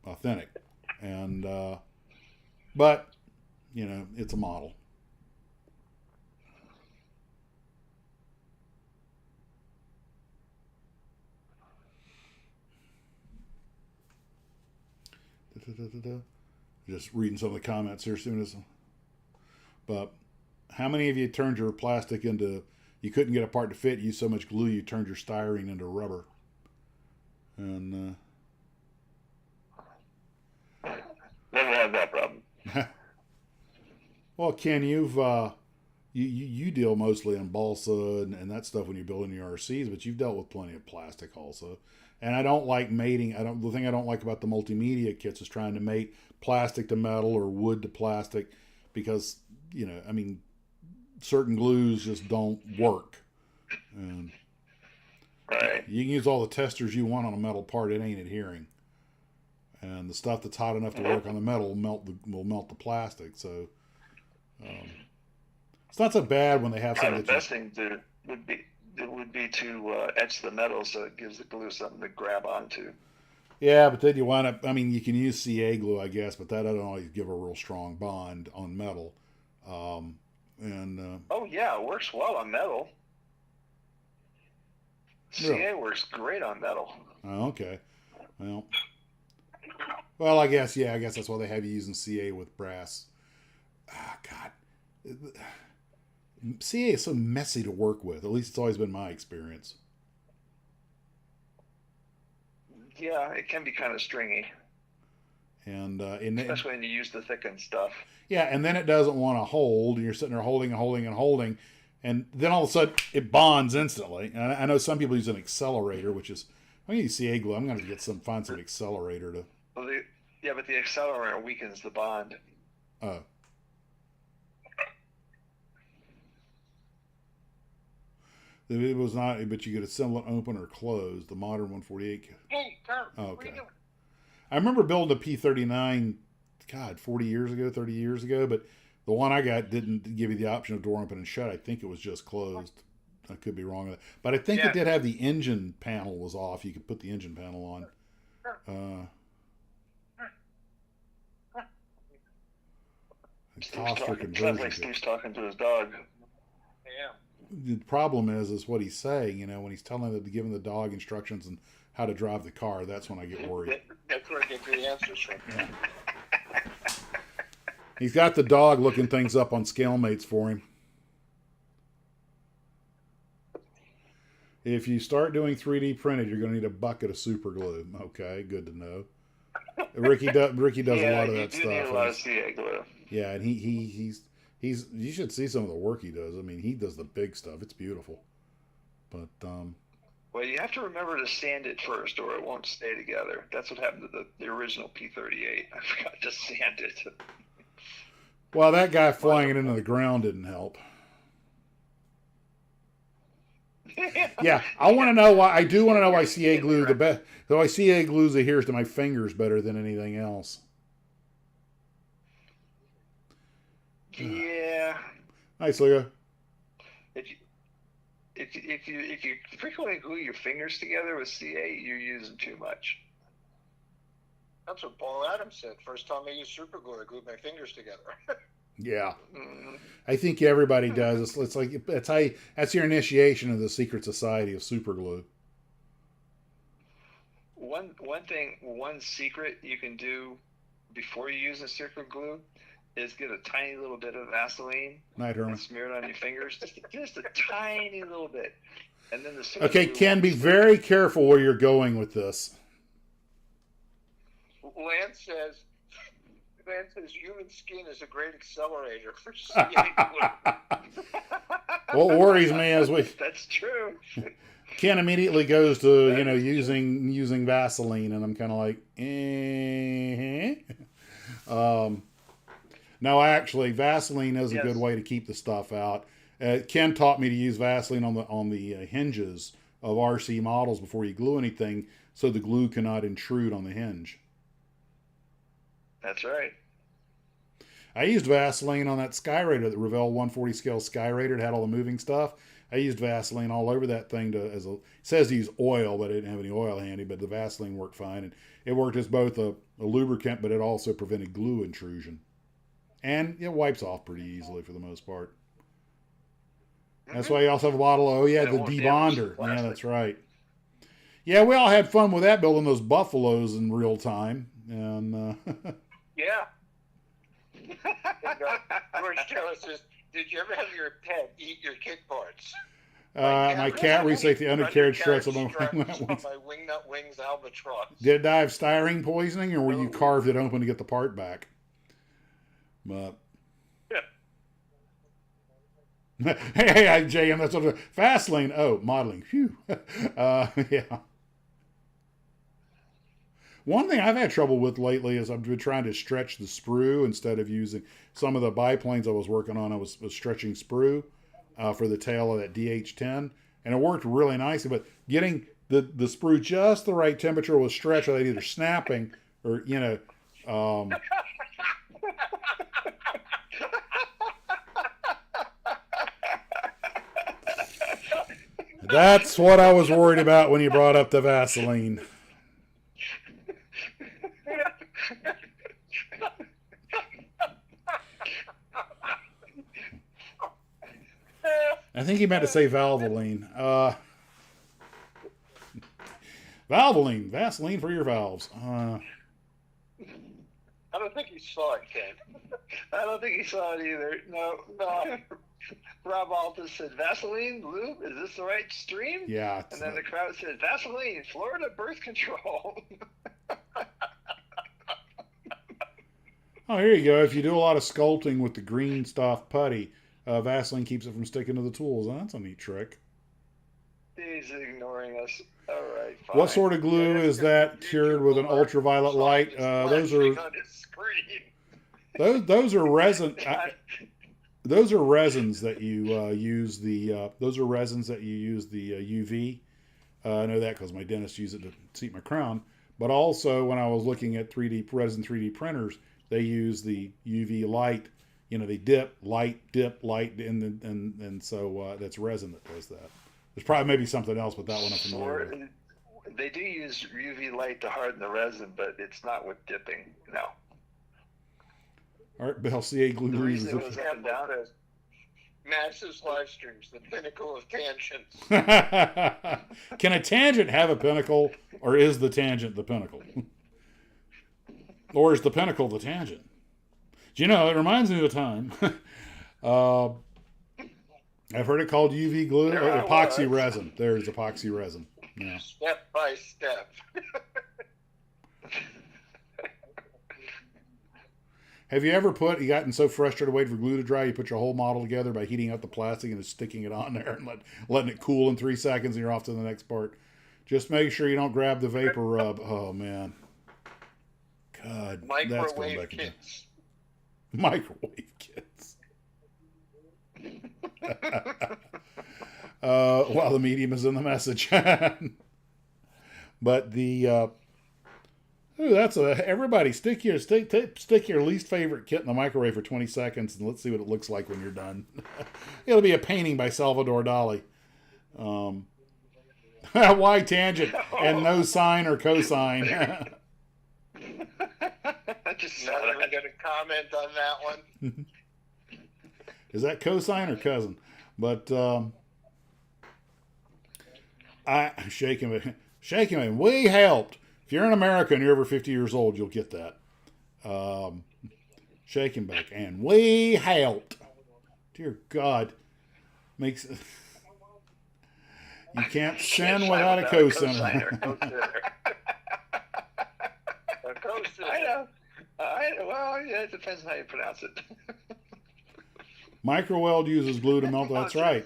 authentic. And but you know, it's a model. Just reading some of the comments here as soon as. But how many of you turned your plastic into? You couldn't get a part to fit. You used so much glue, you turned your styrene into rubber. And Never had that problem. well, Ken, you deal mostly in balsa and that stuff when you're building your RCs, but you've dealt with plenty of plastic also. And I don't like mating. The thing I don't like about the multimedia kits is trying to mate plastic to metal or wood to plastic, because you know, I mean, certain glues just don't work. And Right. you can use all the testers you want on a metal part, it ain't adhering. And the stuff that's hot enough to work on the metal will melt the plastic. So it's not so bad when they have Probably something the that best thing would be to etch the metal so it gives the glue something to grab onto. yeah, but then you wind up. I mean, you can use CA glue, I guess, but that doesn't always give a real strong bond on metal. Oh yeah, it works well on metal. Really? CA works great on metal. Oh, okay. Well, I guess that's why they have you using CA with brass. Ah, God, CA is so messy to work with. At least it's always been my experience. Yeah, it can be kind of stringy, And especially when you use the thickened stuff. yeah, and then it doesn't want to hold, and you're sitting there holding and holding and holding, and then all of a sudden it bonds instantly. And I know some people use an accelerator, which is I'm gonna use CA glue. I'm gonna have to find some accelerator to. Well, but the accelerator weakens the bond. Oh. It was not, but you could assemble it open or closed. The modern 148. Hey, Kurt, Oh, what are okay. you doing? I remember building a P39, God, 40 years ago, 30 years ago, but the one I got didn't give you the option of door open and shut. I think it was just closed. I could be wrong with that. But I think Yeah. it did have the engine panel was off. You could put the engine panel on. Toster Sounds conversion like kit. Steve's talking to his dog. Yeah. The problem is what he's saying. You know, when he's telling them to give him the dog instructions and how to drive the car, that's when I get worried. That's where I get the answers from. He's got the dog looking things up on ScaleMates for him. If you start doing 3D printed, you're going to need a bucket of super glue. Okay, good to know. Ricky does a lot of that you do need stuff. a lot of CA glue. Yeah, and he's you should see some of the work he does. I mean, he does the big stuff. It's beautiful. But Well, you have to remember to sand it first, or it won't stay together. That's what happened to the original P38. I forgot to sand it. well, that guy flying it into the ground didn't help. Yeah, I want to know why. I do want to know why CA glue the best. Though I CA glues adheres to my fingers better than anything else. Yeah. Nice, Leo. If you frequently glue your fingers together with CA, you're using too much. That's what Paul Adams said. First time I used super glue, I glued my fingers together. Yeah, Mm. I think everybody does. It's like that's your initiation of the secret society of super glue. One secret you can do before you use a super glue is get a tiny little bit of Vaseline Night, Herman. and smear it on your fingers, just a tiny little bit, and then the super Okay, glue Ken, won't be stick. very careful where you're going with this. Lance says human skin is a great accelerator for CA glue. What worries me is That's true. Ken immediately goes to using Vaseline, and I'm kind of like, No, actually, Vaseline is a Yes. good way to keep the stuff out. Ken taught me to use Vaseline on the hinges of RC models before you glue anything, so the glue cannot intrude on the hinge. That's right. I used Vaseline on that Skyraider, the Revell 140 scale Skyraider. It had all the moving stuff. I used Vaseline all over that thing it says to use oil, but I didn't have any oil handy, but the Vaseline worked fine. And it worked as both a lubricant, but it also prevented glue intrusion. And it wipes off pretty easily for the most part. That's why you also have a bottle of, the And it won't damage the debonder. Yeah, plastic. that's right. Yeah, we all had fun with that, building those buffaloes in real time. And Yeah. George Taylor says, "Did you ever have your pet eat your kit parts?" my cat recently the undercarriage struts on my Undercarriage my wingnut wings albatross. Did it die of styrene poisoning, or were you carved it open to get the part back? But hey, JM, that's what Vaseline. Oh, modeling. Phew. Yeah. One thing I've had trouble with lately is I've been trying to stretch the sprue instead of using some of the biplanes I was working on. I was stretching sprue for the tail of that DH10, and it worked really nicely. But getting the sprue just the right temperature was stretched without either snapping or That's what I was worried about when you brought up the Vaseline. I think he meant to say Valvoline. Valvoline, Vaseline for your valves. I don't think he saw it, Ken. I don't think he saw it either. No. Rob Altus said, Vaseline, lube, is this the right stream? Yeah. And then the crowd said, Vaseline, Florida birth control. Oh, here you go. If you do a lot of sculpting with the green stuff putty, Vaseline keeps it from sticking to the tools. Oh, that's a neat trick. He's ignoring us. All right, fine. What sort of glue is that cured with an ultraviolet light? Those are resin. Those are resins that you use the. Those are resins that you use the UV. I know that because my dentist used it to seat my crown. But also, when I was looking at 3D printers, they use the UV light. They dip, light, and so that's resin that does that. There's probably maybe something else, but that one I'm familiar with. They do use UV light to harden the resin, but it's not with dipping. No. Art Bell CA glue The uses reason it was up and down is Massive live streams, the pinnacle of tangents. Can a tangent have a pinnacle, or is the tangent the pinnacle? Or is the pinnacle the tangent? Do you know, it reminds me of a time. I've heard it called UV glue, epoxy resin. There's epoxy resin. Yeah. Step by step. Have you ever gotten so frustrated waiting for glue to dry, you put your whole model together by heating up the plastic and just sticking it on there and letting it cool in 3 seconds and you're off to the next part? Just make sure you don't grab the vapor rub. Oh, man. God, that's going back again. Microwave kits. While the medium is in the message. But the... everybody stick your least favorite kit in the microwave for 20 seconds and let's see what it looks like when you're done. It'll be a painting by Salvador Dali. Why tangent and no sine or cosine? just Not even going to comment on that one. Is that cosine or cousin? But shake him. We helped. If you're in America and you're over 50 years old, you'll get that. Shake him back. And we helped. Dear God. Makes... You can't sin without a cosine. I know. Well, yeah, it depends on how you pronounce it. Microweld uses glue to melt. That's right.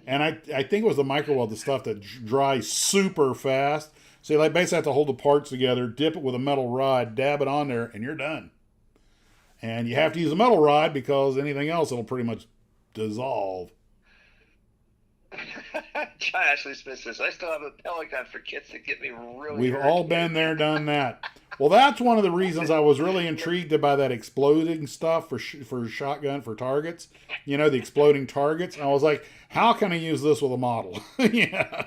And I think it was the microweld, the stuff that dries super fast. So you basically have to hold the parts together, dip it with a metal rod, dab it on there, and you're done. And you have to use a metal rod because anything else, it'll pretty much dissolve. John Ashley Smith says, I still have a pellet gun for kids that get me really We've all irritated." been there, done that. Well, that's one of the reasons I was really intrigued by that exploding stuff for shotgun for targets. You know, the exploding targets. I was like, how can I use this with a model? Yeah.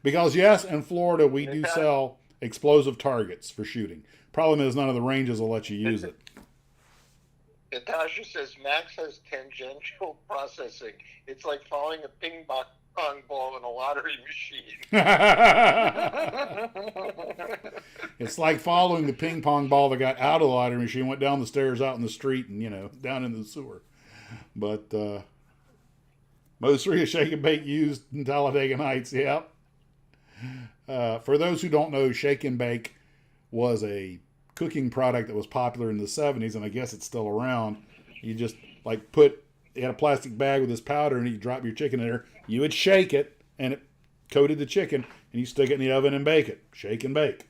Because yes, in Florida we do sell explosive targets for shooting. Problem is none of the ranges will let you use it. Natasha says Max has tangential processing. It's like following a ping pong ball in a lottery machine. It's like following the ping pong ball that got out of the lottery machine, went down the stairs out in the street, and down in the sewer. But most three is shake and bake used in Talladega Nights. Yep. For those who don't know, shake and bake was a cooking product that was popular in the 70s, and I guess it's still around. You just you had a plastic bag with this powder, and you drop your chicken in there. You would shake it, and it coated the chicken, and you stick it in the oven and bake it. Shake and bake.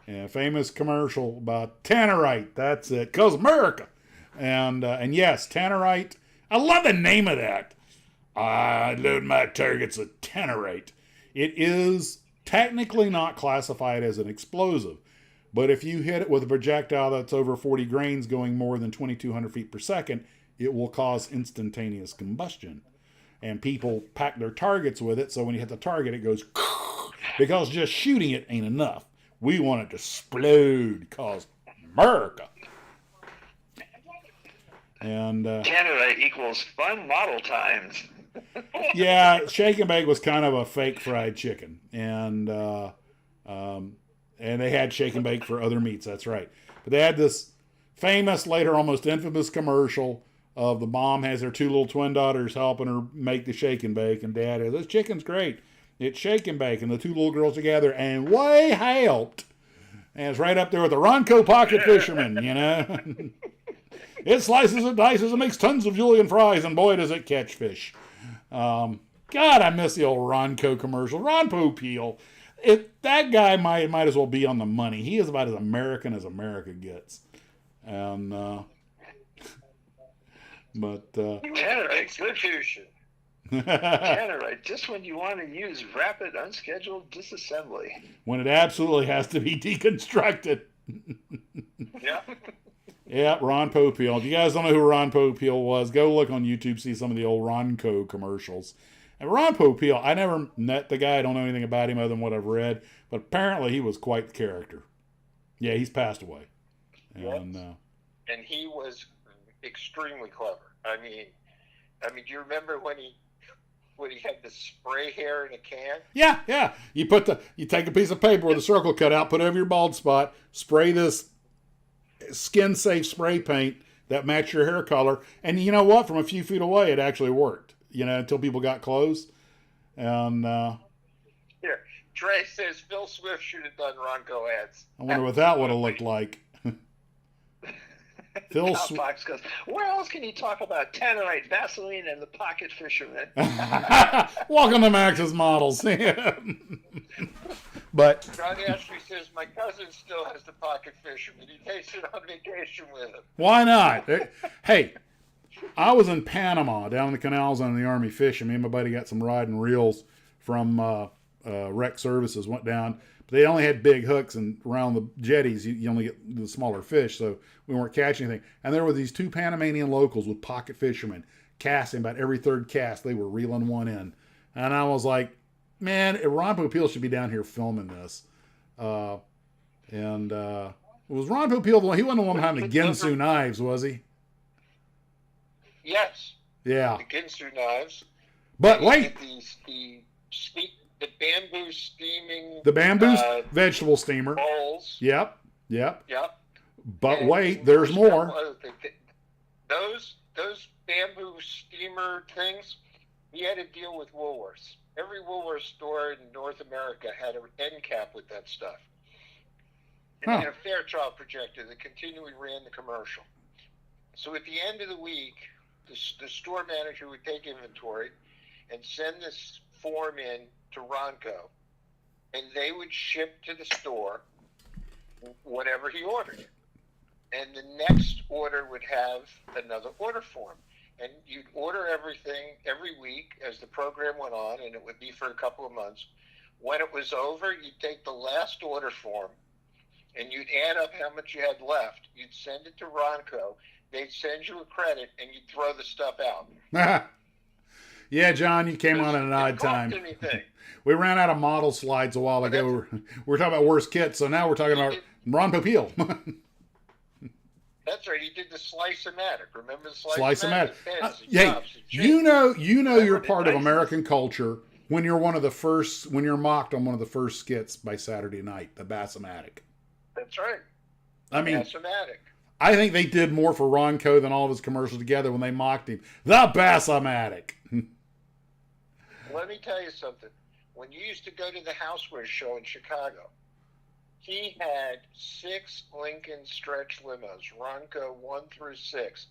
And a famous commercial about Tannerite. That's it. 'Cause America. And yes, Tannerite. I love the name of that. I load my targets with Tannerite. It is technically not classified as an explosive. But if you hit it with a projectile that's over 40 grains going more than 2,200 feet per second, it will cause instantaneous combustion. And people pack their targets with it, so when you hit the target, it goes because just shooting it ain't enough. We want it to explode, cause America. And Tannerite equals fun model times. yeah, shake and bake was kind of a fake fried chicken, and they had shake and bake for other meats. That's right. But they had this famous, later almost infamous commercial of the mom has her two little twin daughters helping her make the shake and bake, and dad is, this chicken's great. It's shake and bake, and the two little girls together, and way helped. And it's right up there with the Ronco Pocket Fisherman, It slices and dices and makes tons of julienne fries, and boy, does it catch fish. God, I miss the old Ronco commercial. Ron Popeil. That guy might as well be on the money. He is about as American as America gets. And Tannerite, Institution. Tannerite, just when you want to use rapid, unscheduled disassembly. When it absolutely has to be deconstructed. Yeah. Yeah, Ron Popeil. If you guys don't know who Ron Popeil was, go look on YouTube, see some of the old Ronco commercials. And Ron Popeil, I never met the guy. I don't know anything about him other than what I've read. But apparently he was quite the character. Yeah, he's passed away. And he was extremely clever. I mean, do you remember when he had the spray hair in a can? Yeah. You take a piece of paper with a circle cut out, put it over your bald spot, spray this skin-safe spray paint that matched your hair color, and you know what? From a few feet away, it actually worked. Until people got close. And here, Trey says Phil Swift should have done Ronco ads. I wonder what that would have looked like. Phil Fox goes, where else can you talk about Tannerite, Vaseline, and the Pocket Fisherman? Welcome to Max's Models. But Johnny Ashley says my cousin still has the Pocket Fisherman. He takes it on vacation with him. Why not? Hey, I was in Panama, down in the canals on the Army fishing. Me and my buddy got some rod and reels from Rec Services, went down. But they only had big hooks, and around the jetties, you only get the smaller fish, so we weren't catching anything. And there were these two Panamanian locals with pocket fishermen casting. About every third cast, they were reeling one in. And I was like, man, Ron Popeil should be down here filming this. It was Ron Popeil the one? He wasn't the one behind the Ginsu knives, was he? Yes. Yeah. The Ginsu knives. But wait. The bamboo steaming. The bamboo vegetable steamer. Bowls. Yep. But And wait, there's more. Those bamboo steamer things, he had to deal with Woolworths. Every Woolworths store in North America had an end cap with that stuff. And they had a Fairchild projector that continually ran the commercial. So at the end of the week, the store manager would take inventory and send this form in to Ronco, and they would ship to the store whatever he ordered. And the next order would have another order form. and you'd order everything every week as the program went on, and it would be for a couple of months. When it was over, you'd take the last order form, and you'd add up how much you had left. You'd send it to Ronco. They'd send you a credit, and you'd throw the stuff out. Yeah, John, you came on at an odd time. We ran out of model slides a while ago. We were talking about worst kits, so now we're talking about Ron Popeil. That's right. He did the Slice-O-Matic. Remember the Slice-O-Matic. Slice-O-Matic? Hey, you know you're part of American culture when you're when you're mocked on one of the first skits by Saturday Night, the Bass-O-Matic. That's right. I mean, Bass-O-Matic. I think they did more for Ronco than all of his commercials together when they mocked him. The Bass-O-Matic. Let me tell you something. When you used to go to the Housewares show in Chicago, he had 6 Lincoln stretch limos, Ronco 1 through 6.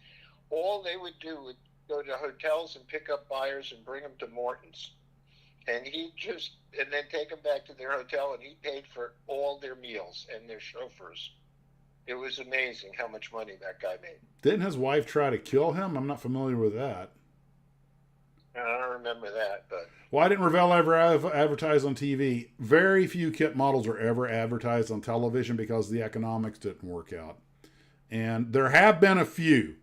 All they would do would go to hotels and pick up buyers and bring them to Morton's. And then take them back to their hotel, and he paid for all their meals and their chauffeurs. It was amazing how much money that guy made. Didn't his wife try to kill him? I'm not familiar with that. I don't remember that, but... Why didn't Revell ever advertise on TV? Very few kit models are ever advertised on television because the economics didn't work out. And there have been a few.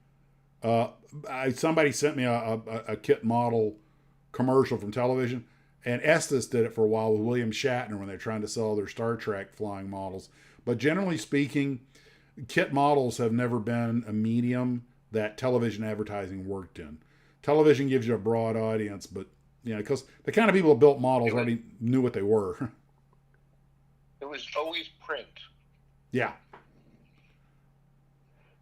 Somebody sent me a kit model commercial from television, and Estes did it for a while with William Shatner when they're trying to sell their Star Trek flying models. But generally speaking, kit models have never been a medium that television advertising worked in. Television gives you a broad audience, but because the kind of people that built models already knew what they were. It was always print. Yeah.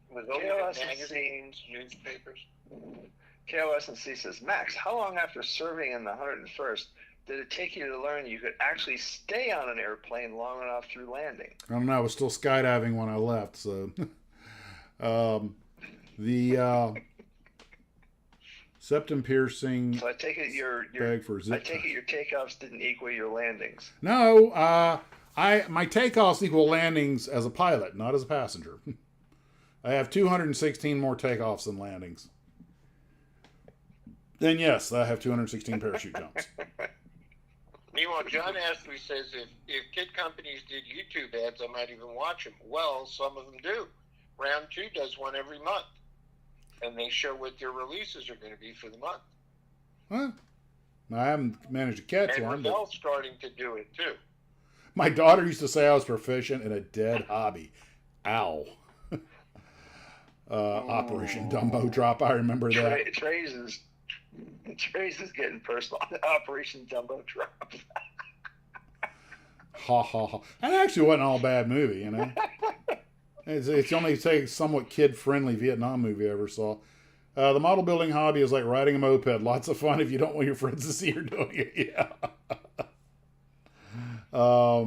It was always magazines, newspapers. KOS&C says, Max, how long after serving in the 101st did it take you to learn you could actually stay on an airplane long enough through landing? I don't know. I was still skydiving when I left, so the septum piercing. So I take it your takeoffs didn't equal your landings. No, my takeoffs equal landings as a pilot, not as a passenger. I have 216 more takeoffs than landings. Then yes, I have 216 parachute jumps. Meanwhile, John Astley says if kit companies did YouTube ads, I might even watch them. Well, some of them do. Round 2 does one every month. And they show what their releases are going to be for the month. Huh? I haven't managed to catch one. And Revell's starting to do it, too. My daughter used to say I was proficient in a dead hobby. Ow. Operation Dumbo Drop. I remember that. Trace is getting personal on Operation Dumbo Drop. Ha ha ha. That actually wasn't all a bad movie, It's only a somewhat kid-friendly Vietnam movie I ever saw. The model building hobby is like riding a moped. Lots of fun if you don't want your friends to see you're doing it. Yeah.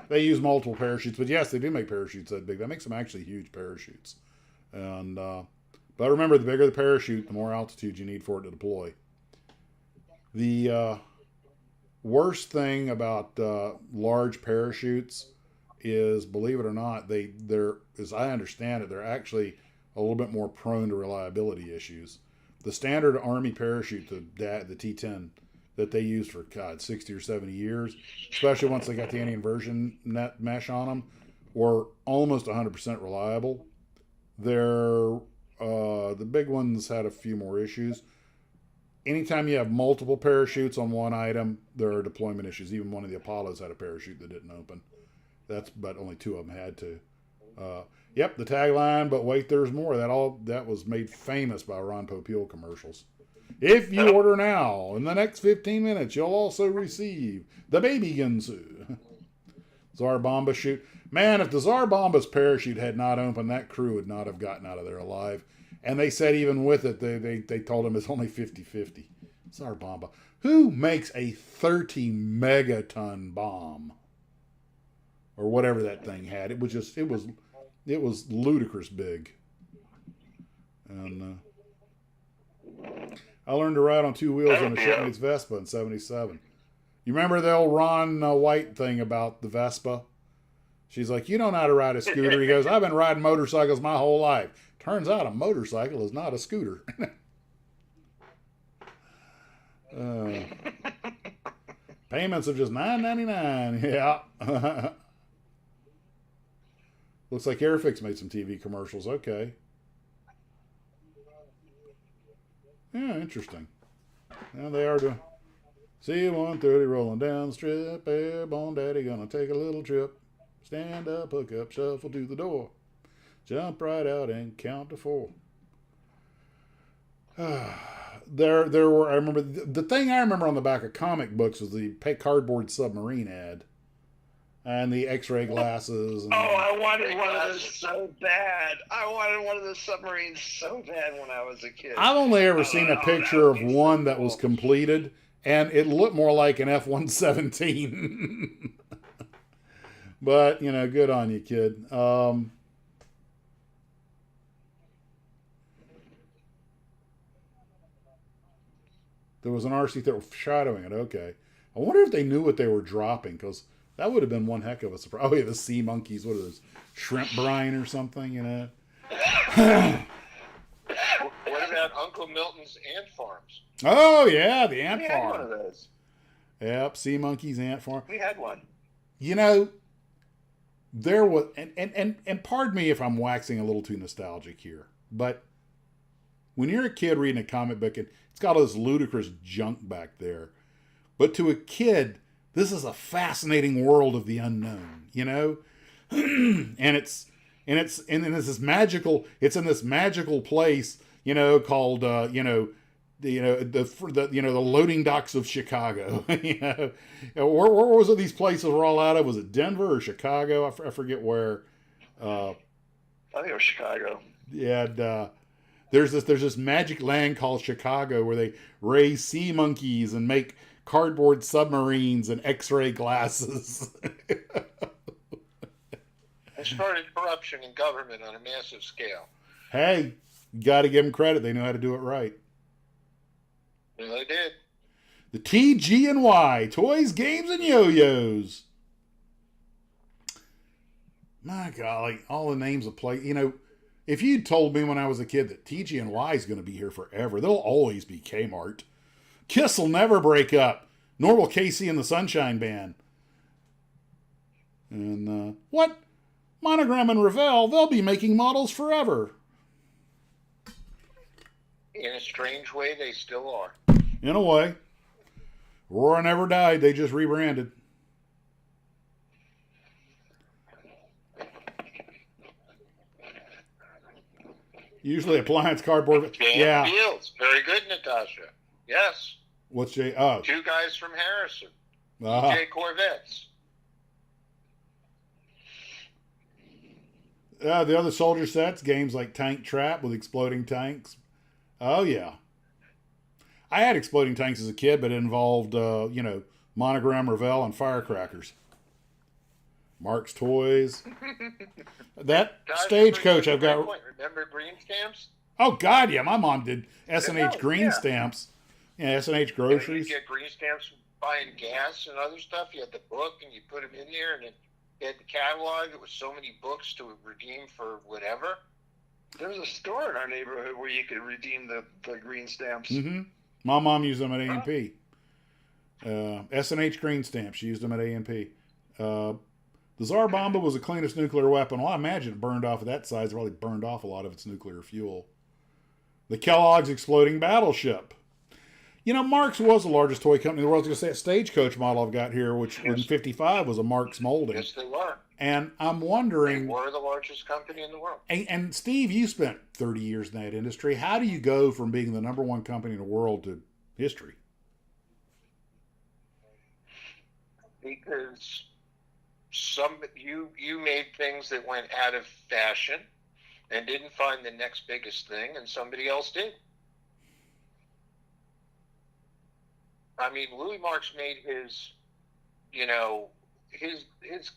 They use multiple parachutes, but yes, they do make parachutes that big. That makes them actually huge parachutes. And but remember, the bigger the parachute, the more altitude you need for it to deploy. The worst thing about large parachutes is, believe it or not, they're, as I understand it, they're actually a little bit more prone to reliability issues. The standard Army parachute, the T-10, that they used for 60 or 70 years, especially once they got the anti-inversion net mesh on them, were almost 100% reliable. The big ones had a few more issues. Anytime you have multiple parachutes on one item, there are deployment issues. Even one of the Apollos had a parachute that didn't open. But only 2 of them had to. Yep, the tagline, but wait, there's more. That was made famous by Ron Popeil commercials. If you order now, in the next 15 minutes, you'll also receive the baby Ginsu. Tsar Bomba chute. Man, if the Tsar Bomba's parachute had not opened, that crew would not have gotten out of there alive. And they said even with it, they told him it's only 50-50. Tsar Bomba. Who makes a 30 megaton bomb? Or whatever that thing had. It was ludicrous big. And I learned to ride on 2 wheels on a shipmate's Vespa in 77. You remember the old Ron White thing about the Vespa? She's like, you don't know how to ride a scooter. He goes, I've been riding motorcycles my whole life. Turns out a motorcycle is not a scooter. Payments of just $9.99. Yeah. Looks like Airfix made some TV commercials. Okay. Yeah, interesting. Now they are doing. C-130 rolling down the strip. Airborne daddy gonna take a little trip. Stand up, hook up, shuffle to the door. Jump right out and count to 4. There were. I remember the thing I remember on the back of comic books was the cardboard submarine ad, and the X-ray glasses. And I wanted one of those so bad. I wanted one of those submarines so bad when I was a kid. I've only ever seen a picture of one that cool. was completed, and it looked more like an F-117. But good on you, kid. There was an RC-30 shadowing it. Okay. I wonder if they knew what they were dropping, because that would have been one heck of a surprise. Oh, yeah, the sea monkeys. What are those? Shrimp brine or something, What about Uncle Milton's ant farms? Oh, yeah, the ant We had one farm. of those. Yep, sea monkeys, ant farm. We had one. There was, and pardon me if I'm waxing a little too nostalgic here, but when you're a kid reading a comic book and it's got all this ludicrous junk back there, but to a kid, this is a fascinating world of the unknown, and it's in this magical place, called the loading docks of Chicago. Where was it? These places were all out of. Was it Denver or Chicago? I forget where. I think it was Chicago. Yeah. There's this magic land called Chicago where they raise sea monkeys and make cardboard submarines and X-ray glasses. They started corruption in government on a massive scale. Hey, you got to give them credit. They know how to do it right. Yeah, they did. The TG&Y, toys, games, and yo-yos. My golly, all the names of play. If you'd told me when I was a kid that TG&Y is going to be here forever, they'll always be Kmart. Kiss will never break up, nor will Casey and the Sunshine Band. And what? Monogram and Revell, they'll be making models forever. In a strange way, they still are. In a way. Aurora never died, they just rebranded. Usually appliance cardboard. Dan Fields. Very good, Natasha. Yes. What's J? Oh. 2 guys from Harrison. Uh-huh. DJ Corvettes. The other soldier sets, games like Tank Trap with exploding tanks. Oh, yeah. I had exploding tanks as a kid, but it involved, Monogram, Revell, and firecrackers. Mark's Toys. That Guys, Stagecoach I've got. Remember green stamps? Oh, God, yeah. My mom did S&H green yeah. stamps. Yeah, S&H You groceries. get green stamps buying gas and other stuff. You had the book, and you put them in there, and it had the catalog. It was so many books to redeem for whatever. There was a store in our neighborhood where you could redeem the green stamps. Mm-hmm. My mom used them at A&P. S&H green stamps. She used them at A&P. The Tsar Bomba was the cleanest nuclear weapon. Well, I imagine it burned off at that size. It probably burned off a lot of its nuclear fuel. The Kellogg's exploding battleship. Mark's was the largest toy company in the world. I was going to say a Stagecoach model I've got here, which in 55 was a Mark's molding. Yes, they were. And I'm They wondering... were the largest company in the world. And Steve, you spent 30 years in that industry. How do you go from being the number one company in the world to history? Because you made things that went out of fashion and didn't find the next biggest thing, and somebody else did. I mean, Louis Marks made his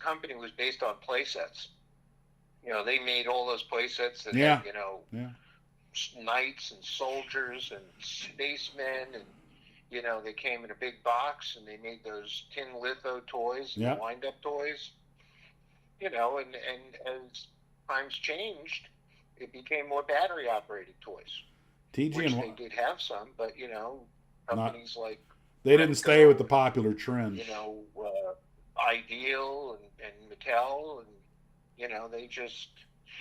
company was based on play sets. They made all those play sets that had, knights and soldiers and spacemen, and they came in a big box, and they made those tin litho toys and wind-up toys. you know, and as times changed, it became more battery operated toys, TG which and they did have some, but you know, Not- companies like they didn't stay with the popular trend. you know, Ideal and Mattel, and you know, they just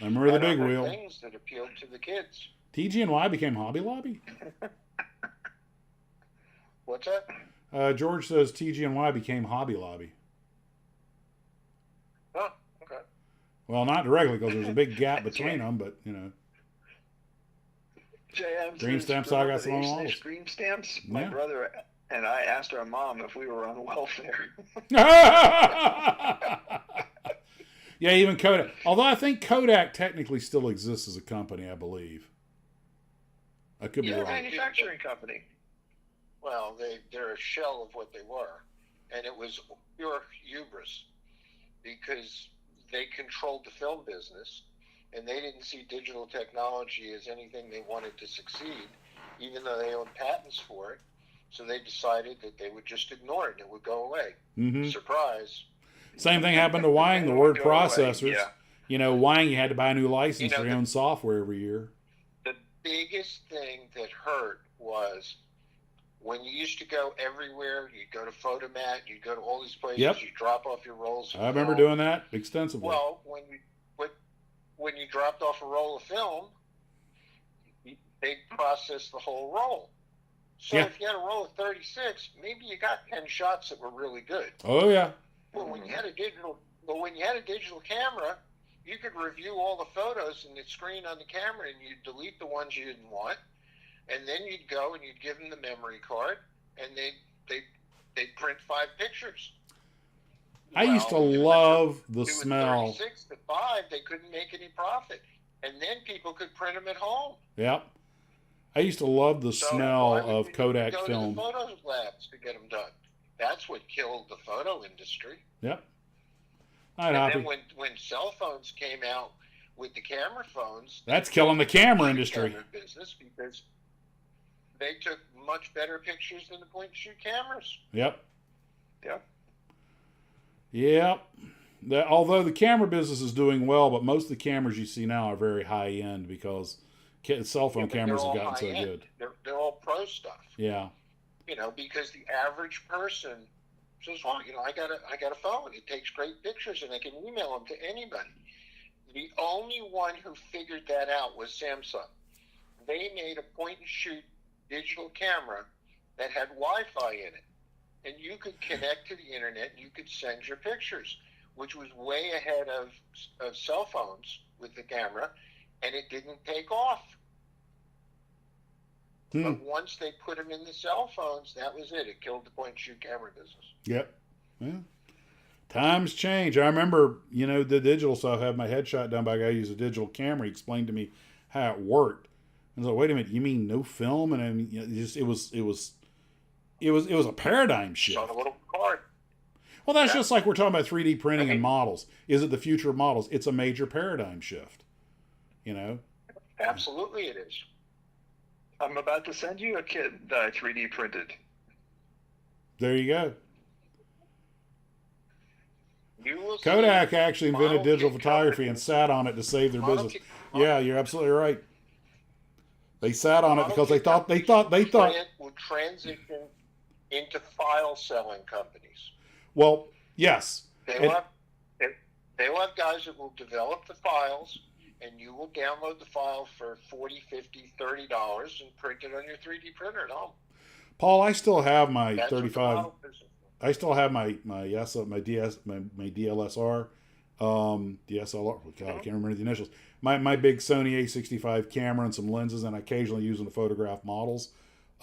I remember the had big other wheel. things that appealed to the kids. TG&Y became Hobby Lobby. What's that? George says TG&Y became Hobby Lobby. Oh, okay. Well, not directly because there's a big gap between them, but you know. JM Green says, stamps, I remember got some the on H models. Green stamps. My Yeah. brother and I asked our mom if we were on welfare. Yeah, even Kodak. Although I think Kodak technically still exists as a company, I believe. I could be Yeah, wrong. manufacturing company. Well, they're a shell of what they were, and it was pure hubris because they controlled the film business, and they didn't see digital technology as anything they wanted to succeed, even though they owned patents for it. So they decided that they would just ignore it and it would go away. Mm-hmm. Surprise. Same thing happened to Wang, the word Go away, processors. yeah. You know, Wang, you had to buy a new license You know, for your own software every year. The biggest thing that hurt was when you used to go everywhere, you'd go to Photomat, you'd go to all these places, Yep. you'd drop off your rolls of I remember film. doing that extensively. Well, when you dropped off a roll of film, they processed the whole roll. So Yeah. if you had a roll of 36, maybe you got 10 shots that were really good. Oh yeah. But when you had a digital camera, you could review all the photos in the screen on the camera, and you'd delete the ones you didn't want, and then you'd go and you'd give them the memory card, and they'd print 5 pictures. I used to Well, if it love the was smell. 36 to 5, they couldn't make any profit, and then people could print them at home. Yep. I used to love the So smell why would of you Kodak go film. to the photo labs to get them done. That's what killed the photo industry. Yep. All right, And Hoppy. then when cell phones came out with the camera phones, That's killing the camera shoot industry. camera business, because they took much better pictures than the point-and-shoot cameras. Yep. Yep. Yep. Although the camera business is doing well, but most of the cameras you see now are very high end because cell phone Yeah, but cameras they're have all gotten so high-end. good. They're all pro stuff. Yeah. You know, because the average person says, "Well, you know, I got a phone. It takes great pictures, and I can email them to anybody." The only one who figured that out was Samsung. They made a point-and-shoot digital camera that had Wi-Fi in it, and you could connect to the internet. And you could send your pictures, which was way ahead of cell phones with the camera, and it didn't take off. But once they put them in the cell phones, that was it. It killed the point-and-shoot camera business. Yep. Yeah. Times change. I remember, you know, the digital stuff. I had my headshot done by a guy who used a digital camera. He explained to me how it worked. I was like, wait a minute, you mean no film? And I mean, you know, it was a paradigm shift. On a little card. Well, that's Yeah. just like we're talking about 3D printing and models. Is it the future of models? It's a major paradigm shift. You know? Absolutely, it is. I'm about to send you a kit that I 3D printed. There you go. You will see Kodak actually invented model digital kit photography and companies- sat on it to save their model business. kit- Yeah, you're absolutely right. They sat on it model because they kit thought companies will transition into file selling companies. well, yes. They And- will have guys that will develop the files, and you will download the file for $40, $50, $30 and print it on your 3D printer at home. Paul, I still have my That's what the 35. model business is. I still have my DLSR, DSLR. God, I can't remember the initials. My big Sony A65 camera and some lenses, and I occasionally use them to photograph models.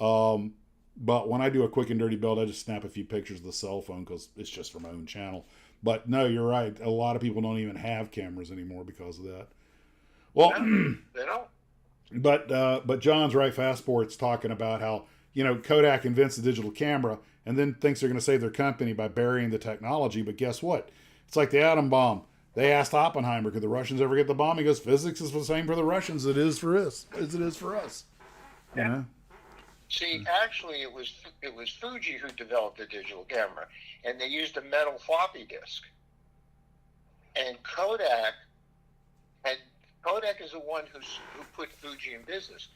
But when I do a quick and dirty build, I just snap a few pictures of the cell phone because it's just for my own channel. But no, you're right. A lot of people don't even have cameras anymore because of that. Well, They don't. but John's right. Fastsport's talking about how, you know, Kodak invents the digital camera and then thinks they're going to save their company by burying the technology. But guess what? It's like the atom bomb. They asked Oppenheimer, could the Russians ever get the bomb? He goes, physics is the same for the Russians as it is for us. You know? See, actually, it was Fuji who developed the digital camera, and they used a metal floppy disk. And Kodak is the one who put Fuji in business,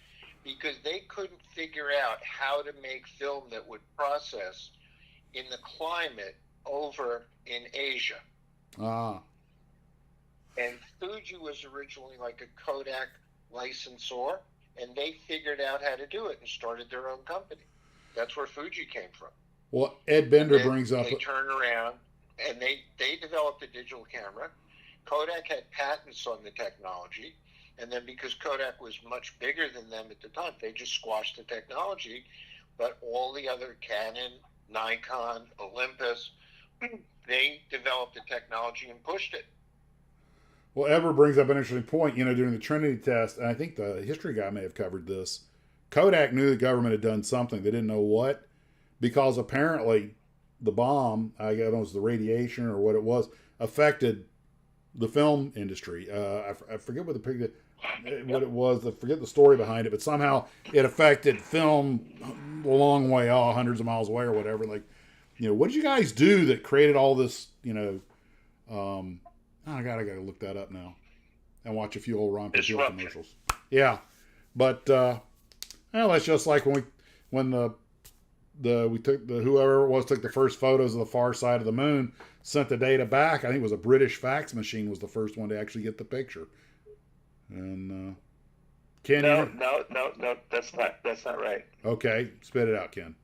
because they couldn't figure out how to make film that would process in the climate over in Asia. Ah. And Fuji was originally like a Kodak licensor, and they figured out how to do it and started their own company. That's where Fuji came from. Well, Ed Bender And then brings up. They turned around and they developed a digital camera. Kodak had patents on the technology, and then because Kodak was much bigger than them at the time, they just squashed the technology. But all the other Canon, Nikon, Olympus, they developed the technology and pushed it. Well, Edward brings up an interesting point. You know, during the Trinity test, and I think the history guy may have covered this. Kodak knew the government had done something. They didn't know what, because apparently the bomb, I don't know, it was the radiation or what it was, affected the film industry. I forget what it was. I forget the story behind it, but somehow it affected film a long way, hundreds of miles away or whatever. Like, you know, what did you guys do that created all this? You know, I gotta look that up now and watch a few old Ron Popeil commercials. Yeah, but well, that's just like when we took whoever it was took the first photos of the far side of the moon, sent the data back. I think it was a British fax machine was the first one to actually get the picture. And Ken, No, that's not right. Okay, spit it out, Ken.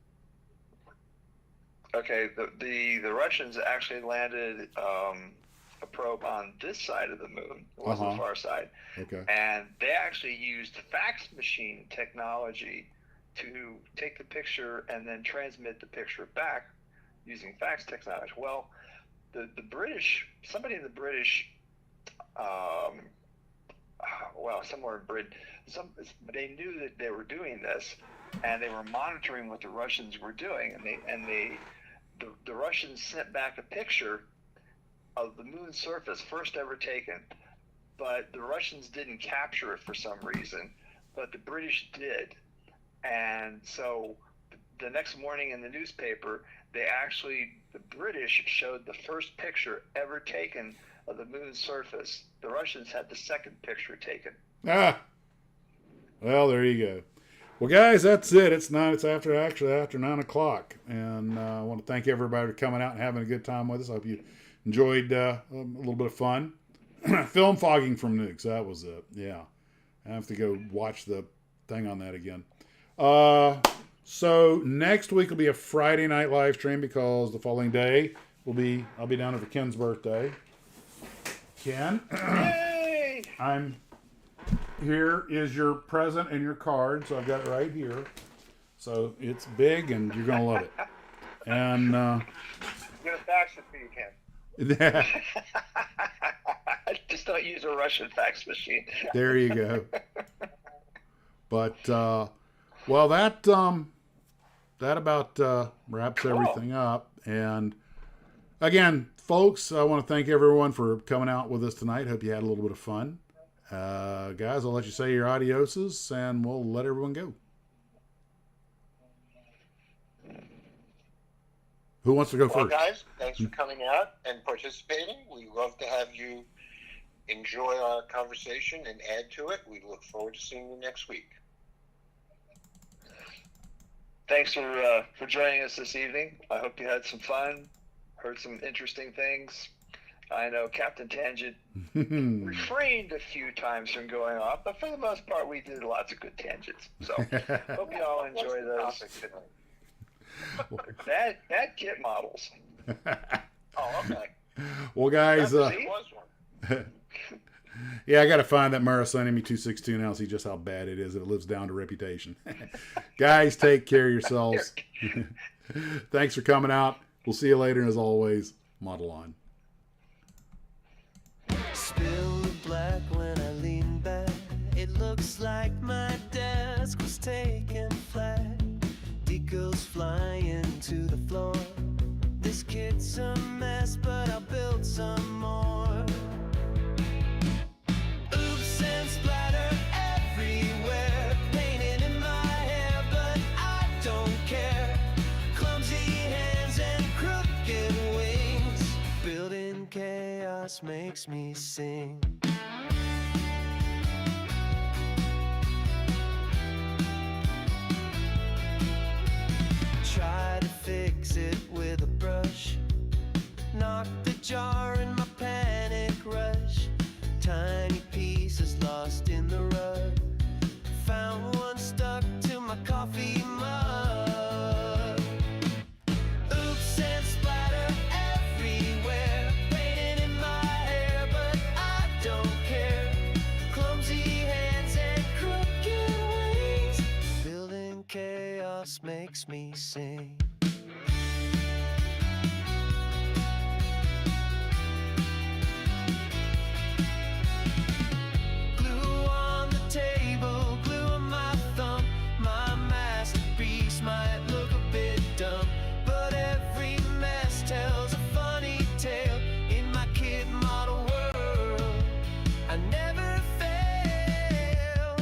Okay, the Russians actually landed a probe on this side of the moon. It wasn't the far side. Okay. And they actually used fax machine technology to take the picture and then transmit the picture back using fax technology. Well, the British, somebody in the British, somewhere in Britain, they knew that they were doing this, and they were monitoring what the Russians were doing, and the Russians sent back a picture of the moon's surface, first ever taken, but the Russians didn't capture it for some reason, but the British did. And so the next morning in the newspaper, the British showed the first picture ever taken of the moon's surface. The Russians had the second picture taken. Ah, well, there you go. Well, guys, that's it. It's after 9 o'clock, and I want to thank everybody for coming out and having a good time with us. I hope you enjoyed a little bit of fun. Film fogging from nukes. That was it. Yeah, I have to go watch the thing on that again. So next week will be a Friday night live stream, because the following day I'll be down there for Ken's birthday. Ken, Yay! Here is your present and your card. So I've got it right here. So it's big, and you're gonna love it. And I'm gonna fax it for you, Ken. Just don't use a Russian fax machine. There you go. But well, that about wraps everything up. And again, folks, I want to thank everyone for coming out with us tonight. Hope you had a little bit of fun. Guys, I'll let you say your adioses, and we'll let everyone go. Who wants to go Well, first? guys, thanks for coming out and participating. We love to have you enjoy our conversation and add to it. We look forward to seeing you next week. Thanks for joining us this evening. I hope you had some fun, heard some interesting things. I know Captain Tangent refrained a few times from going off, but for the most part, we did lots of good tangents. So hope you all enjoy those. Bad kit models. Oh, okay. Well, guys, That was one. yeah, I got to find that Marasani 262 now, see just how bad it is. It lives down to reputation. Guys, take care of yourselves. Thanks for coming out. We'll see you later. And as always, model on. Spill the black when I lean back. It looks like my desk was taken flat. Decals flying to the floor. This kit's a mess, but I'll build some more. Oops and splatter everywhere. Painted in my hair, but I don't care. Clumsy hands and crooked wings. Building chaos. chaos makes me sing. Try to fix it with a brush, knocked the jar in my panic rush. Tiny pieces lost in the rug, found one stuck to my coffee mug. Oops, and splatter everywhere, painted in my hair, but I don't care. Clumsy hands and crooked wings, building chaos makes me sing. Glue on the table, glue on my thumb. My masterpiece might look a bit dumb, but every mess tells a funny tale. In my kid model world, I never fail.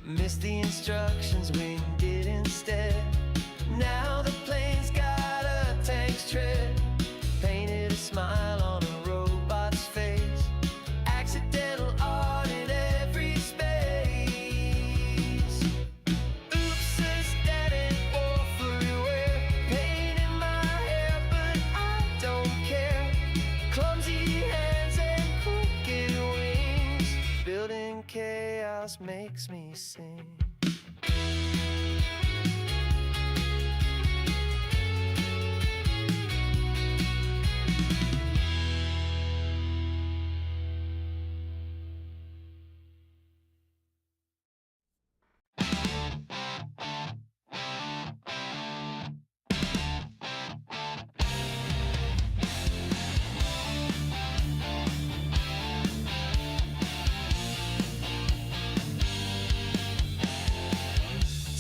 Missed the instructions, winged it instead. Now the plane's got a tank's tread. Painted a smile on a robot's face. Accidental art in every space. Oops, is that an awful wear? Paint in my hair, but I don't care. Clumsy hands and crooked wings, building chaos makes me sing.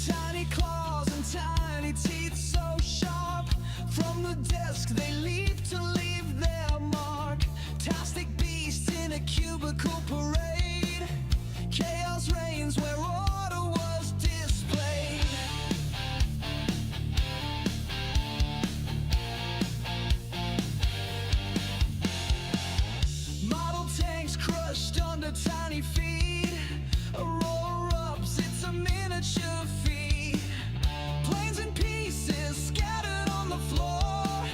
Tiny claws and tiny teeth so sharp. From the desk they leap to leave their mark. Tastic beasts in a cubicle parade. Chaos reigns where order was displayed. Model tanks crushed under tiny feet. Roll-ups, it's a miniature feat. Planes in pieces scattered on the floor.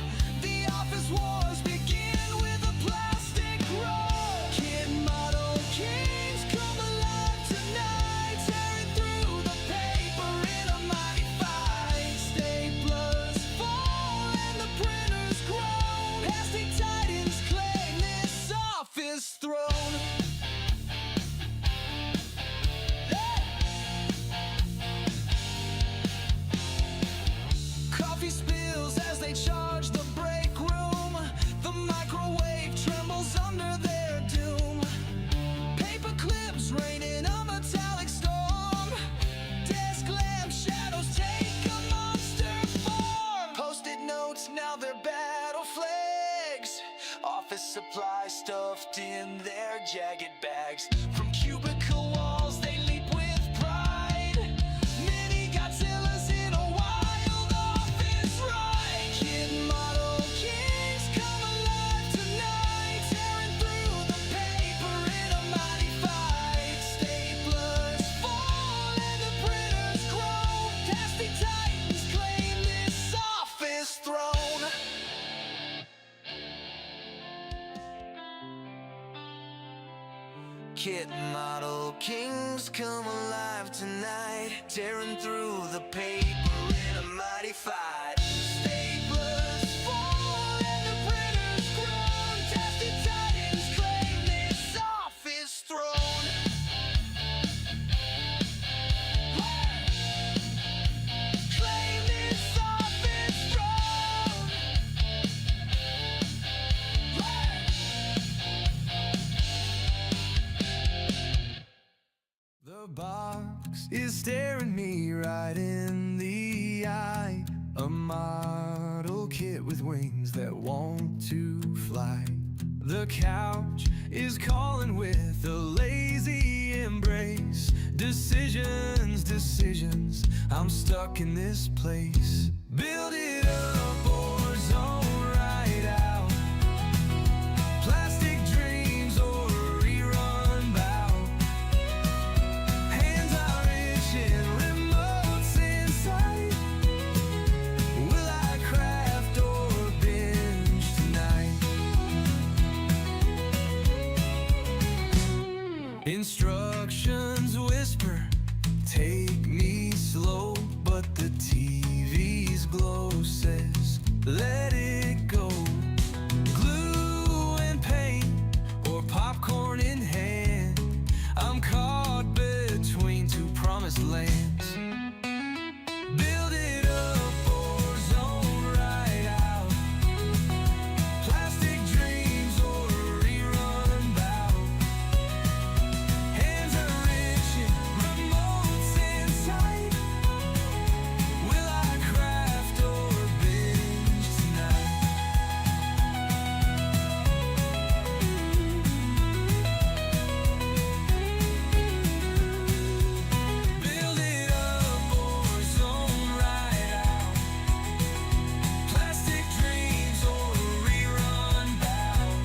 The office wars begin with a plastic roar. Kid model kings come alive tonight, tearing through the paper in a mighty fight. Staplers fall and the printers groan. Plastic titans claim this office throne. Coffee spills as they charge the break room. The microwave trembles under their doom. Paper clips rain in a metallic storm. Desk lamp shadows take a monster form. Post-it notes, now they're battle flags. Office supplies stuffed in their jagged bags. From cubicle walls they leap with pride. Mini Godzillas in a wild office ride. Kid model kings come alive tonight, tearing through the paper in a mighty fight. Staplers fall and the printers groan. Plastic titans claim this office throne. Kit model kings come alive tonight, tearing through the paper in a mighty fight. Staplers fall and the printers groan. Tasty titans claim this office throne. Claim this office throne. The box is staring me right in the eye. A model kit with wings that want to fly. The couch is calling with a lazy embrace. Decisions, decisions, I'm stuck in this place. Build it up or zone right out. Plastic dreams or a rerun bout. Hands are itching, remotes in sight. Will I craft or binge tonight? Instructions whisper, take me slow, but the TV's glow says, let it go. Glue and paint or popcorn in hand, I'm caught between two promised lands. Build it up or zone right out. Plastic dreams or a rerun bout. Hands are itching, remotes in sight. Will I craft or binge tonight? Build it up or zone right out. Plastic dreams or a rerun bout.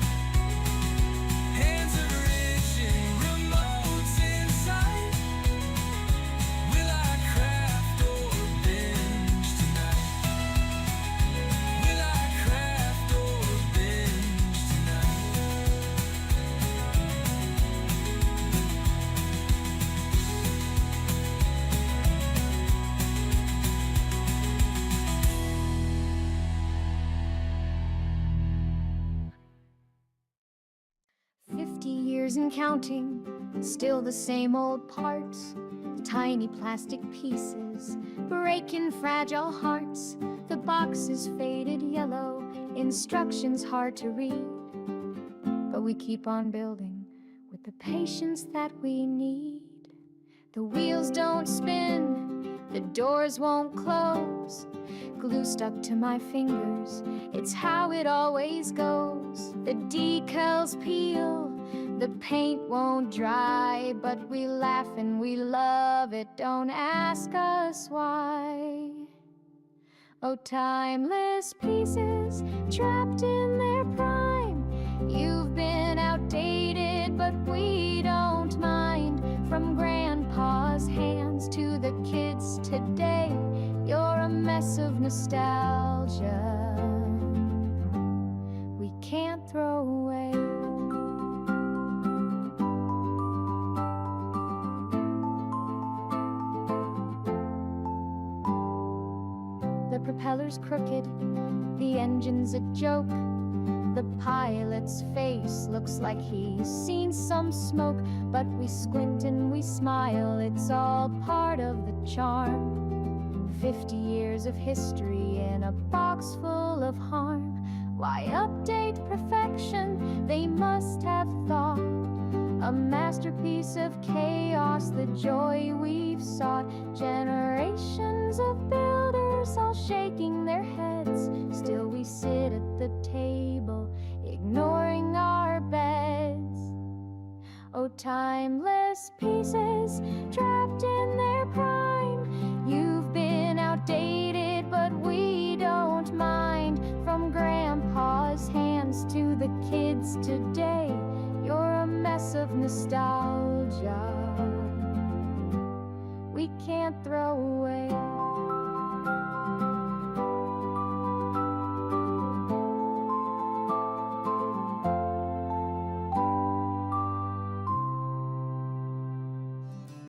Hands are itching, remotes in sight. Will I craft or binge tonight? Will I craft or binge tonight? "50 years and counting, still the same old parts. Tiny plastic pieces, breaking fragile hearts. The box is faded yellow, instructions hard to read. But we keep on building with the patience that we need. The wheels don't spin, the doors won't close. Glue stuck to my fingers, it's how it always goes. The decals peel, the paint won't dry, but we laugh and we love it, don't ask us why. Oh, timeless pieces trapped in their prime. You've been outdated, but we don't mind. From grandpa's hands to the kids today, you're a mess of nostalgia we can't throw away. The propeller's crooked, the engine's a joke. The pilot's face looks like he's seen some smoke, but we squint and we smile, it's all part of the charm. 50 years of history in a box full of harm. Why update perfection? They must have thought a masterpiece of chaos, the joy we've sought. Generations of builders all shaking their heads. Still we sit at the table, ignoring our beds. Oh, timeless pieces trapped in their prime. You've been outdated, but we don't mind. From grandpa's hands to the kids today, you're a mess of nostalgia